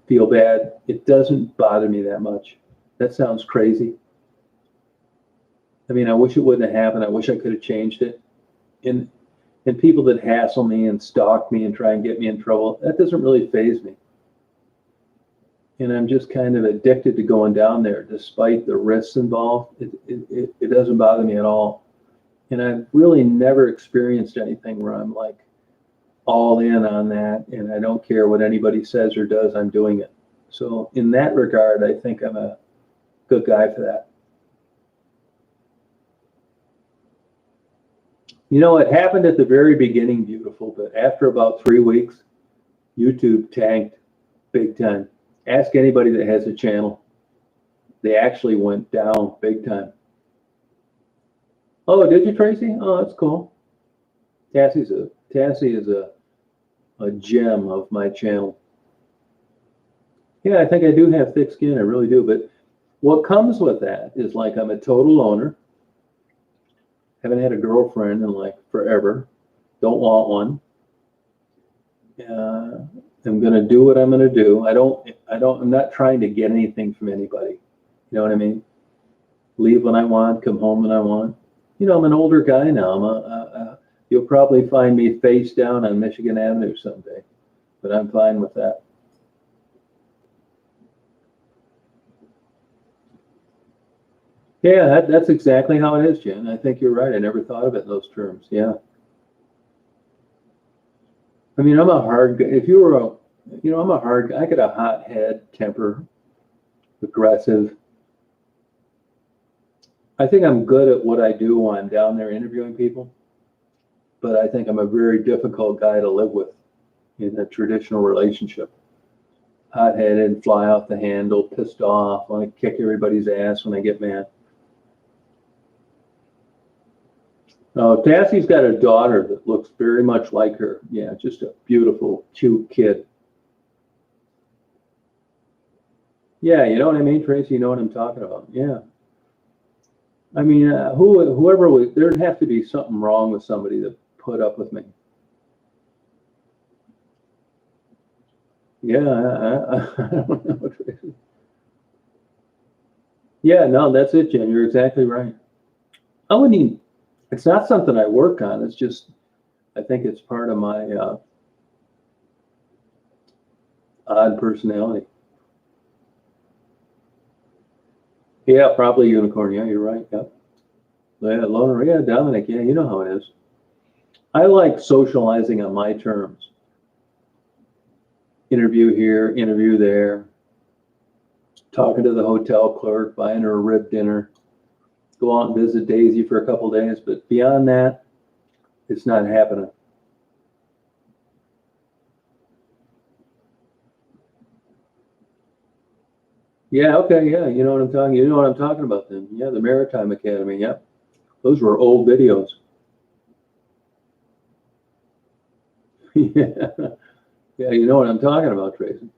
feel bad. It doesn't bother me that much. That sounds crazy. I mean, I wish it wouldn't have happened. I wish I could have changed it. And people that hassle me and stalk me and try and get me in trouble, that doesn't really faze me. And I'm just kind of addicted to going down there despite the risks involved. It doesn't bother me at all. And I've really never experienced anything where I'm like all in on that and I don't care what anybody says or does, I'm doing it. So in that regard, I think I'm a good guy for that. You know, it happened at the very beginning, beautiful, but after about 3 weeks, YouTube tanked big time. Ask anybody that has a channel. They actually went down big time. Oh, did you, Tracy? Oh, that's cool. Tassie is a gem of my channel. Yeah, I think I do have thick skin. I really do. But what comes with that is like I'm a total loner. Haven't had a girlfriend in like forever. Don't want one. I'm gonna do what I'm gonna do. I'm not trying to get anything from anybody. You know what I mean? Leave when I want, come home when I want. You know, I'm an older guy now. You'll probably find me face down on Michigan Avenue someday, but I'm fine with that. Yeah, that's exactly how it is, Jen. I think you're right. I never thought of it in those terms. Yeah. I mean, I'm a hard guy. If you were I'm a hard guy. I got a hot head, temper, aggressive. I think I'm good at what I do when I'm down there interviewing people, but I think I'm a very difficult guy to live with in a traditional relationship. Hot-headed, fly off the handle, pissed off, want to kick everybody's ass when I get mad. Tassie's got a daughter that looks very much like her. Yeah, just a beautiful, cute kid. Yeah, you know what I mean, Tracy? You know what I'm talking about. Yeah. I mean, whoever was, there'd have to be something wrong with somebody that put up with me. Yeah, I don't know, Tracy. Yeah, no, that's it, Jen. You're exactly right. I wouldn't even, it's not something I work on. It's just, I think it's part of my odd personality. Yeah, probably unicorn. Yeah, you're right. Yep. Yeah, loner. Yeah, Dominic. Yeah, you know how it is. I like socializing on my terms. Interview here, interview there, talking to the hotel clerk, buying her a rib dinner, go out and visit Daisy for a couple days. But beyond that, it's not happening. Yeah, okay, yeah, you know what I'm talking. You know what I'm talking about then. Yeah, the Maritime Academy. Yep, those were old videos. Yeah, yeah, you know what I'm talking about, Tracy.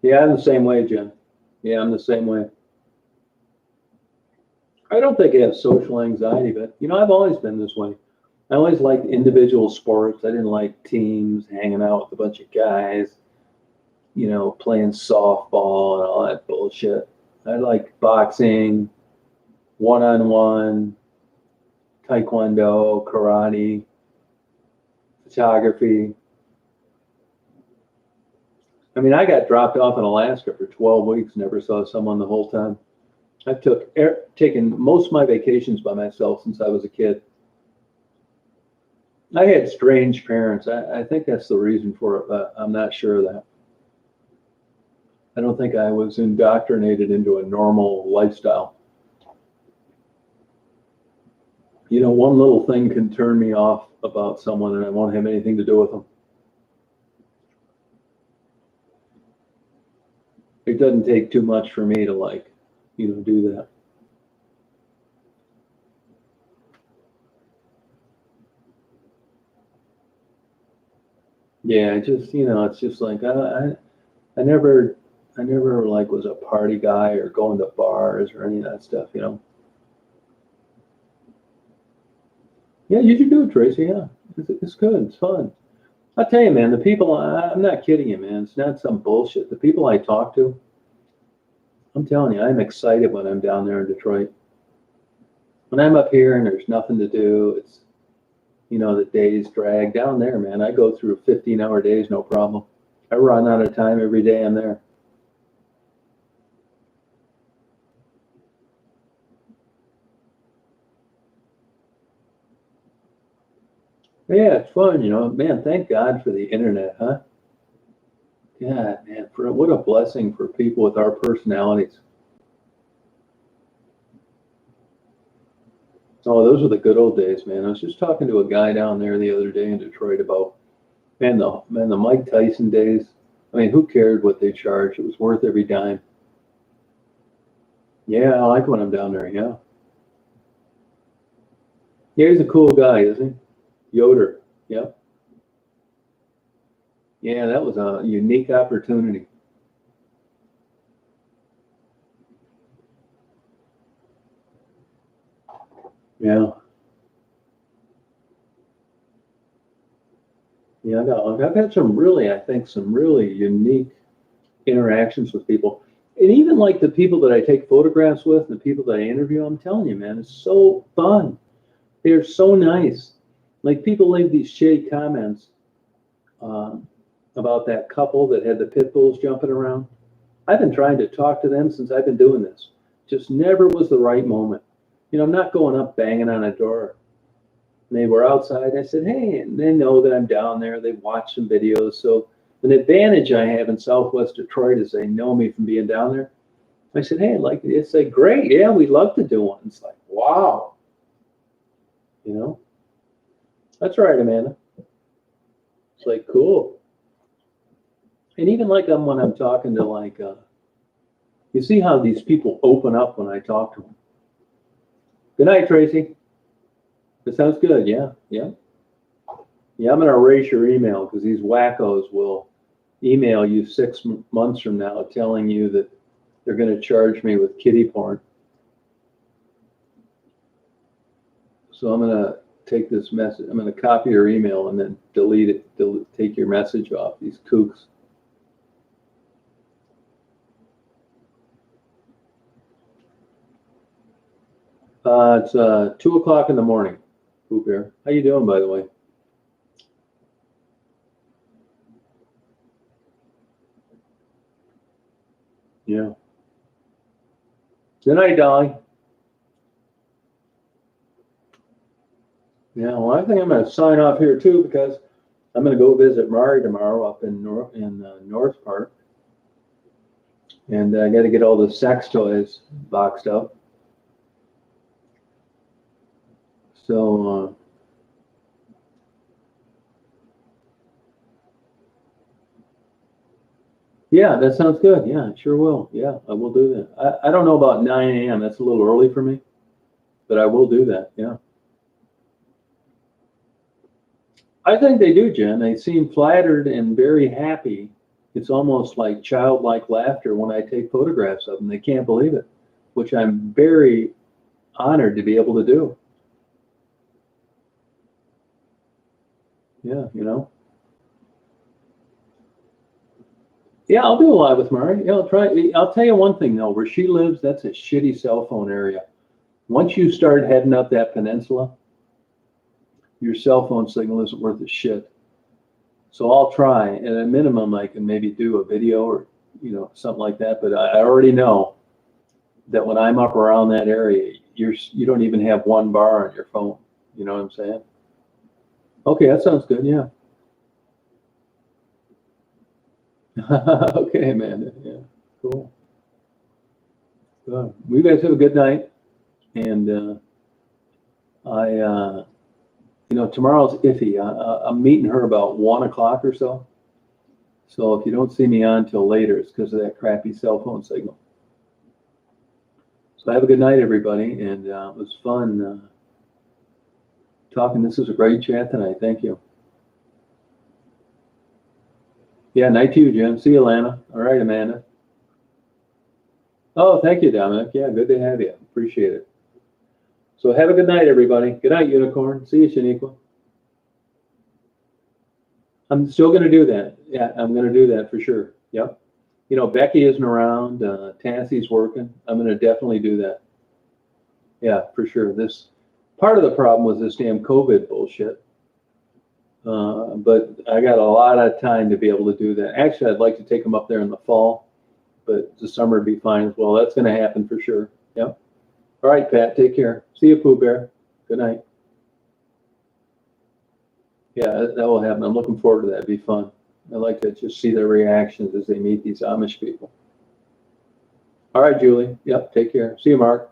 Yeah, I'm the same way, Jen. Yeah, I'm the same way. I don't think I have social anxiety, but I've always been this way. I always liked individual sports. I didn't like teams, hanging out with a bunch of guys, playing softball and all that bullshit. I like boxing, one-on-one, taekwondo, karate, photography. I mean, I got dropped off in Alaska for 12 weeks, never saw someone the whole time. I've taken most of my vacations by myself since I was a kid. I had strange parents. I think that's the reason for it, but I'm not sure of that. I don't think I was indoctrinated into a normal lifestyle. One little thing can turn me off about someone and I won't have anything to do with them. It doesn't take too much for me to do that. Yeah, it's just like I never like was a party guy or going to bars or any of that stuff. Yeah, you should do it, Tracy. Yeah, it's good. It's fun. I'll tell you, man, the people, I'm not kidding you, man. It's not some bullshit. The people I talk to, I'm telling you, I'm excited when I'm down there in Detroit. When I'm up here and there's nothing to do, the days drag down there, man. I go through 15-hour days, no problem. I run out of time every day I'm there. Yeah, it's fun, man. Thank God for the internet, huh? Yeah, man, what a blessing for people with our personalities. Oh, those were the good old days, man. I was just talking to a guy down there the other day in Detroit about, man, the Mike Tyson days. I mean, who cared what they charged? It was worth every dime. Yeah, I like when I'm down there. Yeah, yeah, he's a cool guy, isn't he? Yoder. Yeah, yeah, that was a unique opportunity. Yeah, yeah, I've had some really, I think, some really unique interactions with people. And even like the people that I take photographs with and the people that I interview, I'm telling you, man, it's so fun. They're so nice. Like people leave these shady comments um, about that couple that had the pit bulls jumping around. I've been trying to talk to them since I've been doing this. Just never was the right moment. I'm not going up banging on a door. And they were outside. I said, hey, and they know that I'm down there. They've watched some videos. So an advantage I have in Southwest Detroit is they know me from being down there. I said, hey, like, it's like, great. Yeah, we'd love to do one. It's like, wow. You know, that's right, Amanda. It's like, cool. And even like when I'm talking to like, you see how these people open up when I talk to them. Good night, Tracy. That sounds good. Yeah, yeah. Yeah, I'm going to erase your email because these wackos will email you 6 months from now telling you that they're going to charge me with kiddie porn. So I'm going to take this message, I'm going to copy your email and then delete it, take your message off, these kooks. It's 2 o'clock in the morning, Poop Bear. How you doing, by the way? Yeah. Good night, Dolly. Yeah, well, I think I'm going to sign off here too because I'm going to go visit Mari tomorrow up in North Park, and I got to get all the sex toys boxed up. So yeah, that sounds good. Yeah, sure will. Yeah, I will do that. I don't know about 9 a.m. That's a little early for me, but I will do that. Yeah. I think they do, Jen. They seem flattered and very happy. It's almost like childlike laughter when I take photographs of them. They can't believe it, which I'm very honored to be able to do. Yeah, Yeah, I'll do a live with Mari. Yeah, I'll try. I'll tell you one thing though, where she lives, that's a shitty cell phone area. Once you start heading up that peninsula, your cell phone signal isn't worth a shit. So I'll try. At a minimum, I can maybe do a video or something like that. But I already know that when I'm up around that area, you don't even have one bar on your phone. You know what I'm saying? Okay, that sounds good. Yeah. Okay, Amanda. Yeah. Cool. Good. Well, you guys have a good night. And tomorrow's iffy. I'm meeting her about 1 o'clock or so. So if you don't see me on till later, it's because of that crappy cell phone signal. So have a good night, everybody. And it was fun talking. This was a great chat tonight. Thank you. Yeah, night to you, Jim. See you, Lana. All right, Amanda. Oh, thank you, Dominic. Yeah, good to have you. Appreciate it. So have a good night, everybody. Good night, Unicorn. See you, Shaniqua. I'm still going to do that. Yeah, I'm going to do that for sure. Yep. Becky isn't around. Tassie's working. I'm going to definitely do that. Yeah, for sure. This part of the problem was this damn COVID bullshit. But I got a lot of time to be able to do that. Actually, I'd like to take them up there in the fall, but the summer would be fine as well. That's going to happen for sure. Yep. All right, Pat, take care. See you, Pooh Bear. Good night. Yeah, that will happen. I'm looking forward to that. It'd be fun. I like to just see their reactions as they meet these Amish people. All right, Julie. Yep, take care. See you, Mark.